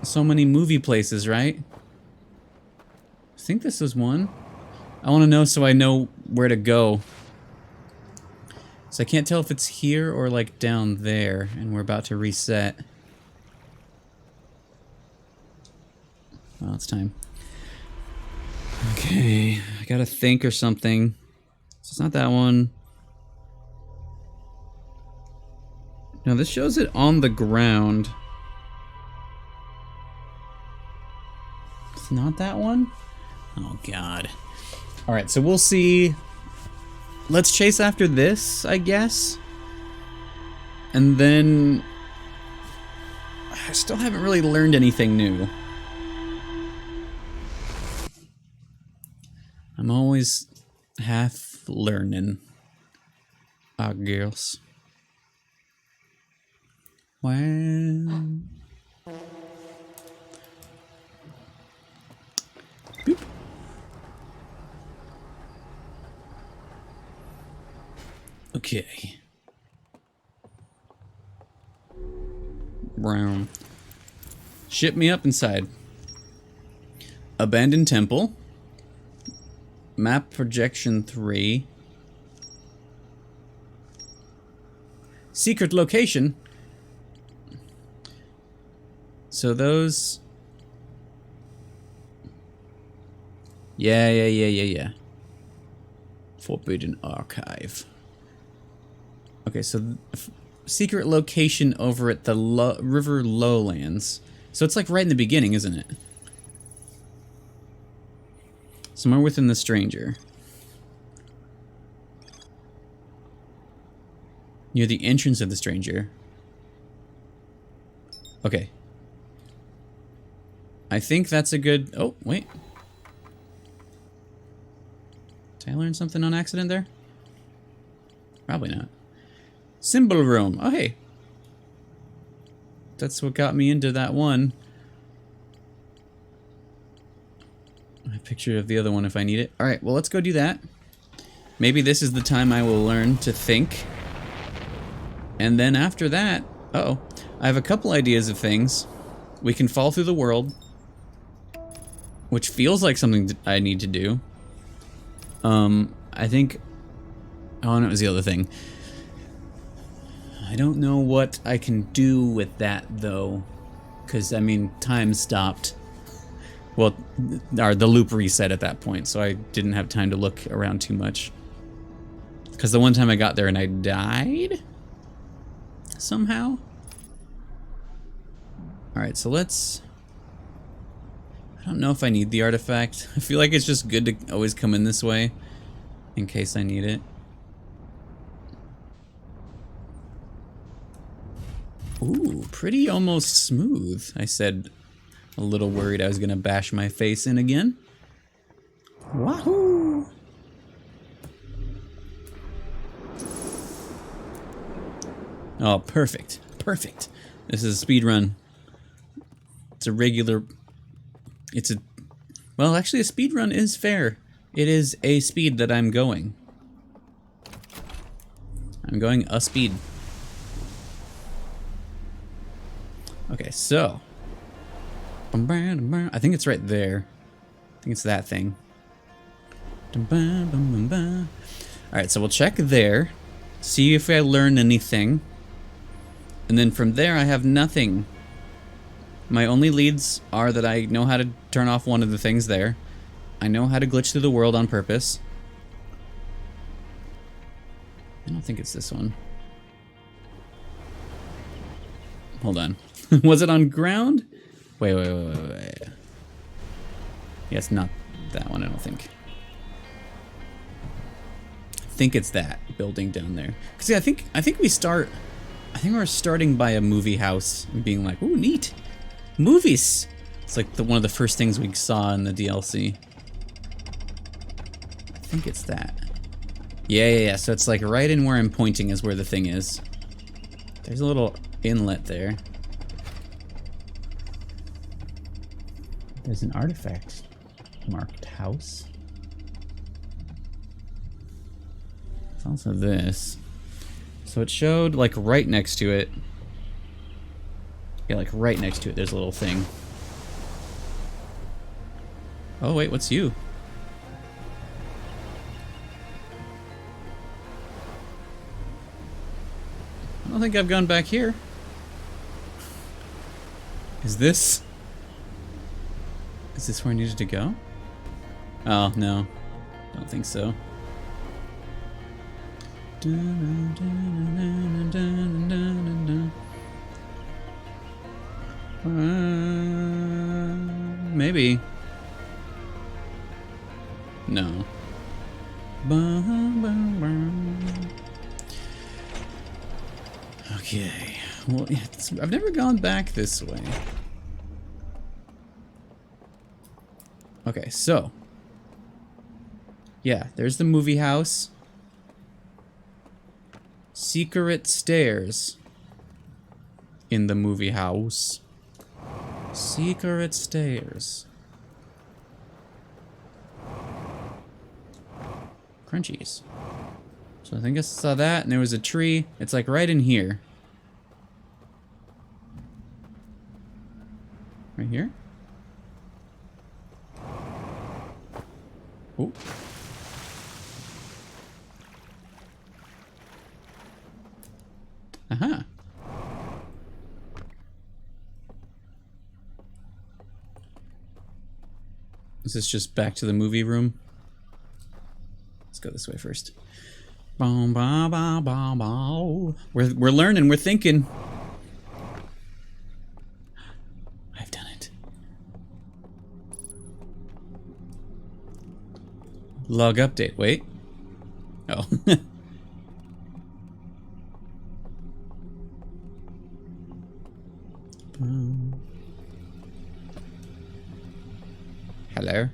so many movie places, right? I think this is one. I want to know so I know where to go. So I can't tell if it's here or like down there, and we're about to reset. Well, it's time. Okay, I gotta think or something. So it's not that one. No, this shows it on the ground. It's not that one? Oh, God. Alright, so we'll see. Let's chase after this, I guess. And then... I still haven't really learned anything new. I'm always half learning, I guess. Well... Boop. Okay. Brown. Ship me up inside. Abandoned temple. Map projection 3. Secret location. So those... Yeah. Forbidden Archive. Okay, so secret location over at the River Lowlands. So it's like right in the beginning, isn't it? Somewhere within the Stranger. Near the entrance of the Stranger. Okay. I think that's a good... Oh, wait. Did I learn something on accident there? Probably not. Symbol room. Oh, hey. That's what got me into that one. A picture of the other one if I need it. Alright, well, let's go do that. Maybe this is the time I will learn to think. And then after that... Uh-oh. I have a couple ideas of things. We can fall through the world. Which feels like something I need to do. I think... Oh, no, it was the other thing. I don't know what I can do with that, though. Because, I mean, time stopped. Well, or the loop reset at that point, so I didn't have time to look around too much. Because the one time I got there and I died? Somehow? Alright, so let's... I don't know if I need the artifact. I feel like it's just good to always come in this way. In case I need it. Ooh, pretty almost smooth. I said a little worried I was gonna bash my face in again. Wahoo! Oh, perfect. Perfect. This is a speed run. It's a regular... It's a... Well, actually, a speed run is fair. It is a speed that I'm going. I'm going a speed. Okay, so... I think it's right there. I think it's that thing. Alright, so we'll check there. See if I learn anything. And then from there, I have nothing. My only leads are that I know how to turn off one of the things there. I know how to glitch through the world on purpose. I don't think it's this one. Hold on. Was it on ground? Wait. Yeah, it's not that one, I don't think. I think it's that building down there. Cause yeah, I think we're starting by a movie house and being like, ooh, neat. Movies! It's like one of the first things we saw in the DLC. I think it's that. Yeah. So it's like right in where I'm pointing is where the thing is. There's a little inlet there. There's an artifact marked house. It's also this. So it showed like right next to it. Yeah, like right next to it there's a little thing. Oh wait, what's you? I don't think I've gone back here. Is this where I needed to go? Oh, no. Don't think so. Maybe. No. Okay. Well, yeah, I've never gone back this way. Okay, so. Yeah, there's the movie house. Secret stairs. In the movie house. Secret stairs. Crunchies. So I think I saw that, and there was a tree. It's like right in here. Right here? Oh. Aha. Is this just back to the movie room? Let's go this way first. Boom, bow, bow, bow, bow. We're learning. We're thinking. I've done it. Log update. Wait. Oh. Hello.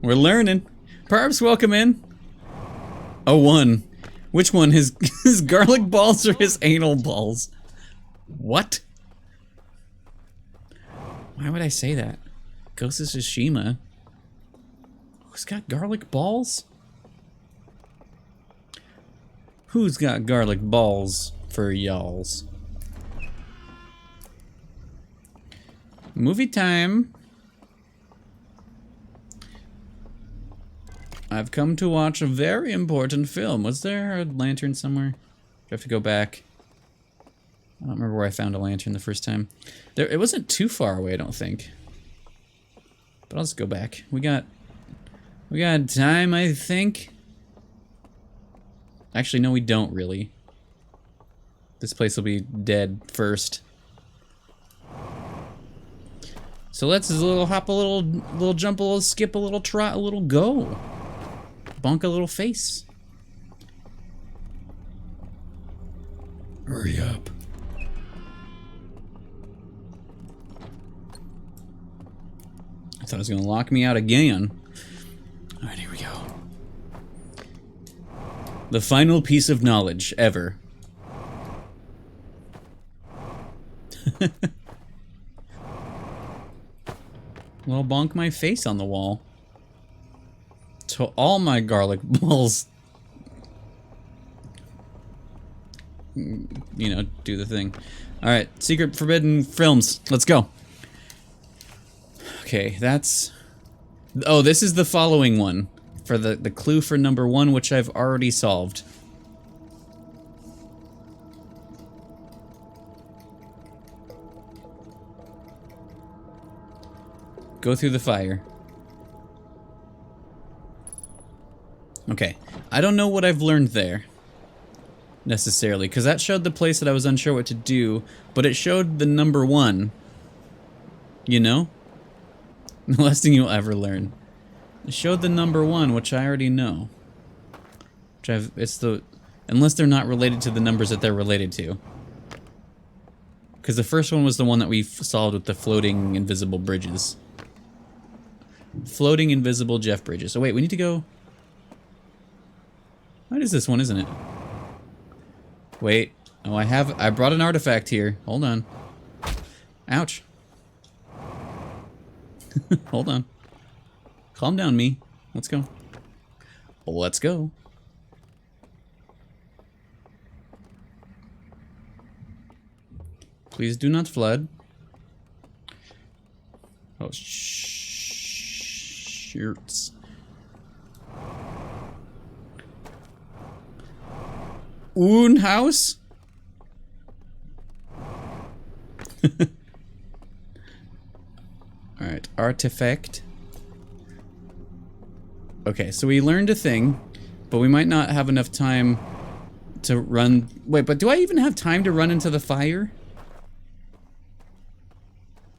We're learning. Perps, welcome in. Oh, one. Which one? His garlic balls or his anal balls? What? Why would I say that? Ghost of Tsushima. Who's got garlic balls? Who's got garlic balls for y'alls? Movie time. I've come to watch a very important film. Was there a lantern somewhere? Do I have to go back? I don't remember where I found a lantern the first time. It wasn't too far away, I don't think. But I'll just go back. We got time, I think. Actually, no, we don't really. This place will be dead first. So let's hop a little jump a little skip a little trot a little go. Bonk a little face. Hurry up. I thought it was gonna lock me out again. Alright, here we go. The final piece of knowledge ever. Well, bonk my face on the wall. To all my garlic balls. You know, do the thing. Alright, secret forbidden films. Let's go. Okay, that's... Oh, this is the following one. For the clue for number 1, which I've already solved. Go through the fire. Okay. I don't know what I've learned there. Necessarily. Because that showed the place that I was unsure what to do. But it showed the number 1. You know? The last thing you'll ever learn. It showed the number 1, which I already know. It's the... Unless they're not related to the numbers that they're related to. Because the first one was the one that we solved with the floating invisible bridges. Floating invisible Jeff bridges. Oh wait, we need to go... What is this one, isn't it? Wait. Oh, I brought an artifact here. Hold on. Ouch. Hold on. Calm down, me. Let's go. Let's go. Please do not flood. Oh, shirts. House. Alright, artifact. Okay, so we learned a thing, but we might not have enough time to run... Wait, but do I even have time to run into the fire?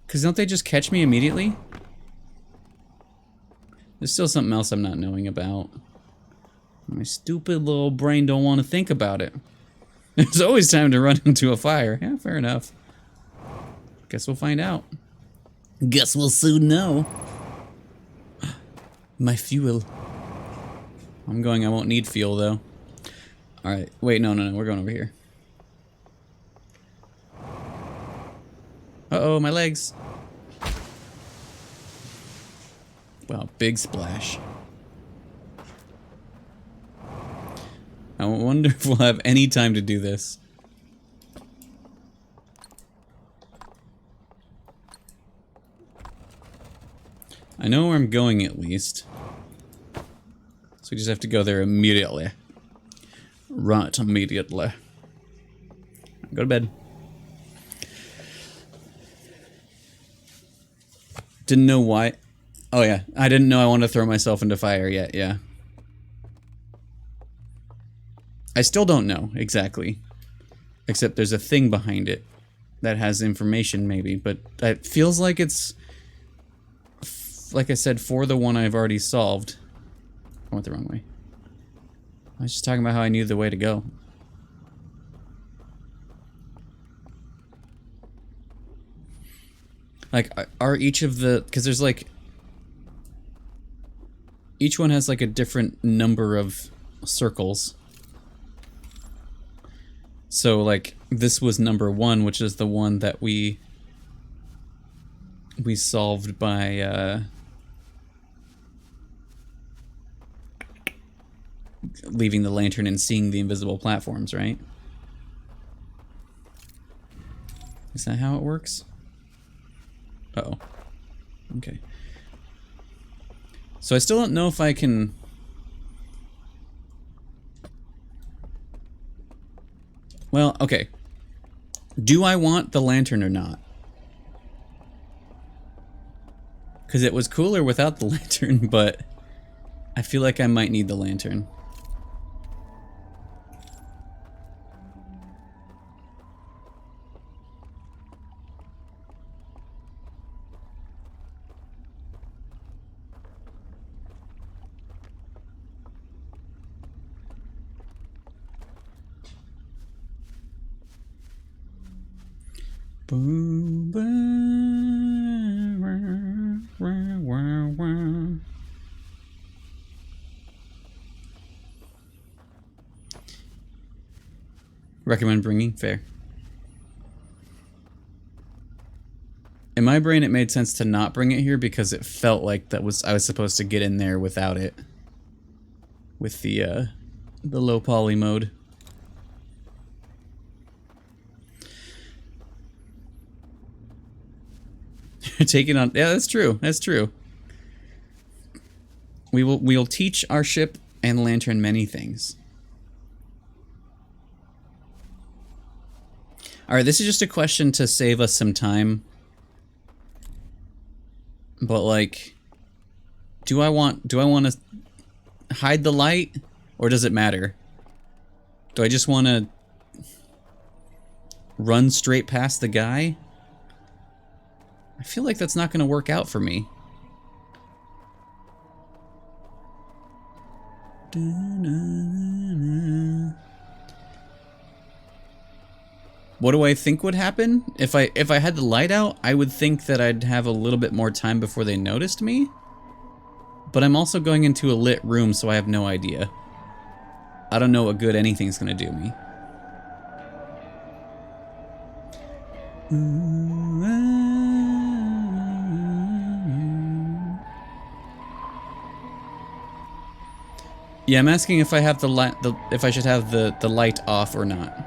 Because don't they just catch me immediately? There's still something else I'm not knowing about. My stupid little brain don't want to think about it. There's always time to run into a fire. Yeah, fair enough. Guess we'll find out. Guess we'll soon know. My fuel. I'm going, I won't need fuel though. Alright, wait, no, we're going over here. Uh-oh, my legs. Wow, big splash. I wonder if we'll have any time to do this. I know where I'm going at least. So we just have to go there immediately. Right, immediately. Go to bed. Didn't know why. Oh yeah, I didn't know I wanted to throw myself into fire yet, yeah. I still don't know, exactly. Except there's a thing behind it that has information, maybe, but it feels like it's... Like I said, for the one I've already solved. I went the wrong way. I was just talking about how I knew the way to go. Like, are each of the... Because there's like... Each one has like a different number of circles. So like, this was number 1, which is the one that we solved by leaving the lantern and seeing the invisible platforms, right? Is that how it works? Uh-oh. Okay. So I still don't know if I can... Well, okay. Do I want the lantern or not? Because it was cooler without the lantern, but I feel like I might need the lantern. Boom, boom, wah, wah, wah. Recommend bringing? Fair. In my brain, it made sense to not bring it here because it felt like I was supposed to get in there without it. With the low poly mode. Taking on... Yeah, that's true. That's true. We'll teach our ship and lantern many things. Alright, this is just a question to save us some time. But like, do I want to hide the light, or does it matter? Do I just want to run straight past the guy? I feel like that's not going to work out for me. What do I think would happen? If I had the light out, I would think that I'd have a little bit more time before they noticed me. But I'm also going into a lit room, so I have no idea. I don't know what good anything's gonna do me. Yeah, I'm asking if I have the light, if I should have the light off or not.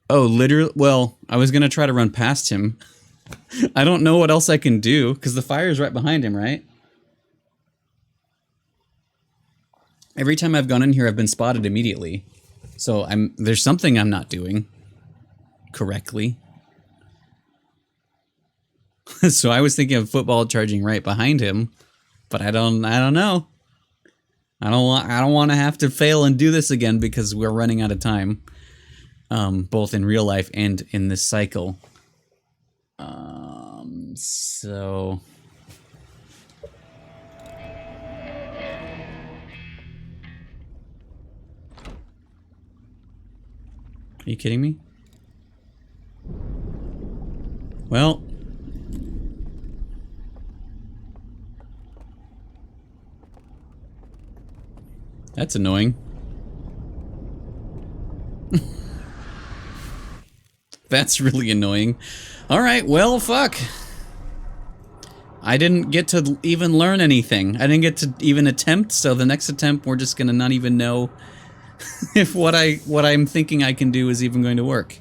Oh, literally. Well, I was gonna try to run past him. I don't know what else I can do because the fire is right behind him, right? Every time I've gone in here, I've been spotted immediately. So there's something I'm not doing correctly. So I was thinking of football charging right behind him, but I don't know. I don't want to have to fail and do this again because we're running out of time. Both in real life and in this cycle. So are you kidding me? Well, that's annoying. That's really annoying. Alright, well, fuck. I didn't get to even learn anything. I didn't get to even attempt, so the next attempt we're just gonna not even know if what I'm thinking I can do is even going to work.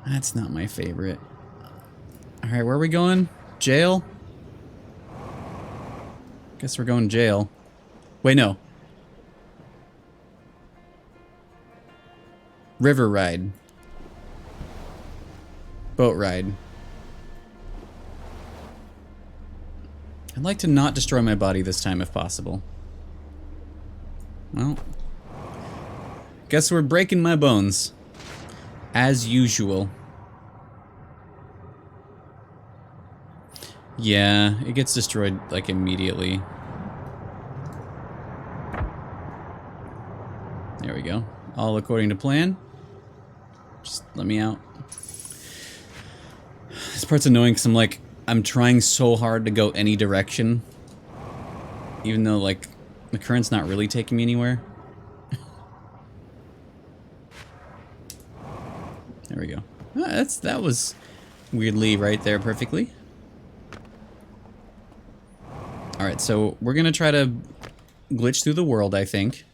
That's not my favorite. Alright, where are we going? Jail? Guess we're going jail. Wait, no. River ride. Boat ride. I'd like to not destroy my body this time if possible. Well, guess we're breaking my bones. As usual. Yeah, it gets destroyed like immediately. There we go. All according to plan. Just let me out. This part's annoying because I'm trying so hard to go any direction. Even though, like, the current's not really taking me anywhere. There we go. Ah, that was weirdly right there perfectly. Alright, so we're gonna try to glitch through the world, I think.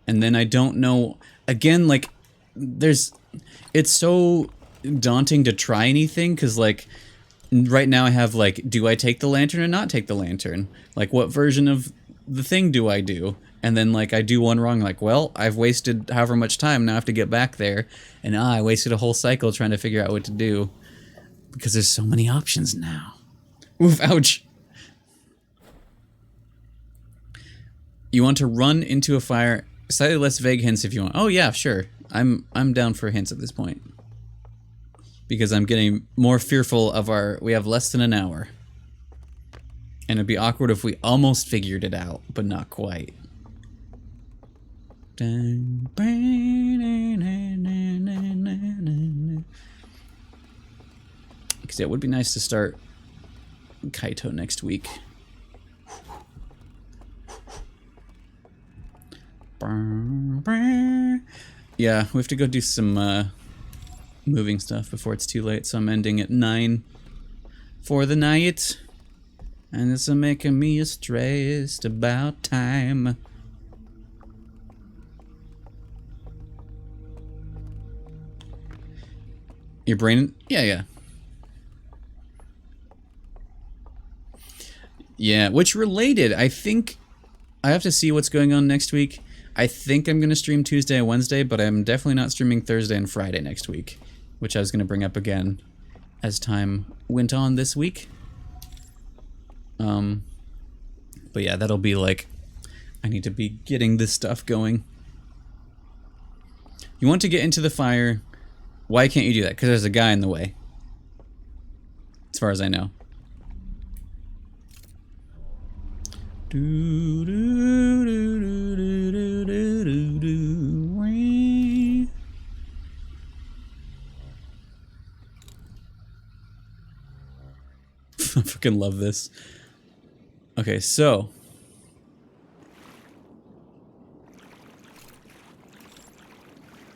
And then I don't know... Again, like, it's so daunting to try anything, because, like, right now I have, like, do I take the lantern or not take the lantern? Like, what version of the thing do I do? And then, like, I do one wrong, like, well, I've wasted however much time, now I have to get back there. And, I wasted a whole cycle trying to figure out what to do. Because there's so many options now. Oof, ouch. You want to run into a fire... Slightly less vague hints if you want. Oh yeah, sure. I'm down for hints at this point. Because I'm getting more fearful of we have less than an hour. And it'd be awkward if we almost figured it out, but not quite. Because it would be nice to start Kaito next week. Yeah, we have to go do some moving stuff before it's too late, so I'm ending at 9 for the night. And it's making me stressed about time. Your brain? Yeah. Yeah, which related, I think I have to see what's going on next week. I think I'm going to stream Tuesday and Wednesday, but I'm definitely not streaming Thursday and Friday next week, which I was going to bring up again as time went on this week. But yeah, that'll be like, I need to be getting this stuff going. You want to get into the fire. Why can't you do that? Because there's a guy in the way. As far as I know. Do, do, do, do, do, do, do, do. I fucking love this. Okay, so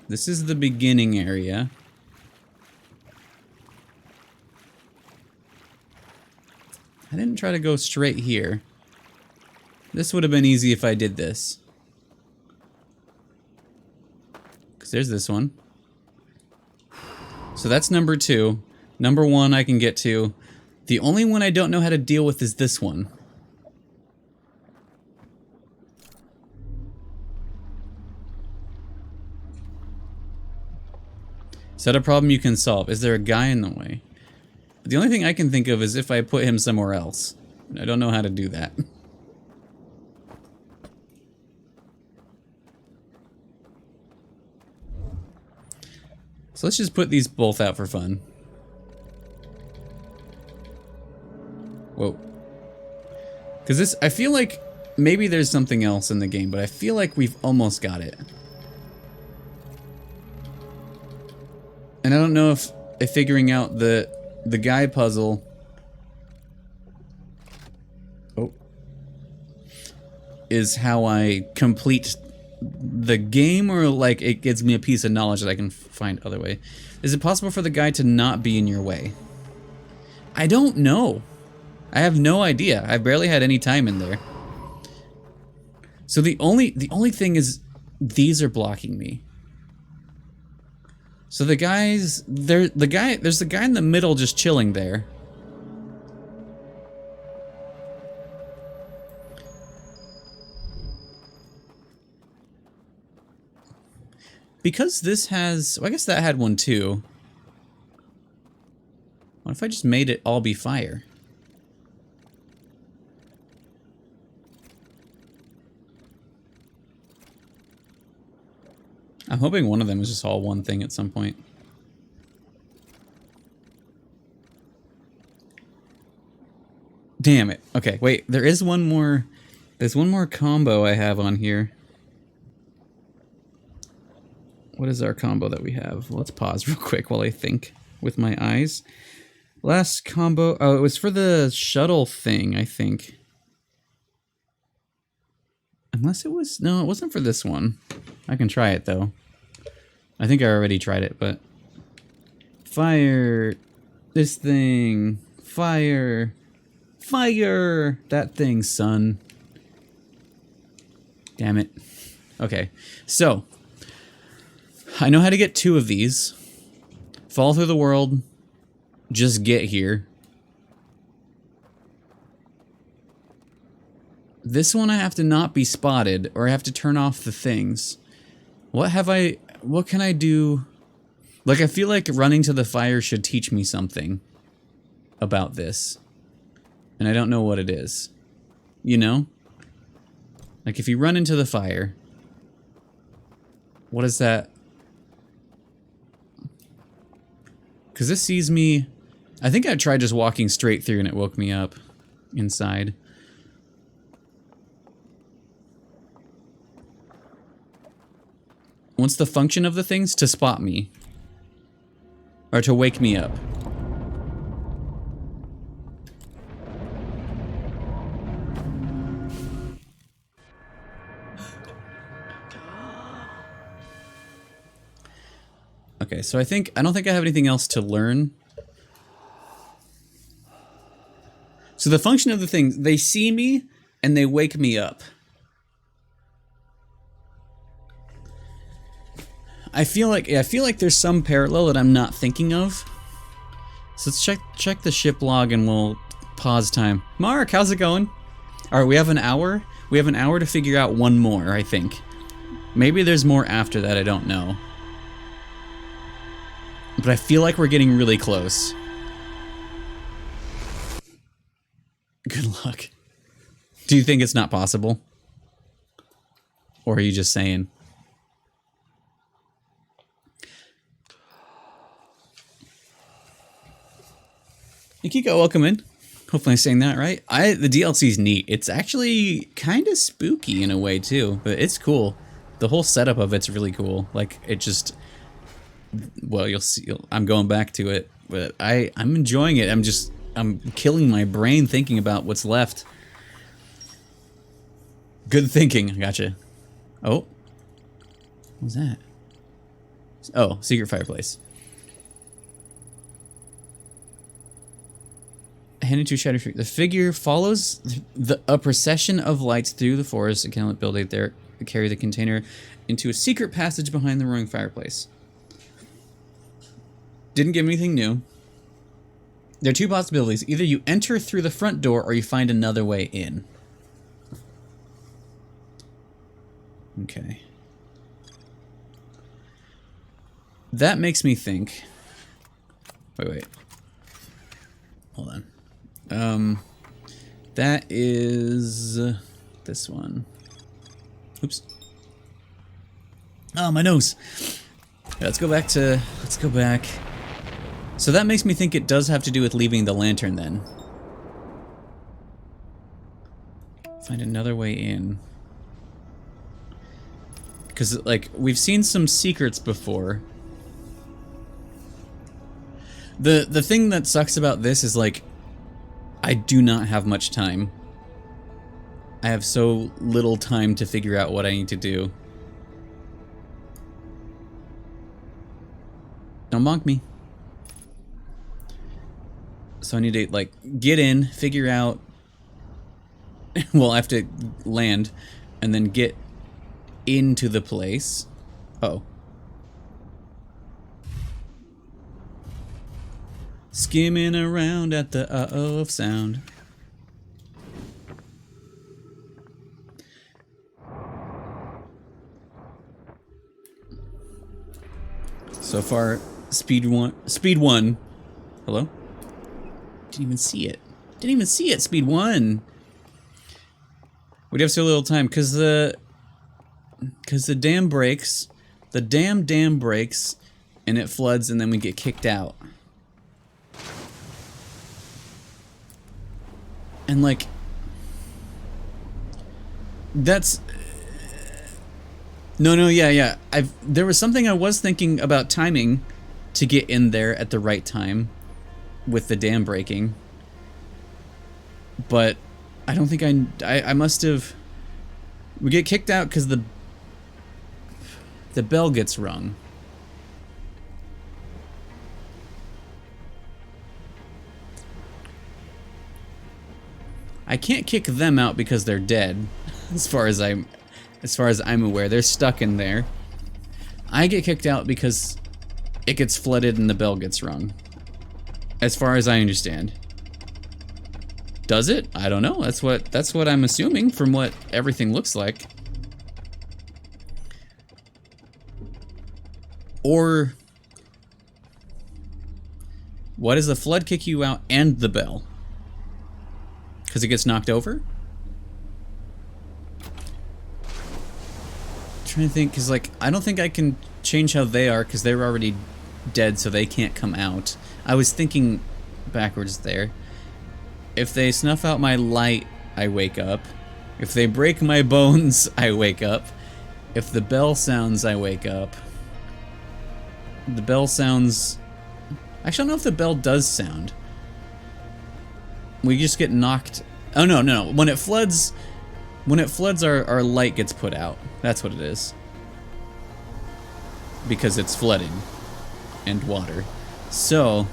this is the beginning area. I didn't try to go straight here. This would have been easy if I did this. Because there's this one. So that's number 2. Number 1 I can get to. The only one I don't know how to deal with is this one. Is that a problem you can solve? Is there a guy in the way? The only thing I can think of is if I put him somewhere else. I don't know how to do that. So let's just put these both out for fun. Whoa. Because this, I feel like maybe there's something else in the game, but I feel like we've almost got it. And I don't know if figuring out the guy puzzle. Oh. Is how I complete the game, or like it gives me a piece of knowledge that I can find other way. Is it possible for the guy to not be in your way? I don't know. I have no idea. I barely had any time in there. So the only thing is these are blocking me. So there's the guy in the middle just chilling there. Because this has, well, I guess that had one too. What if I just made it all be fire? I'm hoping one of them is just all one thing at some point. Damn it. Okay, wait, there is one more. There's one more combo I have on here. What is our combo that we have? Let's pause real quick while I think with my eyes. Last combo, oh, it was for the shuttle thing, I think. Unless it was, no, it wasn't for this one. I can try it though. I think I already tried it, but fire this thing, fire that thing, son. Damn it. Okay, so I know how to get 2 of these. Fall through the world, just get here. This one I have to not be spotted, or I have to turn off the things. What can I do? Like, I feel like running to the fire should teach me something about this. And I don't know what it is. You know? Like, if you run into the fire, what is that? Because this sees me. I think I tried just walking straight through and it woke me up inside. What's the function of the things? To spot me. Or to wake me up. Okay, so I don't think I have anything else to learn. So the function of the things, they see me and they wake me up. I feel like there's some parallel that I'm not thinking of. So let's check the ship log and we'll pause time. Mark, how's it going? All right, we have an hour. We have an hour to figure out one more, I think. Maybe there's more after that, I don't know. But I feel like we're getting really close. Good luck. Do you think it's not possible? Or are you just saying? Nikiko, welcome in. Hopefully I'm saying that right. The DLC's neat. It's actually kind of spooky in a way too, but it's cool. The whole setup of it's really cool. Like it just, well, you'll see. I'm going back to it, but I'm enjoying it. I'm killing my brain thinking about what's left. Good thinking. Gotcha. Oh, what was that? Oh, secret fireplace. Heading to Shadow Street. The figure follows a procession of lights through the forest. A candlelit building there carry the container into a secret passage behind the roaring fireplace. Didn't give me anything new. There are two possibilities. Either you enter through the front door or you find another way in. Okay. That makes me think... Wait. Hold on. That is this one. Oops. Oh, my nose. Yeah, let's go back. So that makes me think it does have to do with leaving the lantern then. Find another way in. Because, like, we've seen some secrets before. The thing that sucks about this is, like, I do not have much time. I have so little time to figure out what I need to do. Don't bonk me. So I need to, like, get in, figure out... well, I have to land, and then get into the place. Uh-oh. Skimming around at the of sound. So far, speed one. Hello? Didn't even see it. Speed one. We have so little time because the dam breaks. The dam breaks, and it floods, and then we get kicked out. And, like, that's... No, yeah. There was something I was thinking about timing to get in there at the right time with the dam breaking. But I don't think I must have... We get kicked out because the bell gets rung. I can't kick them out because they're dead, as far as I'm aware. They're stuck in there. I get kicked out because it gets flooded and the bell gets rung. As far as I understand. Does it? I don't know. That's what I'm assuming from what everything looks like. Or what does the flood kick you out and the bell? Because it gets knocked over? I'm trying to think, because, like, I don't think I can change how they are, because they're already dead, so they can't come out. I was thinking backwards there. If they snuff out my light, I wake up. If they break my bones, I wake up. If the bell sounds, I wake up. The bell sounds... Actually, I don't know if the bell does sound. We just get knocked... Oh, no. When it floods, our light gets put out. That's what it is. Because it's flooding. And water. So...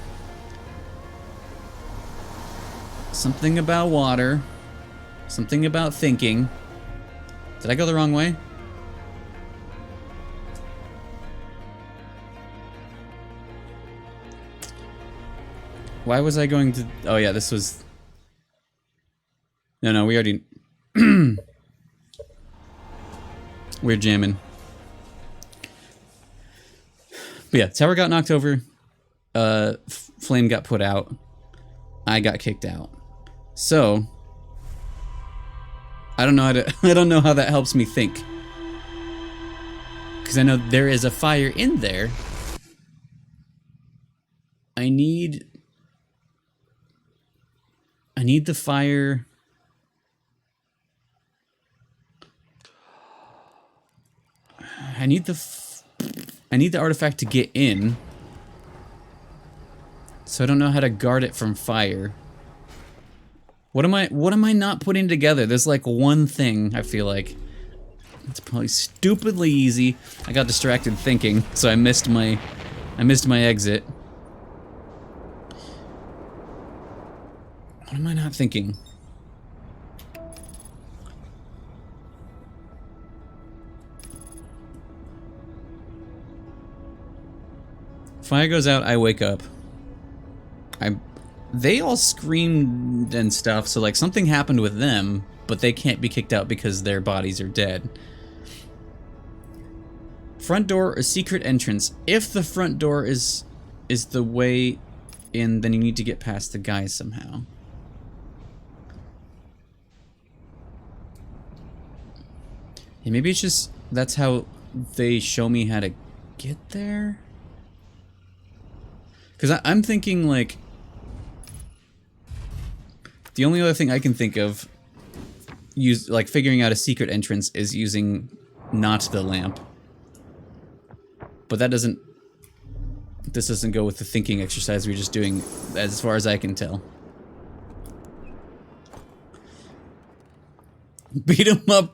Something about water. Something about thinking. Did I go the wrong way? Why was I going to... Oh yeah, this was No, we already... We're jamming. But yeah, tower got knocked over. Flame got put out. I got kicked out. So... I don't know how to... I don't know how that helps me think. Because I know there is a fire in there. I need the fire... I need the artifact to get in. So I don't know how to guard it from fire. What am I not putting together? There's like one thing, I feel like. It's probably stupidly easy. I got distracted thinking, so I missed my exit. What am I not thinking? Fire goes out, I wake up. They all screamed and stuff, so like something happened with them, but they can't be kicked out because their bodies are dead. Front door or secret entrance. If the front door is the way in, then you need to get past the guys somehow. Yeah, maybe it's just that's how they show me how to get there. Because I'm thinking, like, the only other thing I can think of, like, figuring out a secret entrance is using not the lamp. But that doesn't, this doesn't go with the thinking exercise we're just doing, as far as I can tell. Beat him up,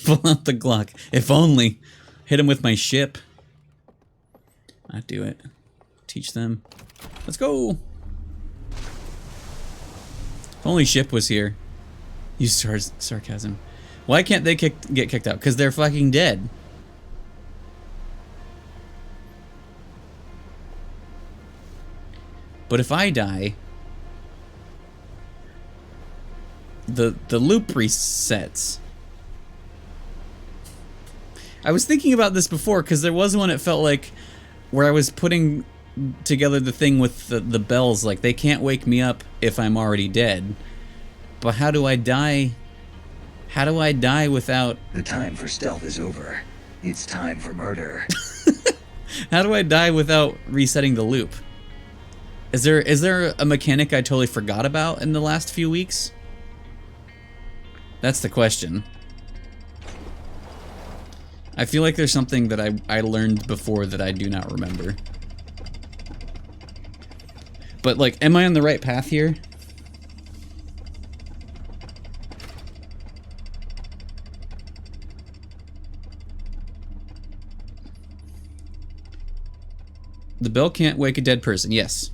pull out the Glock. If only. Hit him with my ship. I'd do it. Teach them. Let's go! If only Ship was here. Use sarcasm. Why can't they get kicked out? Because they're fucking dead. But if I die, the loop resets. I was thinking about this before because there was one it felt like where I was putting together the thing with the bells, like they can't wake me up if I'm already dead. But how do I die? How do I die without... The time for stealth is over. It's time for murder. How do I die without resetting the loop? Is there a mechanic I totally forgot about in the last few weeks? That's the question. I feel like there's something that I learned before that I do not remember. But, like, am I on the right path here? The bell can't wake a dead person. Yes.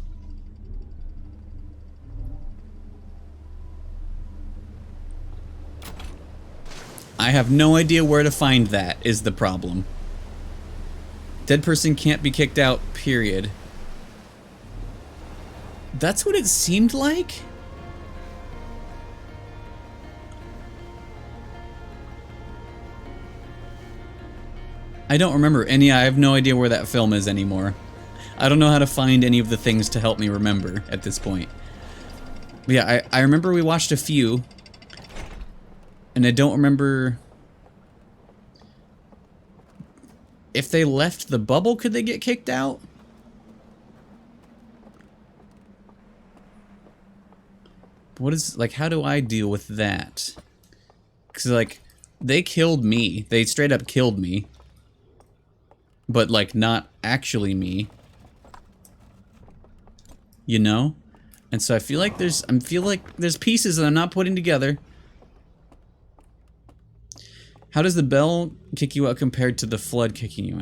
I have no idea where to find that, is the problem. Dead person can't be kicked out, period. That's what it seemed like? I don't remember any. I have no idea where that film is anymore. I don't know how to find any of the things to help me remember at this point. But yeah, I remember we watched a few. And I don't remember... If they left the bubble, could they get kicked out? What is, like, how do I deal with that? Because, like, they killed me. They straight up killed me. But, like, not actually me. You know? And so I feel like there's pieces that I'm not putting together. How does the bell kick you out compared to the flood kicking you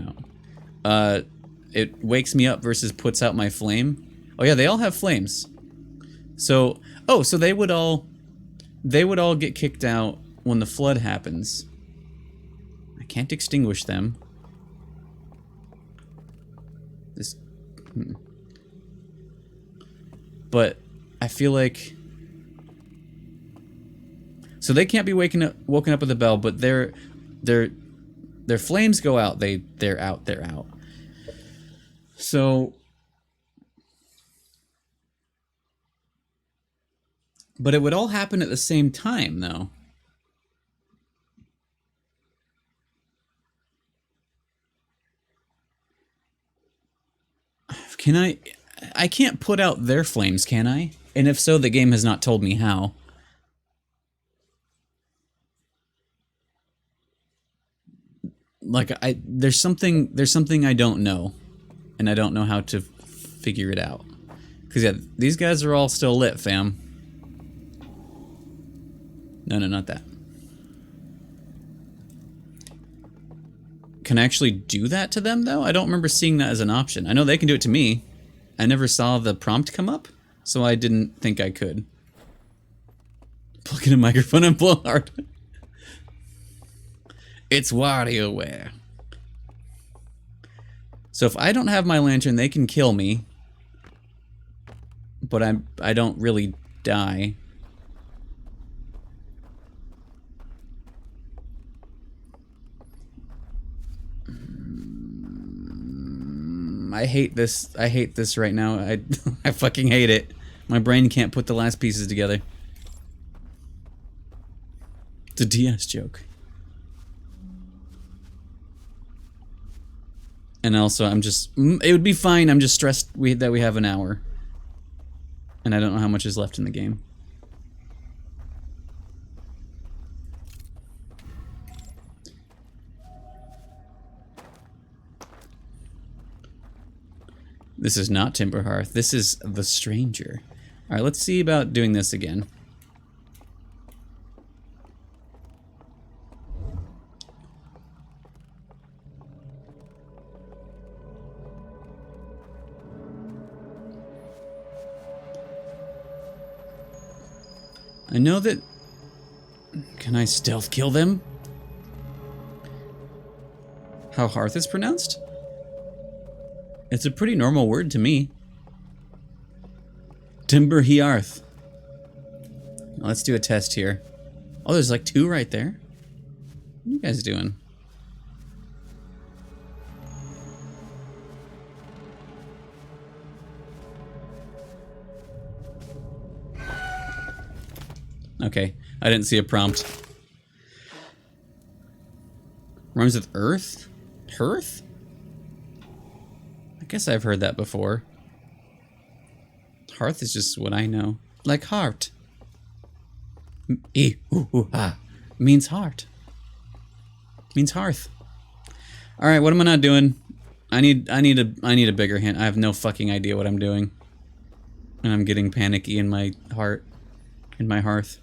out? It wakes me up versus puts out my flame. Oh yeah, they all have flames. So, oh, so they would all get kicked out when the flood happens. I can't extinguish them. This, but I feel like So they can't be woken up with a bell, but their flames go out. They're out. So, but it would all happen at the same time, though. Can I can't put out their flames, can I? And if so, the game has not told me how. Like there's something I don't know, and I don't know how to figure it out. Cause yeah, these guys are all still lit, fam. No, not that. Can I actually do that to them, though? I don't remember seeing that as an option. I know they can do it to me. I never saw the prompt come up, so I didn't think I could. Plug in a microphone and blow hard. It's WarioWare. So if I don't have my lantern, they can kill me. But I don't really die. I hate this. I hate this right now. I fucking hate it. My brain can't put the last pieces together. It's a DS joke. And also, I'm just... It would be fine. I'm just stressed that we have an hour. And I don't know how much is left in the game. This is not Timber Hearth. This is The Stranger. Alright, let's see about doing this again. I know that... Can I stealth kill them? How hearth is pronounced? It's a pretty normal word to me. Timber Hearth. Let's do a test here. Oh, there's like 2 right there. What are you guys doing? Okay, I didn't see a prompt. Rhymes with earth? Hearth? I guess I've heard that before. Hearth is just what I know. Like heart. Means heart. Means hearth. Alright, what am I not doing? I need a bigger hint. I have no fucking idea what I'm doing. And I'm getting panicky in my heart. In my hearth.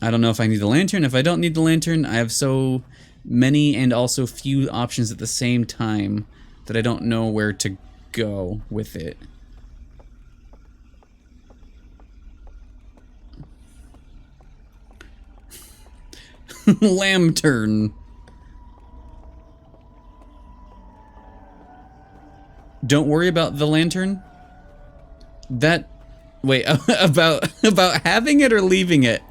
I don't know if I need the lantern. If I don't need the lantern, I have so many and also few options at the same time that I don't know where to go with it. Lantern. Don't worry about the lantern. That... Wait, about having it or leaving it?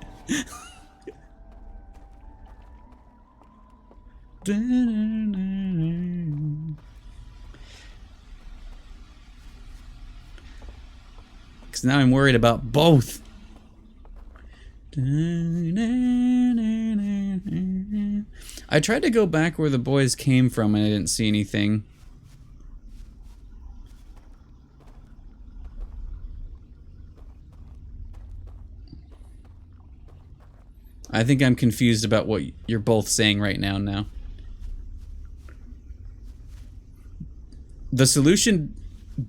Because now I'm worried about both. I tried to go back where the boys came from and I didn't see anything. I think I'm confused about what you're both saying right now. The solution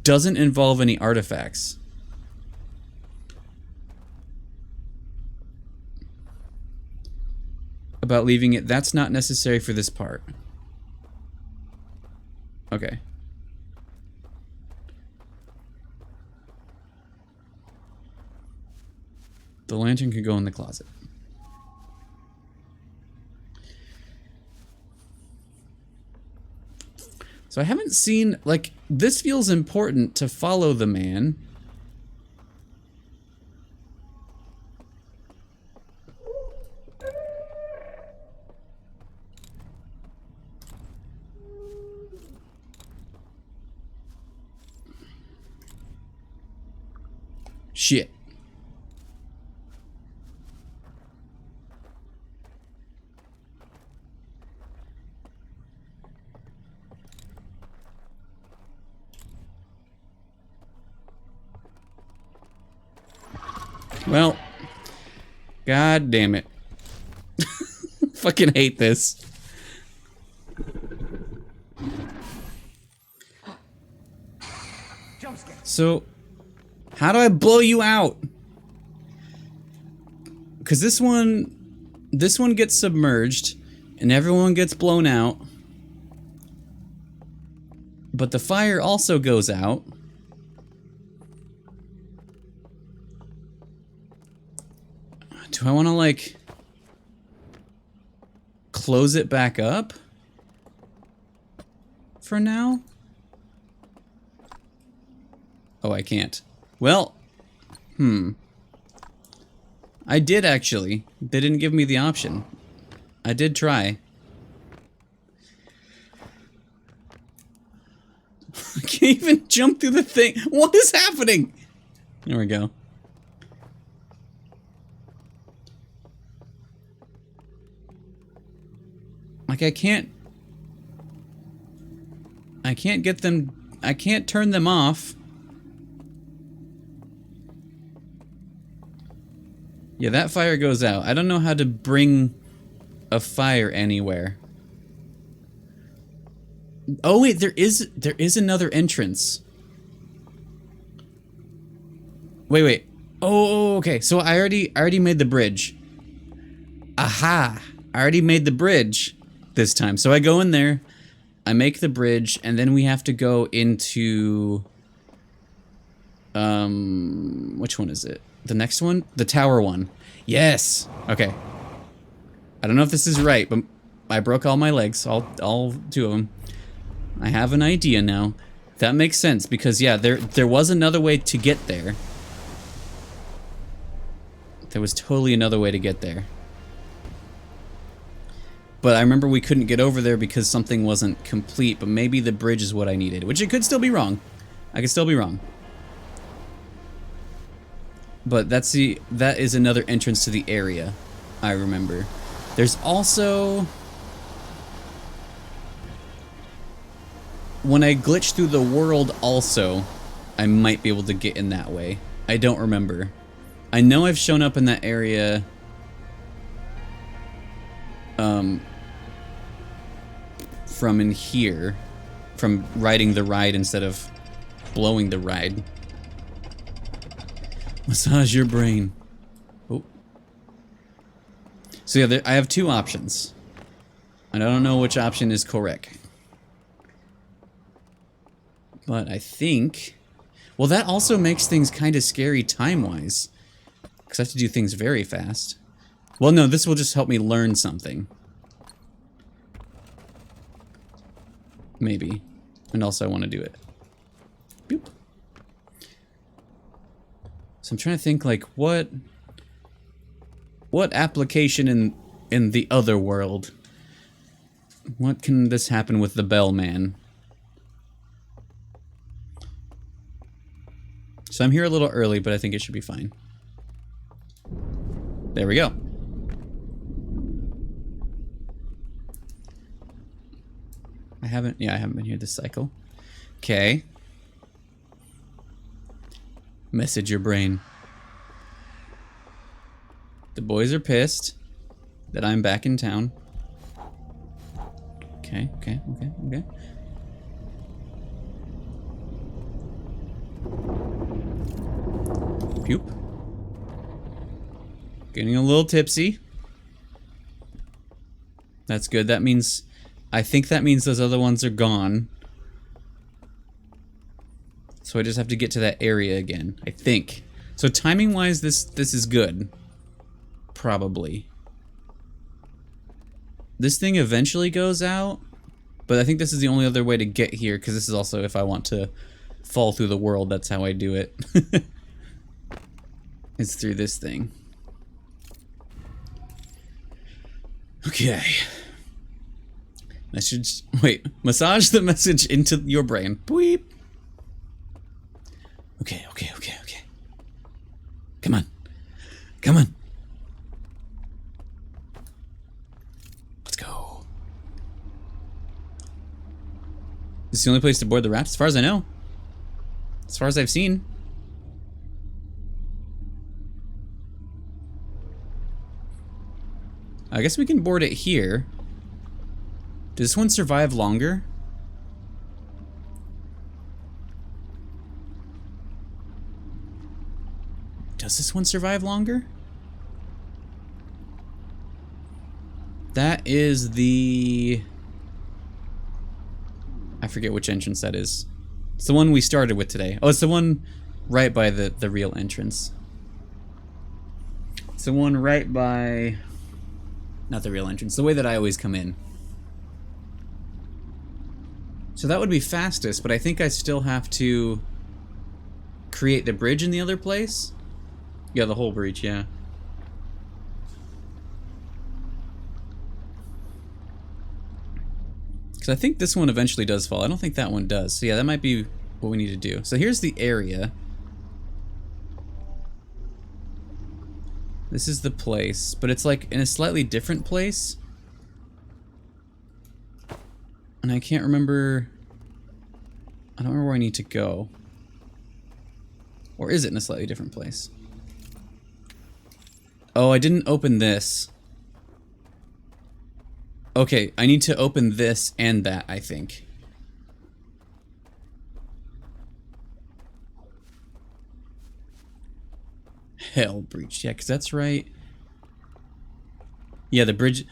doesn't involve any artifacts. About leaving it, that's not necessary for this part. Okay. The lantern could go in the closet. So I haven't seen, like, this feels important to follow the man. Shit. Well, god damn it. Fucking hate this. So, how do I blow you out? Because this one gets submerged and everyone gets blown out. But the fire also goes out. Do I want to, like, close it back up for now? Oh, I can't. Well, I did actually. They didn't give me the option. I did try. I can't even jump through the thing. What is happening? There we go. Like, I can't get them, I can't turn them off. Yeah, that fire goes out. I don't know how to bring a fire anywhere. Oh wait, there is another entrance. Wait. Oh, okay. So I already made the bridge. Aha! I already made the bridge this time. So I go in there, I make the bridge, and then we have to go into which one is it? The next one? The tower one. Yes! Okay. I don't know if this is right, but I broke all my legs, all two of them. I have an idea now. That makes sense, because yeah, there was another way to get there. There was totally another way to get there. But I remember we couldn't get over there because something wasn't complete, but maybe the bridge is what I needed, which it could still be wrong. I could still be wrong. But that is another entrance to the area, I remember. There's also... when I glitch through the world also, I might be able to get in that way. I don't remember. I know I've shown up in that area... from in here. From riding the ride instead of blowing the ride. Massage your brain. Oh. So yeah, I have two options. And I don't know which option is correct. But I think... well, that also makes things kind of scary time-wise. Because I have to do things very fast. Well, no, this will just help me learn something. Maybe. And also I want to do it. Boop. So I'm trying to think, like, what application in the other world? What can this happen with the bellman? So I'm here a little early, but I think it should be fine. There we go. I haven't been here this cycle. Okay. Message your brain. The boys are pissed that I'm back in town. Okay. Puke. Getting a little tipsy. That's good. That means... I think that means those other ones are gone. So I just have to get to that area again, I think. So timing-wise, this is good. Probably. This thing eventually goes out, but I think this is the only other way to get here, because this is also if I want to fall through the world, that's how I do it. It's through this thing. Okay. Message... wait. Massage the message into your brain. Bleep. Okay. Come on. Let's go. This is the only place to board the raft, as far as I know. As far as I've seen. I guess we can board it here. Does this one survive longer? Does this one survive longer? That is the... I forget which entrance that is. It's the one we started with today. Oh, it's the one right by the real entrance. It's the one right by... Not the real entrance, the way that I always come in. So that would be fastest, but I think I still have to create the bridge in the other place. Yeah, the whole breach, yeah. Because I think this one eventually does fall. I don't think that one does. So yeah, that might be what we need to do. So here's the area. This is the place, but it's like in a slightly different place. And I can't remember... I don't remember where I need to go. Or is it in a slightly different place? Oh, I didn't open this. Okay, I need to open this and that, I think. Hell breach, yeah, because that's right. Yeah, the bridge...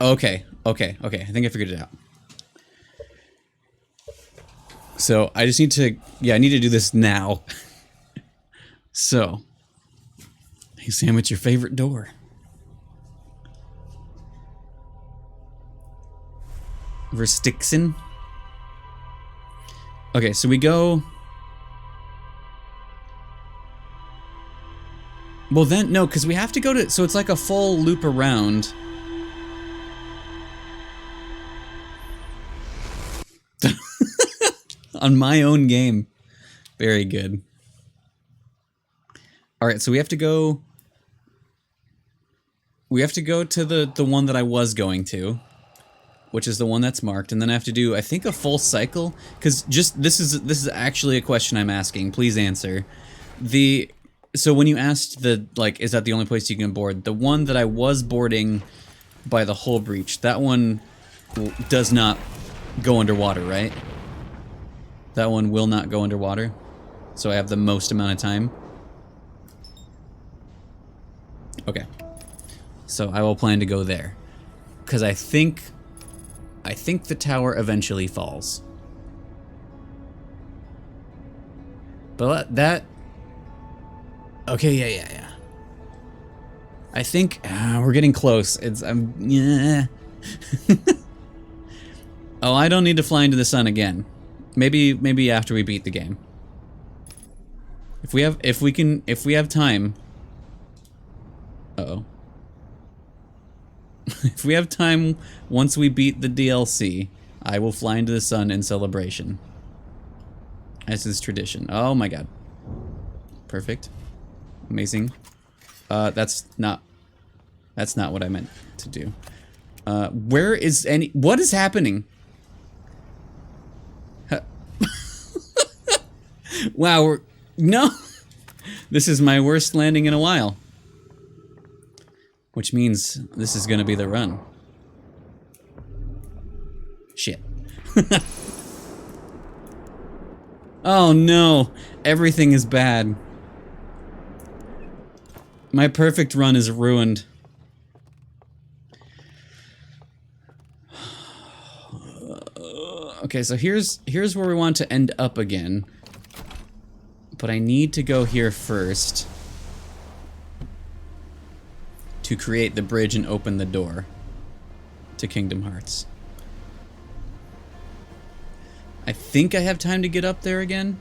Okay. I think I figured it out. So, I just need to... Yeah, I need to do this now. So... Hey Sam, what's your favorite door? Verstixen? Okay, so we go... Well then, no, because we have to go to... So it's like a full loop around. On my own game. Very good. Alright, so we have to go... We have to go to the one that I was going to, which is the one that's marked, and then I have to do, I think, a full cycle, because just, this is actually a question I'm asking, please answer. So when you asked like, is that the only place you can board, the one that I was boarding by the hull breach, that one does not go underwater, right? That one will not go underwater, so I have the most amount of time. Okay. So I will plan to go there, because I think the tower eventually falls. But that... Okay, yeah. I think we're getting close. Yeah. Oh, I don't need to fly into the sun again. Maybe after we beat the game. If we have time. Uh-oh. If we have time, once we beat the DLC, I will fly into the sun in celebration. As is tradition. Oh my god. Perfect. Amazing. That's not what I meant to do. Where is what is happening? Wow, no! This is my worst landing in a while. Which means this is gonna be the run. Shit. Oh no! Everything is bad. My perfect run is ruined. Okay, so here's where we want to end up again. But I need to go here first to create the bridge and open the door to Kingdom Hearts. I think I have time to get up there again.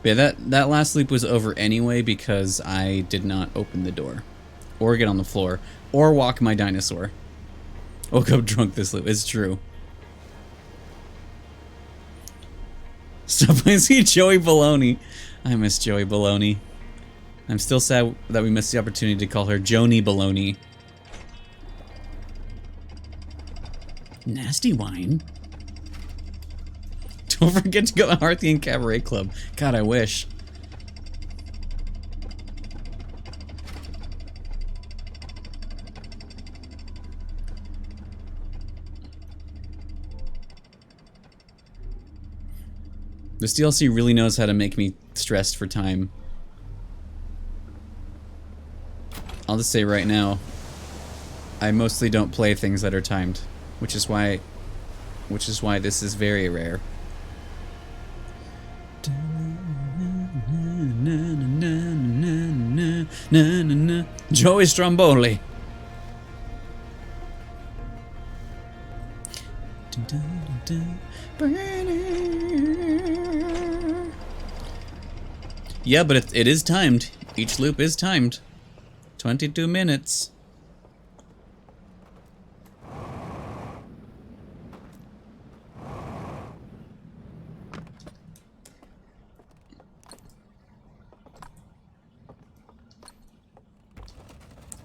But yeah, that last loop was over anyway because I did not open the door. Or get on the floor. Or walk my dinosaur. Woke up drunk this loop. It's true. Stop, I see Joey Baloney. I miss Joey Baloney. I'm still sad that we missed the opportunity to call her Joni Baloney. Nasty wine. Don't forget to go to Harthian Cabaret Club. God, I wish. This DLC really knows how to make me stressed for time. I'll just say right now, I mostly don't play things that are timed, which is why this is very rare. Joey Stromboli. Yeah, but it is timed. Each loop is timed. 22 minutes.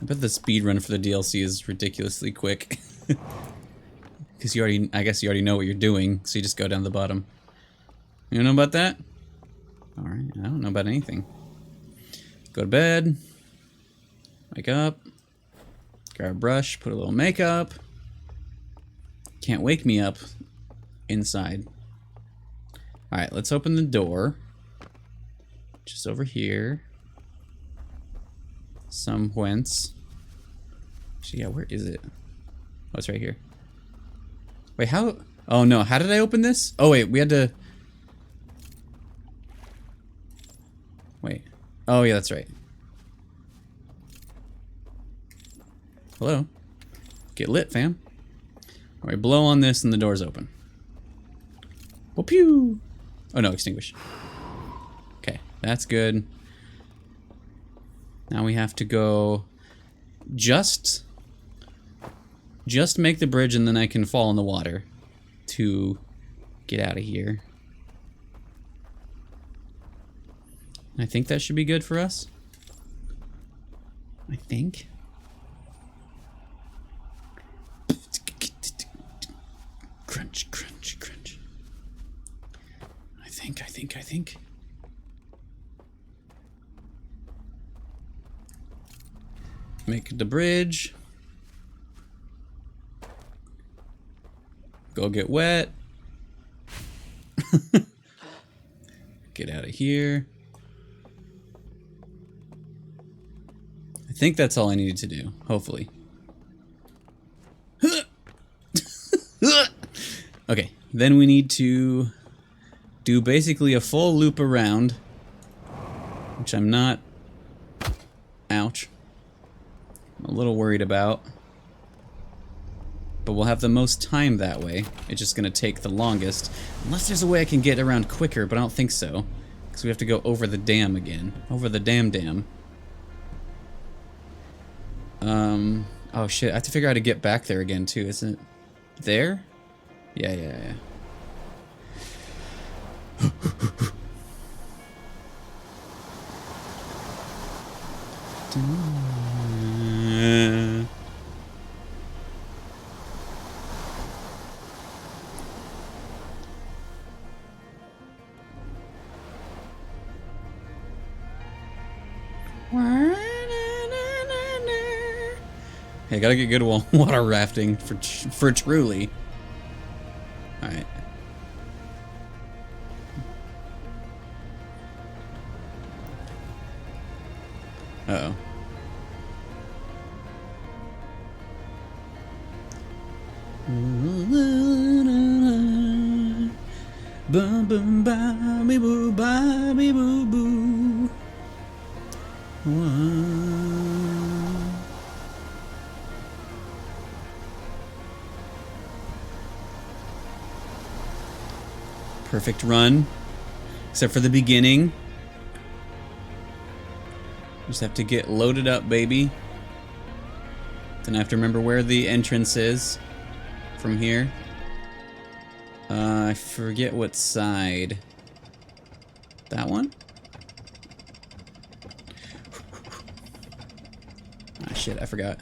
I bet the speed run for the DLC is ridiculously quick. Because I guess you already know what you're doing, so you just go down the bottom. You don't know about that? Alright, I don't know about anything. Go to bed. Wake up. Grab a brush, put a little makeup. Can't wake me up inside. Alright, let's open the door. Just over here. Somewhence. Actually, yeah, where is it? Oh, it's right here. Wait, how? Oh no, how did I open this? Oh wait, we had to... Wait. Oh yeah, that's right. Hello? Get lit, fam. Alright, blow on this and the door's open. Oh, pew! Oh no, extinguish. Okay, that's good. Now we have to go... Just make the bridge and then I can fall in the water to get out of here. I think that should be good for us. I think. Crunch, crunch, crunch. I think. Make the bridge. Go get wet. Get out of here. I think that's all I needed to do, hopefully. Okay, then we need to do basically a full loop around, which I'm not... Ouch. I'm a little worried about. But we'll have the most time that way. It's just gonna take the longest. Unless there's a way I can get around quicker, but I don't think so. Because we have to go over the dam again. Over the dam. Oh shit, I have to figure out how to get back there again too, isn't it? There? Yeah. Hey, gotta get good water rafting for truly. Alright. Uh-oh. Bum bum ba be boo ba be boo boo. Perfect run, except for the beginning. Just have to get loaded up, baby. Then I have to remember where the entrance is from here. I forget what side. That one? shit, I forgot.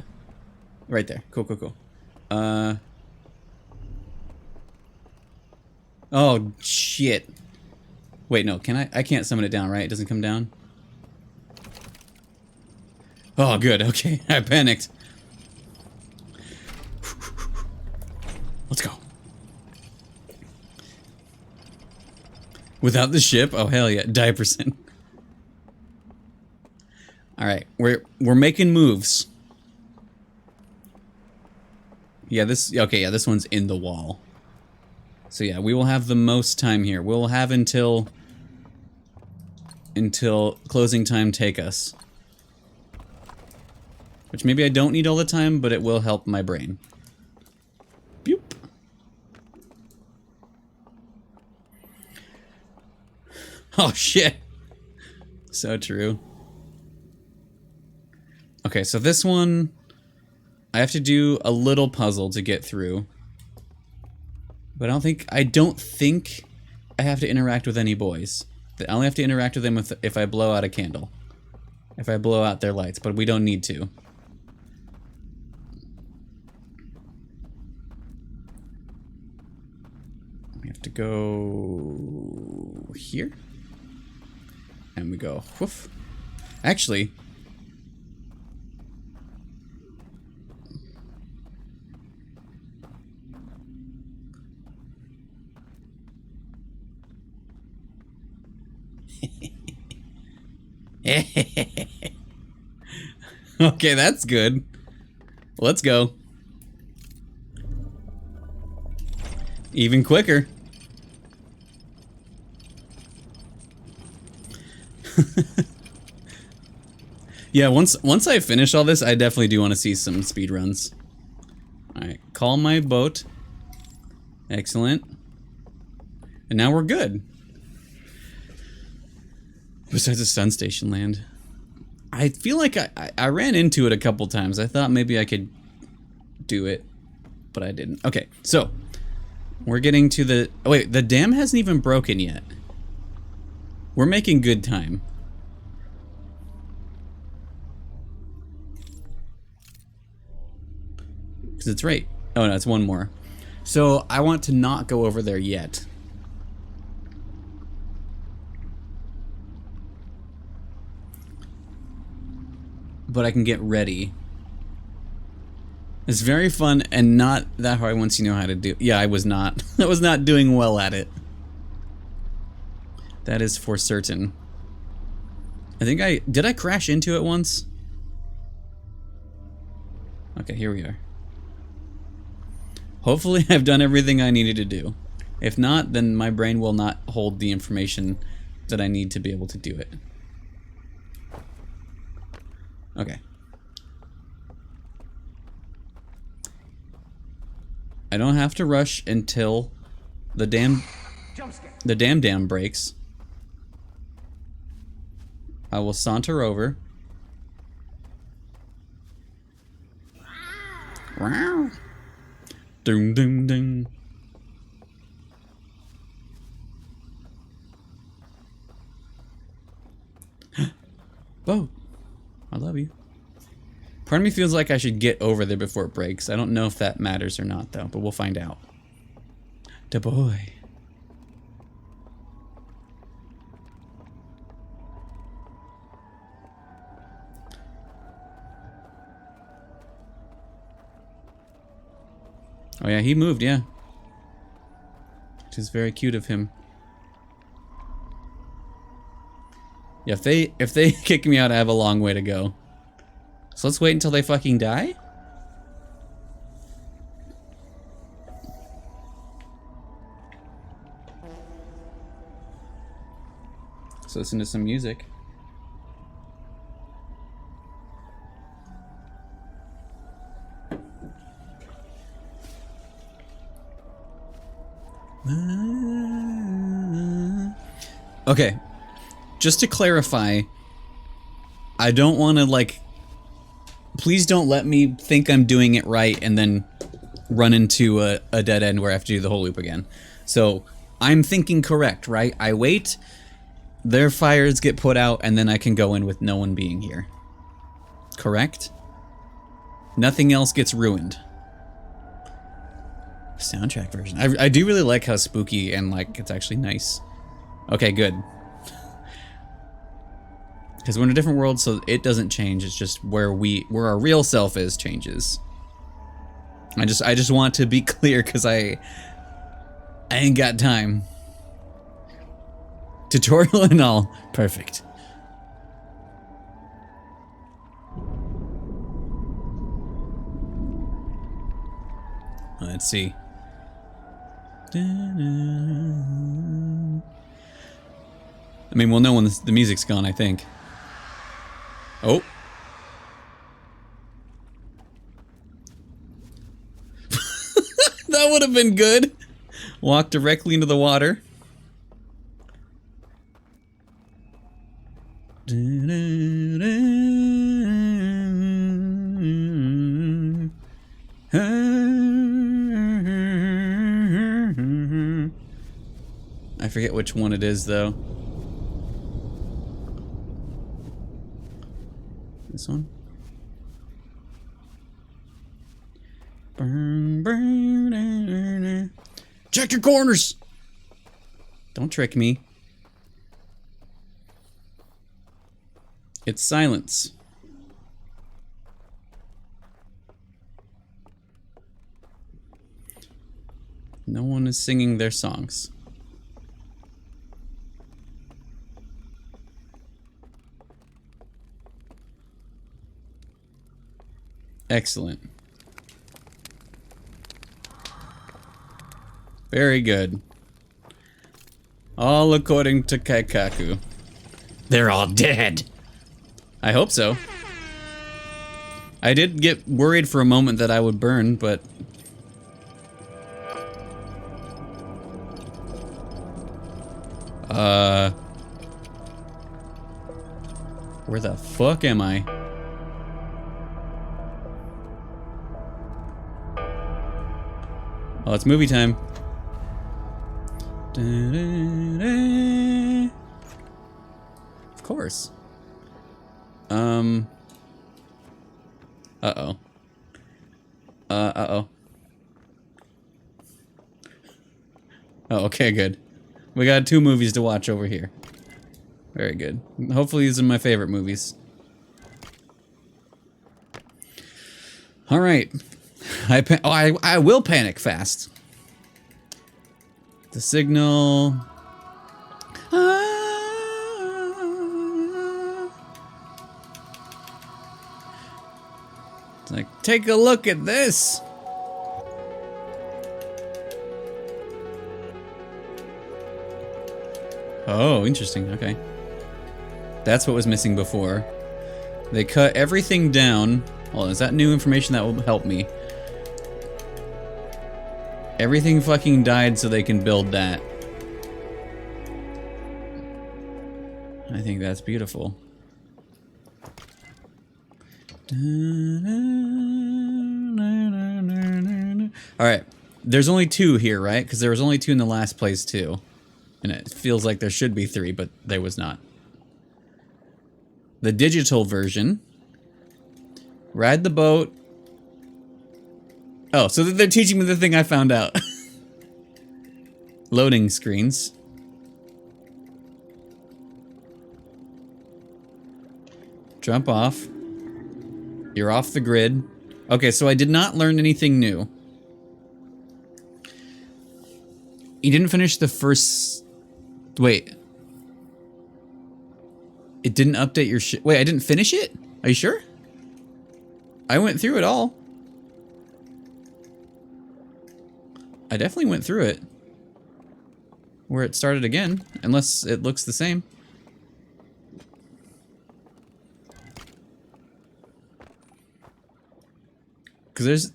Right there. Cool, cool, cool. Oh, shit. Wait, no, can I can't summon it down, right? It doesn't come down? Oh, good, okay. I panicked. Let's go. Without the ship? Oh, hell yeah. Diaperson. Alright, we're making moves. Yeah, this one's in the wall. So yeah, we will have the most time here. We'll have until closing time take us. Which maybe I don't need all the time, but it will help my brain. Boop. Oh shit. So true. Okay, so this one I have to do a little puzzle to get through. But I don't think I have to interact with any boys. I only have to interact with them if I blow out a candle. If I blow out their lights, but we don't need to. We have to go here. And we go whoof. Actually, okay, that's good. Let's go. Even quicker. Yeah, once I finish all this, I definitely do want to see some speed runs. Alright, call my boat. Excellent. And now we're good. Besides the sun station land. I feel like I ran into it a couple times. I thought maybe I could do it, but I didn't. Okay, so we're getting to the... Oh wait, the dam hasn't even broken yet. We're making good time. Because it's right. Oh no, it's one more. So I want to not go over there yet. But I can get ready. It's very fun and not that hard once you know how to do. Yeah, I was not. I was not doing well at it. That is for certain. I think did I crash into it once? Okay, here we are. Hopefully I've done everything I needed to do. If not, then my brain will not hold the information that I need to be able to do it. Okay. I don't have to rush until the dam breaks. I will saunter over. Wow. Doom doom doom. Boat. I love you. Part of me feels like I should get over there before it breaks. I don't know if that matters or not though, but we'll find out. Da boy. Oh yeah, he moved, yeah. Which is very cute of him. Yeah, if they kick me out, I have a long way to go. So let's wait until they fucking die? Let's listen to some music. Okay, just to clarify, I don't want to, like, please don't let me think I'm doing it right and then run into a dead end where I have to do the whole loop again. So, I'm thinking correct, right? I wait, their fires get put out, and then I can go in with no one being here. Correct? Nothing else gets ruined. Soundtrack version. I do really like how spooky and like it's actually nice. Okay, good. Because we're in a different world, so it doesn't change. It's just where our real self is changes. I just want to be clear because I ain't got time. Tutorial and all, perfect. Let's see. I mean, we'll know when the music's gone, I think. Oh. That would have been good. Walk directly into the water. I forget which one it is, though. This one? Check your corners! Don't trick me. It's silence. No one is singing their songs. Excellent. Very good. All according to Kaikaku. They're all dead. I hope so. I did get worried for a moment that I would burn, but... Where the fuck am I? Oh, it's movie time. Of course. Uh-oh. Uh-oh. Oh, okay, good. We got 2 movies to watch over here. Very good. Hopefully these are my favorite movies. Alright. I will panic fast. The signal. It's like, take a look at this. Oh, interesting. Okay. That's what was missing before. They cut everything down. Well, is that new information that will help me? Everything fucking died so they can build that. I think that's beautiful. Alright, there's only 2 here, right? Because there was only 2 in the last place too. And it feels like there should be 3, but there was not. The digital version. Ride the boat. Oh, so they're teaching me the thing I found out. Loading screens. Jump off. You're off the grid. Okay, so I did not learn anything new. You didn't finish the first... Wait. It didn't update your shit. Wait, I didn't finish it? Are you sure? I went through it all. I definitely went through it. Where it started again, unless it looks the same. Because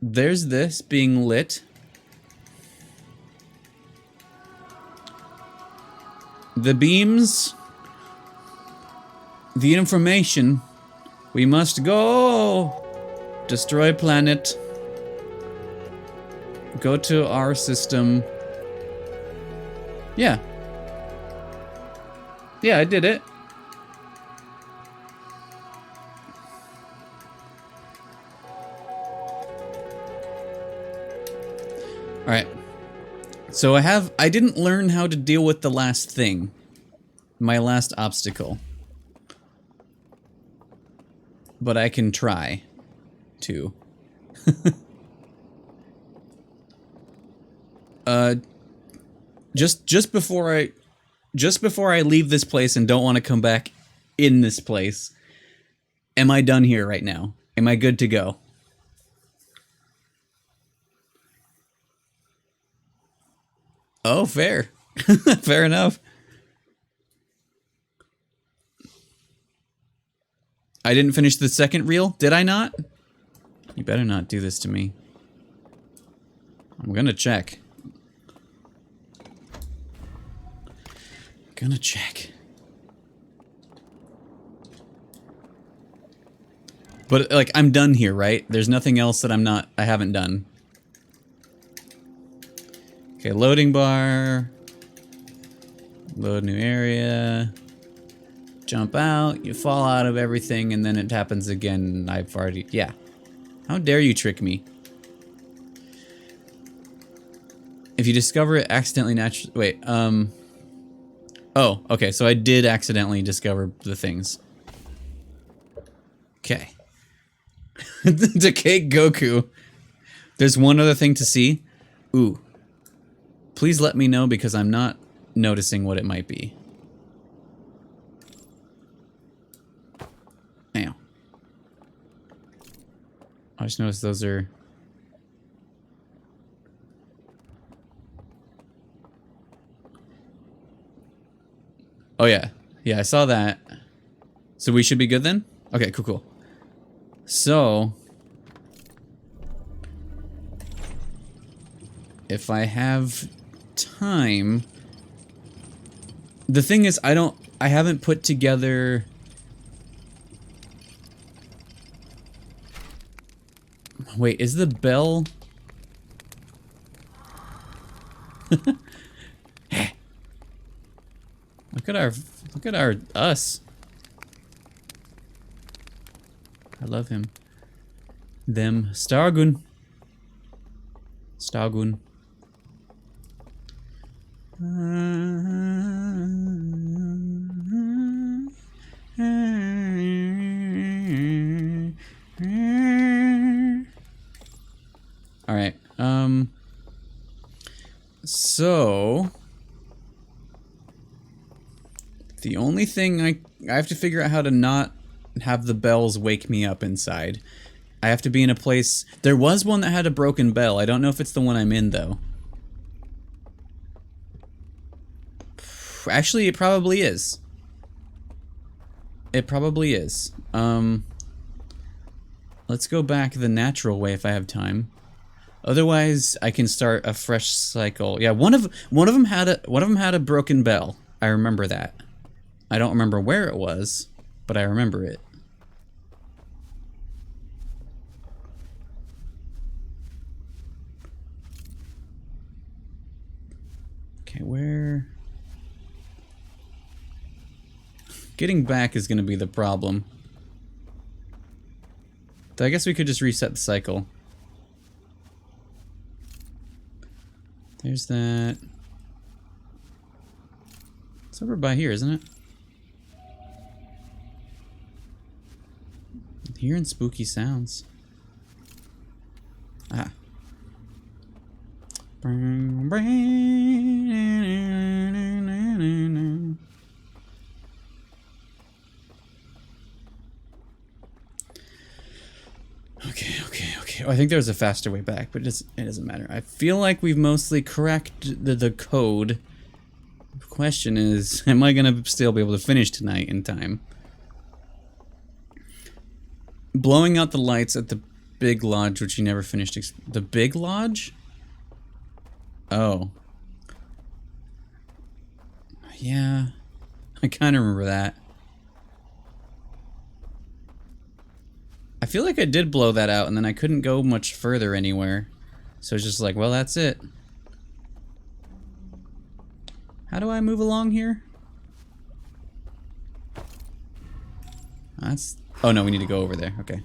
there's this being lit. The beams. The information. We must go. Destroy planet. Go to our system. Yeah. Yeah, I did it. So I didn't learn how to deal with the last thing. My last obstacle. But I can try to. Just before I leave this place and don't want to come back in this place, am I done here right now? Am I good to go? Oh, fair. Fair enough. I didn't finish the second reel, did I not? You better not do this to me. I'm gonna check. Gonna check. But, like, I'm done here, right? There's nothing else that I haven't done. Okay, loading bar. Load new area. Jump out, you fall out of everything, and then it happens again. I've already... Yeah. How dare you trick me? If you discover it accidentally naturally... Wait, Oh, okay, so I did accidentally discover the things. Okay. Decay Goku. There's one other thing to see. Ooh. Please let me know because I'm not noticing what it might be. Now. I just noticed those are... Oh yeah. Yeah, I saw that. So we should be good then? Okay, cool, cool. So... if I have time... The thing is, I haven't put together... Wait, is the bell... Look at us. I love him. Them. Stargun. Alright, so... the only thing I have to figure out how to not have the bells wake me up inside. I have to be in a place... There was one that had a broken bell. I don't know if it's the one I'm in, though. Actually, it probably is. It probably is. Let's go back the natural way if I have time. Otherwise, I can start a fresh cycle. Yeah, one of them had a broken bell. I remember that. I don't remember where it was, but I remember it. Okay, where... Getting back is going to be the problem. So I guess we could just reset the cycle. There's that. It's over by here, isn't it? I'm hearing spooky sounds. Ah. Okay. Oh, I think there was a faster way back, but it doesn't matter. I feel like we've mostly cracked the code. The question is, am I gonna still be able to finish tonight in time? Blowing out the lights at the big lodge, which you never finished. The big lodge? Oh. Yeah. I kind of remember that. I feel like I did blow that out and then I couldn't go much further anywhere. So it's just like, well, that's it. How do I move along here? That's... Oh no, we need to go over there. Okay.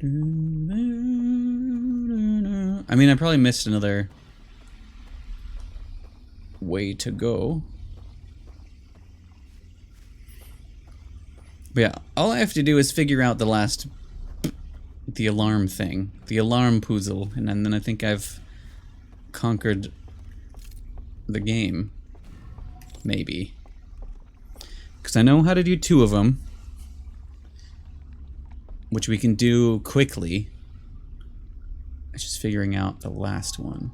I mean, I probably missed another way to go. But yeah, all I have to do is figure out the alarm thing, the alarm puzzle, and then I think I've conquered the game. Maybe. Because I know how to do 2 of them, which we can do quickly. It's just figuring out the last one.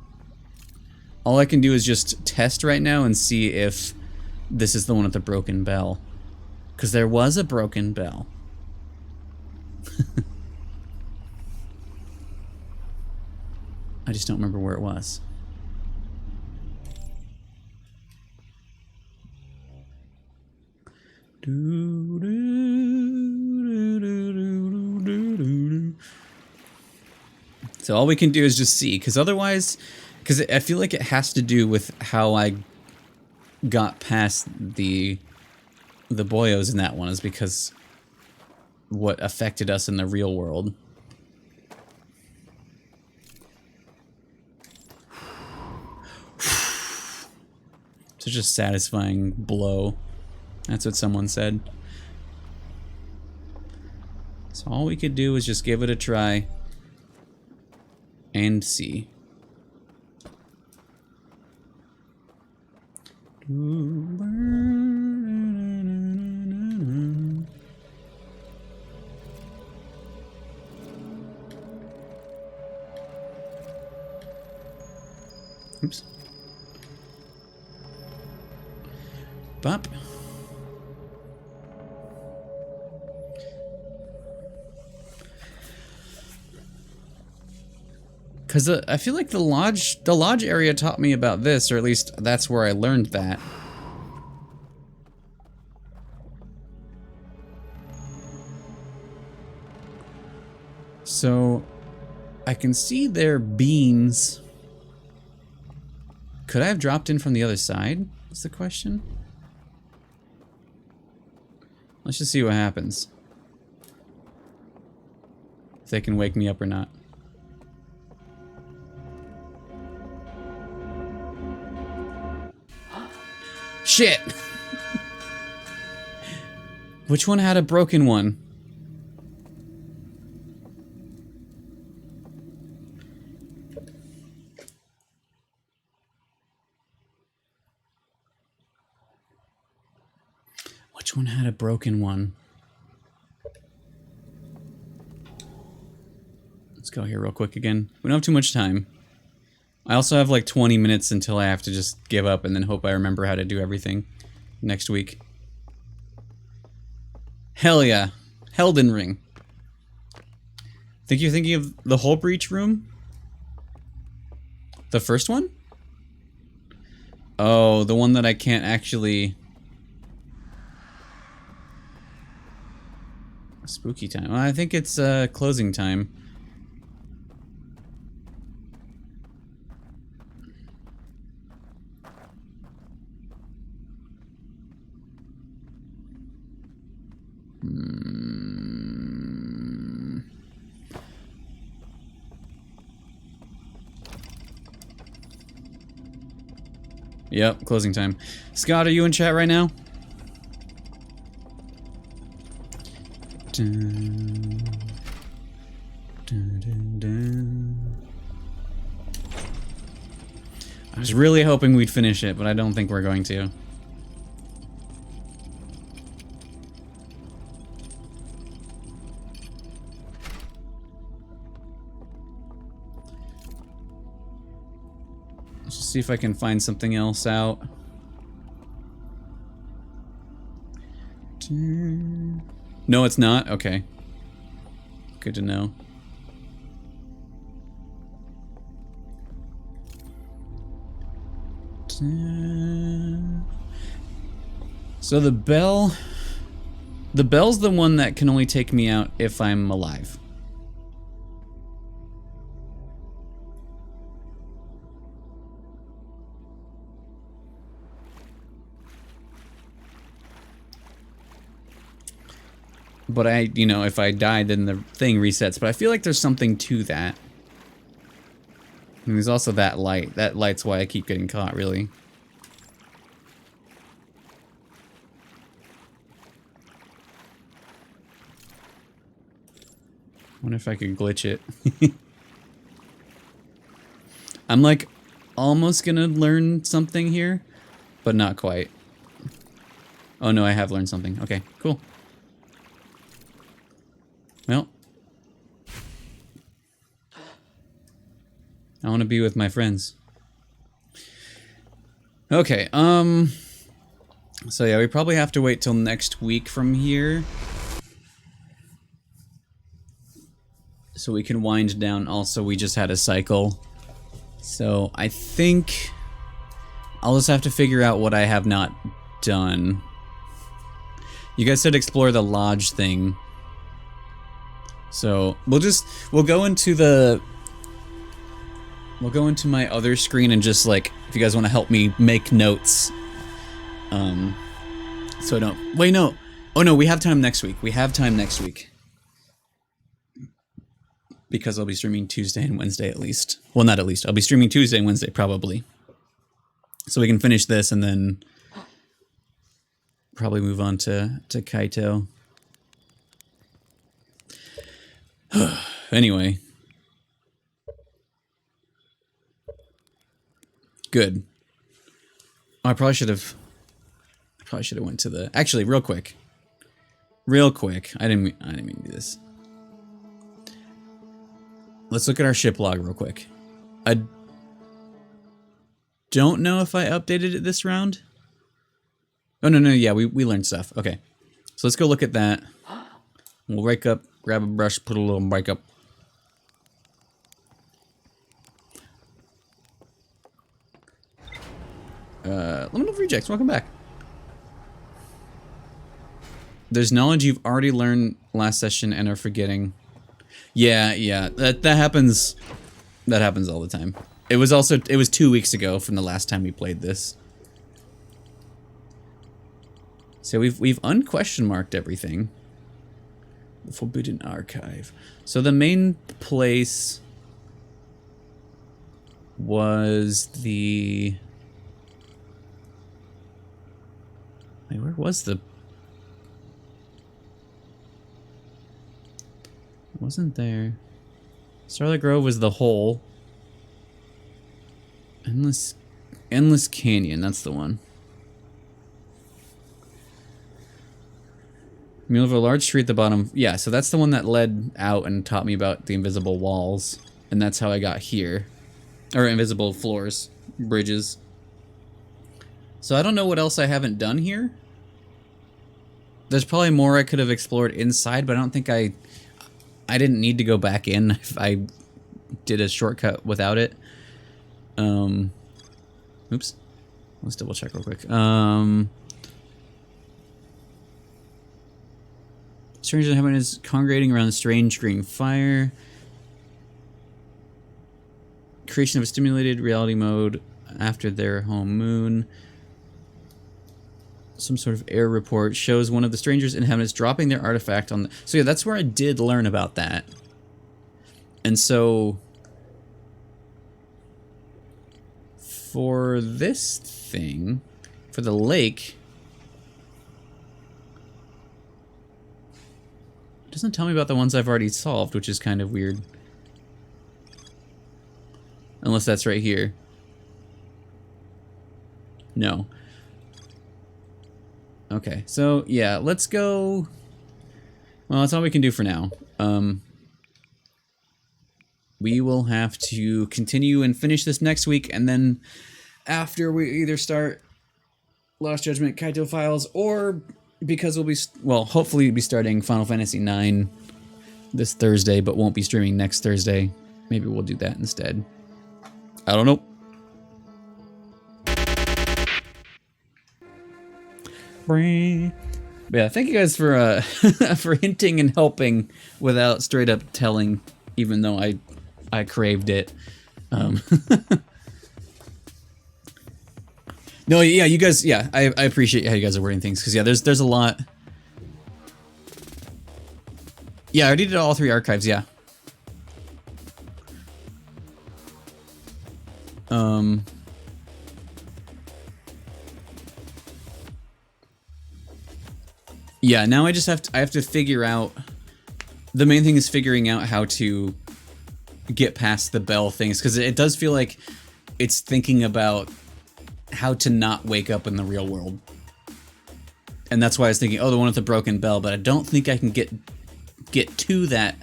All I can do is just test right now and see if this is the one with the broken bell. Because there was a broken bell. I just don't remember where it was. So all we can do is just see, because otherwise, because I feel like it has to do with how I got past the boyos in that one, is because what affected us in the real world. Such a satisfying blow. That's what someone said. So all we could do is just give it a try and see. Oops. Bop. Because I feel like the lodge area taught me about this, or at least that's where I learned that. So I can see their beams. Could I have dropped in from the other side? Is the question. Let's just see what happens. If they can wake me up or not. Shit! Which one had a broken one? Which one had a broken one? Let's go here real quick again. We don't have too much time. I also have like 20 minutes until I have to just give up and then hope I remember how to do everything next week. Hell yeah. Elden Ring. Think you're thinking of the Hull Breach room? The first one? Oh, the one that I can't actually... Spooky time. Well, I think it's closing time. Yep, closing time. Scott, are you in chat right now? Dun, dun, dun, dun. I was really hoping we'd finish it, but I don't think we're going to. Let's just see if I can find something else out. No, it's not? Okay. Good to know. So the bell's the one that can only take me out if I'm alive. But you know, if I die, then the thing resets. But I feel like there's something to that. And there's also that light. That light's why I keep getting caught, really. wonder if I could glitch it. I'm like almost gonna learn something here, but not quite. Oh no, I have learned something. Okay, cool. Well, I want to be with my friends. Okay, so yeah, we probably have to wait till next week from here. So we can wind down. Also, we just had a cycle. So I think I'll just have to figure out what I have not done. You guys said explore the lodge thing. So we'll go into my other screen and just like, if you guys want to help me make notes. So I don't, wait, no. Oh no, we have time next week. We have time next week. Because I'll be streaming Tuesday and Wednesday at least. Well, not at least. I'll be streaming Tuesday and Wednesday probably. So we can finish this and then probably move on to Kaito. Anyway. Good. Oh, I probably should have went to the, actually real quick. I didn't mean to do this. Let's look at our ship log real quick. I don't know if I updated it this round. Oh, no, yeah, we learned stuff. Okay. So let's go look at that. We'll wake up, grab a brush, put a little break up. Liminal Rejects, welcome back. There's knowledge you've already learned last session and are forgetting. Yeah, that happens. That happens all the time. It was 2 weeks ago from the last time we played this. So we've unquestion marked everything. The Forbidden Archive. So the main place was the... Wait, where was the... It wasn't there. Starlight Grove was the hole. Endless Canyon, that's the one. Mule of a large tree at the bottom. Yeah, so that's the one that led out and taught me about the invisible walls. And that's how I got here. Or invisible floors. Bridges. So I don't know what else I haven't done here. There's probably more I could have explored inside, but I don't think I didn't need to go back in if I did a shortcut without it. Oops. Let's double check real quick. Strangers in heaven is congregating around the strange green fire. Creation of a stimulated reality mode after their home moon. Some sort of air report shows one of the strangers in heaven is dropping their artifact on the... So yeah, that's where I did learn about that. And so... For this thing, for the lake... It doesn't tell me about the ones I've already solved, which is kind of weird. Unless that's right here. No. Okay, so yeah, let's go... Well, that's all we can do for now. We will have to continue and finish this next week, and then after we either start Lost Judgment Kaito Files, or because we'll be, well, hopefully be starting Final Fantasy IX this Thursday, but won't be streaming next Thursday. Maybe we'll do that instead. I don't know. But yeah, thank you guys for for hinting and helping without straight up telling, even though I craved it. No, yeah, you guys, yeah, I appreciate how you guys are wording things, because yeah, there's a lot. Yeah, I already did all 3 archives, yeah. Yeah, now I just have to figure out the main thing is figuring out how to get past the bell things, because it does feel like it's thinking about how to not wake up in the real world. And that's why I was thinking, oh, the one with the broken bell, but I don't think I can get to that.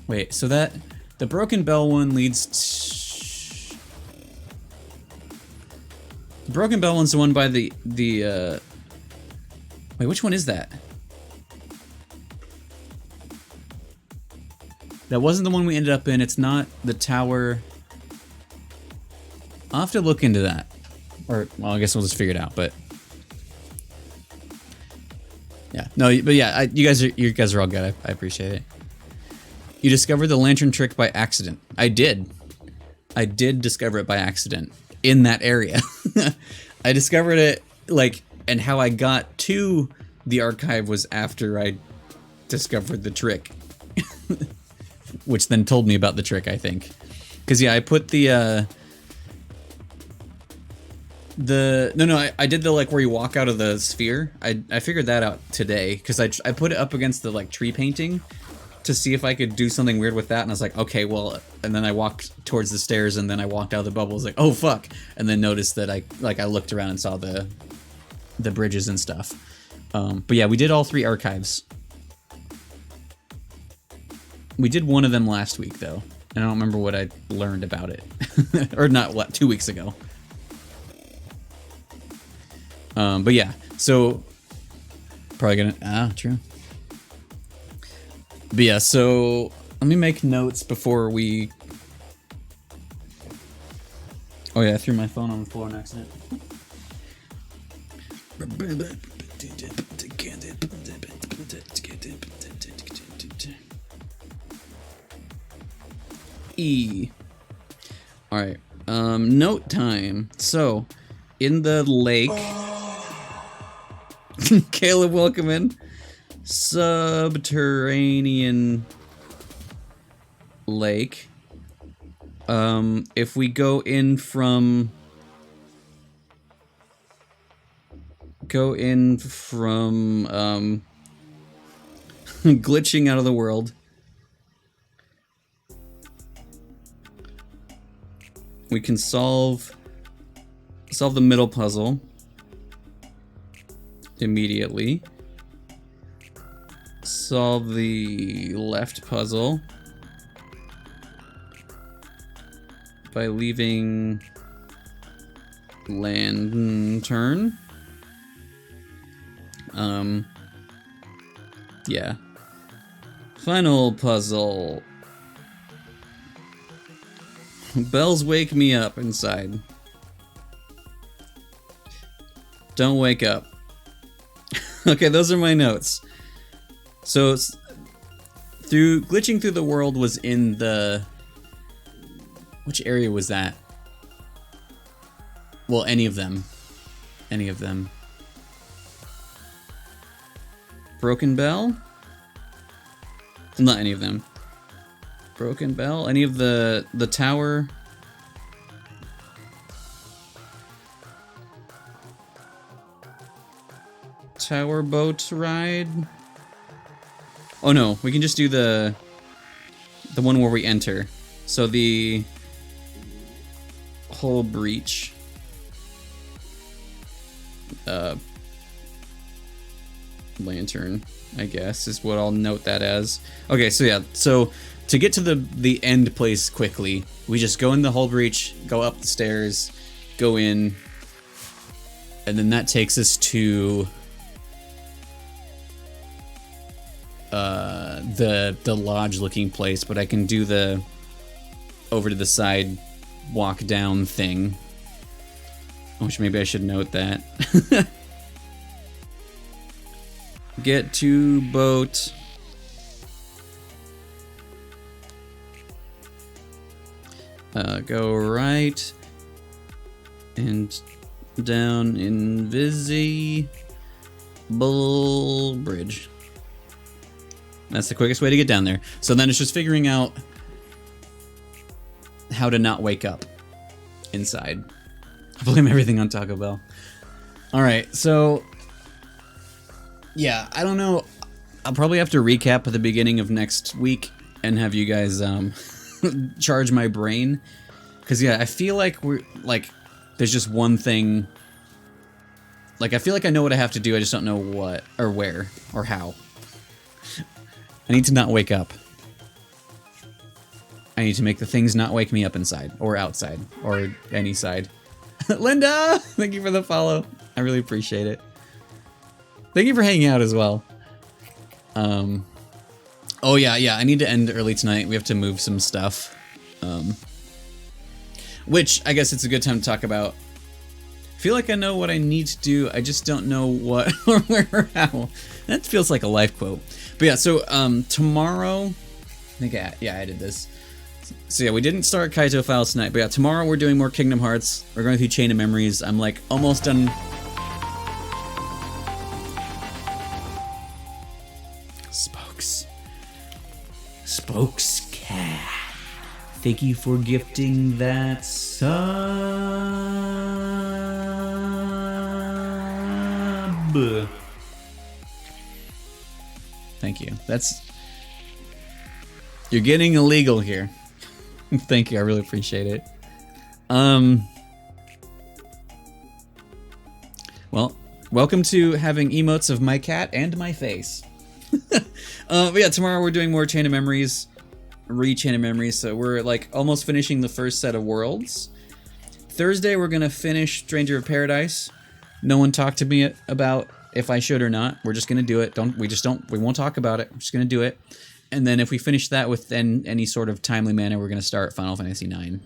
Wait, so that the broken bell one leads to... The broken bell one's the one by the wait, which one is that? That wasn't the one we ended up in. It's not the tower. I'll have to look into that. Or, well, I guess we'll just figure it out, but... Yeah, no, but yeah, you guys are all good. I appreciate it. You discovered the lantern trick by accident. I did discover it by accident in that area. I discovered it, like, and how I got to the archive was after I discovered the trick. Which then told me about the trick, I think. Because, yeah, I put I did the, like, where you walk out of the sphere. I figured that out today, because I put it up against the, like, tree painting to see if I could do something weird with that, and I was like, okay, well, and then I walked towards the stairs, and then I walked out of the bubble, I was like, oh, fuck, and then noticed that I looked around and saw the bridges and stuff. But yeah, we did all 3 archives. We did one of them last week, though, and I don't remember what I learned about it. Or not, what, 2 weeks ago. But yeah, so probably gonna, true. But yeah, so let me make notes before we, oh yeah, I threw my phone on the floor on accident. E. Alright, note time. So, in the lake... Caleb, welcome in. Subterranean lake. If we go in from... glitching out of the world. We can solve the middle puzzle immediately. Solve the left puzzle by leaving lantern. Yeah. Final puzzle. Bells wake me up inside. Don't wake up. Okay, those are my notes. So, glitching through the world was in the... Which area was that? Well, any of them. Any of them. Broken Bell? Not any of them. Broken Bell? Any of the tower? Tower boat ride? Oh no, we can just do the one where we enter. So the whole breach. Lantern, I guess, is what I'll note that as. Okay, so yeah, so to get to the end place quickly, we just go in the whole breach, go up the stairs, go in, and then that takes us to the lodge looking place, but I can do the over to the side walk down thing, which maybe I should note that. Get to boat. Go right and down invisible bridge. That's the quickest way to get down there. So then it's just figuring out how to not wake up inside. I blame everything on Taco Bell. Alright, so... yeah, I don't know. I'll probably have to recap at the beginning of next week and have you guys charge my brain. Because, yeah, I feel like there's just one thing. Like, I feel like I know what I have to do, I just don't know what, or where, or how. I need to not wake up. I need to make the things not wake me up inside, or outside, or any side. Linda! Thank you for the follow. I really appreciate it. Thank you for hanging out as well. Oh yeah, I need to end early tonight. We have to move some stuff. Which, I guess it's a good time to talk about. I feel like I know what I need to do, I just don't know what or where or how. That feels like a life quote. But yeah, so tomorrow, I think I did this. So yeah, we didn't start Kaito Files tonight, but yeah, tomorrow we're doing more Kingdom Hearts. We're going through Chain of Memories. I'm like almost done. Spokes Cat. Thank you for gifting that sub. Thank you. You're getting illegal here. Thank you, I really appreciate it. Well, welcome to having emotes of my cat and my face. But yeah, tomorrow we're doing more Chain of Memories, Chain of Memories, so we're like almost finishing the first set of worlds. Thursday we're gonna finish Stranger of Paradise. No one talked to me about if I should or not. We're just gonna do it. We won't talk about it. We're just gonna do it. And then if we finish that within any sort of timely manner, we're gonna start Final Fantasy IX,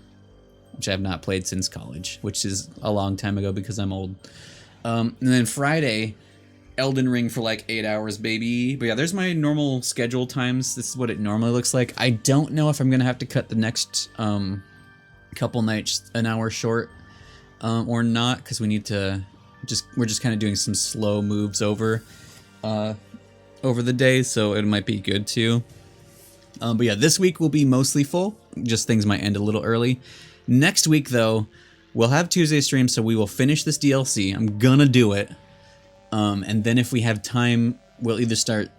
which I have not played since college, which is a long time ago because I'm old. And then Friday, Elden Ring for like 8 hours, baby. But yeah, there's my normal schedule times. This is what it normally looks like. I don't know if I'm gonna have to cut the next couple nights an hour short or not, because we need to we're just kind of doing some slow moves over the day, so it might be good too. But yeah, this week will be mostly full. Just things might end a little early. Next week though, we'll have Tuesday streams, so we will finish this DLC. I'm gonna do it. And then if we have time, we'll either start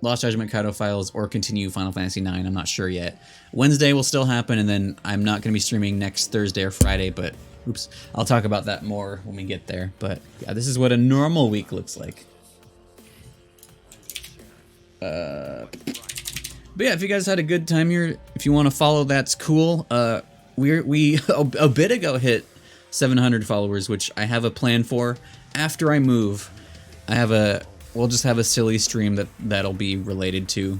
Lost Judgment Kaito Files or continue Final Fantasy IX. I'm not sure yet. Wednesday will still happen, and then I'm not going to be streaming next Thursday or Friday, but oops, I'll talk about that more when we get there. But yeah, this is what a normal week looks like. But yeah, if you guys had a good time here, if you want to follow, that's cool. We a bit ago hit 700 followers, which I have a plan for after I move. We'll just have a silly stream that'll be related to.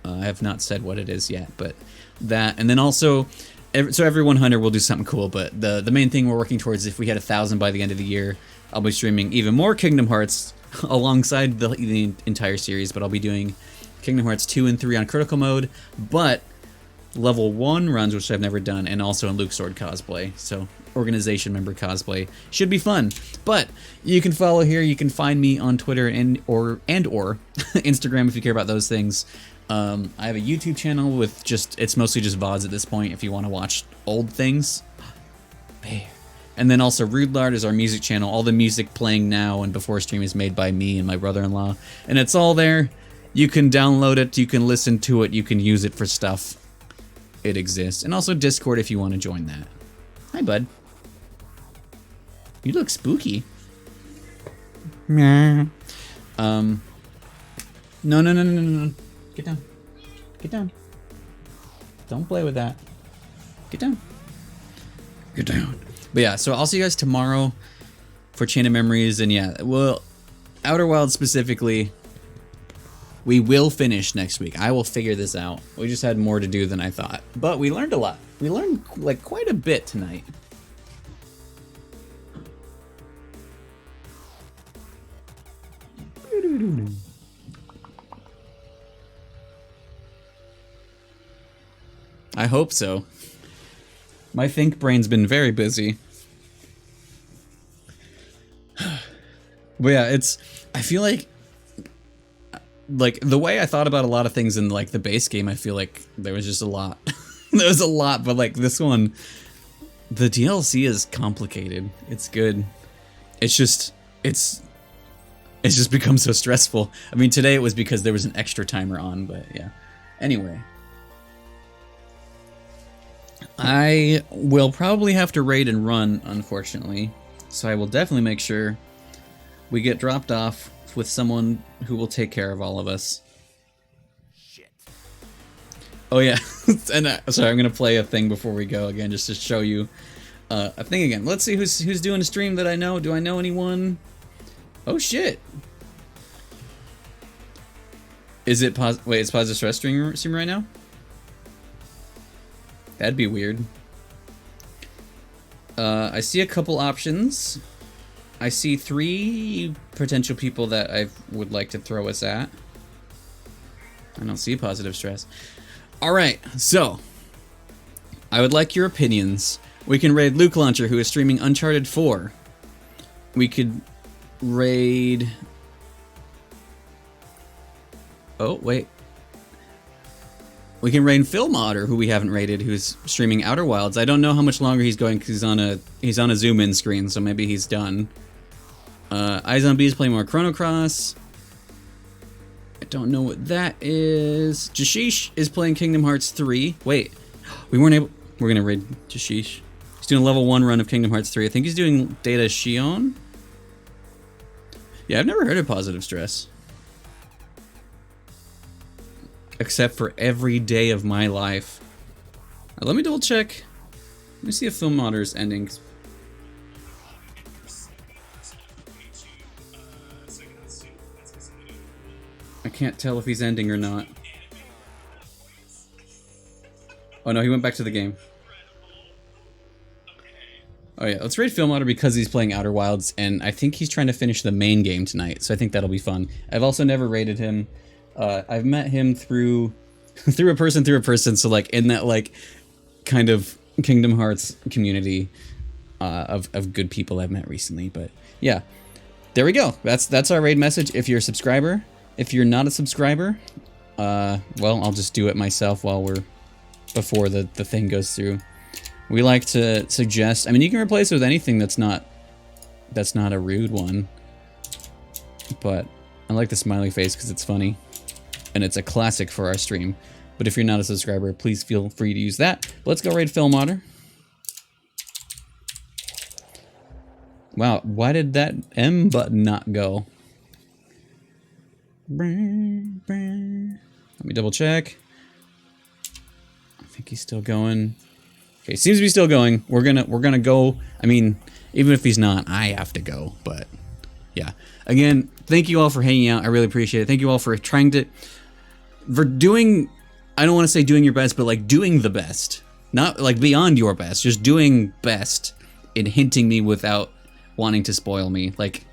I have not said what it is yet, but that, and then also, every 100 we'll do something cool. But the main thing we're working towards, if we had 1,000 by the end of the year, I'll be streaming even more Kingdom Hearts alongside the entire series. But I'll be doing Kingdom Hearts 2 and 3 on critical mode, but level 1 runs, which I've never done, and also in Luke Sword cosplay. So organization member cosplay should be fun. But you can follow here. You can find me on Twitter and or Instagram if you care about those things. I have a YouTube channel with it's mostly just VODs at this point if you want to watch old things. And then also Rude Lard is our music channel. All the music playing now and before stream is made by me and my brother-in-law, and it's all there. You can download it, you can listen to it, you can use it for stuff. It exists. And also Discord if you want to join that. Hi, bud. You look spooky. No. Get down. Get down. Don't play with that. Get down. Get down. But yeah, so I'll see you guys tomorrow for Chain of Memories, and yeah, well, Outer Wilds specifically, we will finish next week. I will figure this out. We just had more to do than I thought, but we learned a lot. We learned like quite a bit tonight. I hope so. My think brain's been very busy. But yeah, I feel like the way I thought about a lot of things in like the base game, I feel like there was just a lot. There was a lot, but like this one, the DLC is complicated. It's good. It's just, It's just become so stressful. I mean, today it was because there was an extra timer on, but yeah. Anyway. I will probably have to raid and run, unfortunately. So I will definitely make sure we get dropped off with someone who will take care of all of us. Shit. Oh yeah, and sorry, I'm gonna play a thing before we go again, just to show you a thing again. Let's see who's doing a stream that I know. Do I know anyone? Oh shit! Is it wait? It's Positive Stress stream right now? That'd be weird. I see a couple options. I see 3 potential people that I would like to throw us at. I don't see Positive Stress. Alright, so I would like your opinions. We can raid Luke Launcher, who is streaming Uncharted 4. We could raid... Oh, wait. We can raid Phil Modder, who we haven't raided, who's streaming Outer Wilds. I don't know how much longer he's going because he's on a zoom in screen, so maybe he's done. iZombie is playing more Chrono Cross. I don't know what that is. Jashish is playing Kingdom Hearts 3. Wait, we weren't able... We're gonna raid Jashish. He's doing a level 1 run of Kingdom Hearts 3. I think he's doing Data Shion. Yeah, I've never heard of Positive Stress. Except for every day of my life. Let me double check. Let me see if Film Modder's ending. I can't tell if he's ending or not. Oh no, he went back to the game. Oh yeah, let's raid Film Modder because he's playing Outer Wilds, and I think he's trying to finish the main game tonight, so I think that'll be fun. I've also never raided him. I've met him through a person, so like in that like kind of Kingdom Hearts community of good people I've met recently. But yeah, there we go. That's our raid message. If you're a subscriber, if you're not a subscriber, well, I'll just do it myself before the thing goes through. We like to suggest. I mean, you can replace it with anything that's not a rude one. But I like the smiley face because it's funny. And it's a classic for our stream. But if you're not a subscriber, please feel free to use that. Let's go raid Film Modder. Wow, why did that M button not go? Let me double check. I think he's still going. Okay, seems to be still going. We're gonna go. I mean, even if he's not, I have to go. But yeah, again, thank you all for hanging out. I really appreciate it. Thank you all for doing, I don't want to say doing your best, but like doing the best. Not like beyond your best, just doing best in hinting me without wanting to spoil me. Like,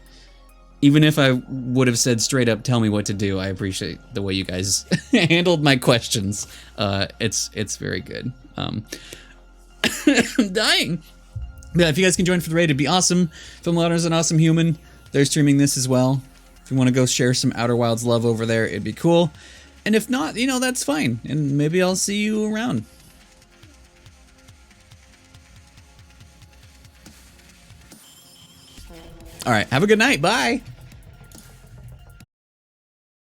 even if I would have said straight up, tell me what to do, I appreciate the way you guys handled my questions. It's very good. I'm dying. Yeah, if you guys can join for the raid, it'd be awesome. Film Modder is an awesome human. They're streaming this as well. If you want to go share some Outer Wilds love over there, it'd be cool. And if not, you know, that's fine. And maybe I'll see you around. All right, have a good night. Bye.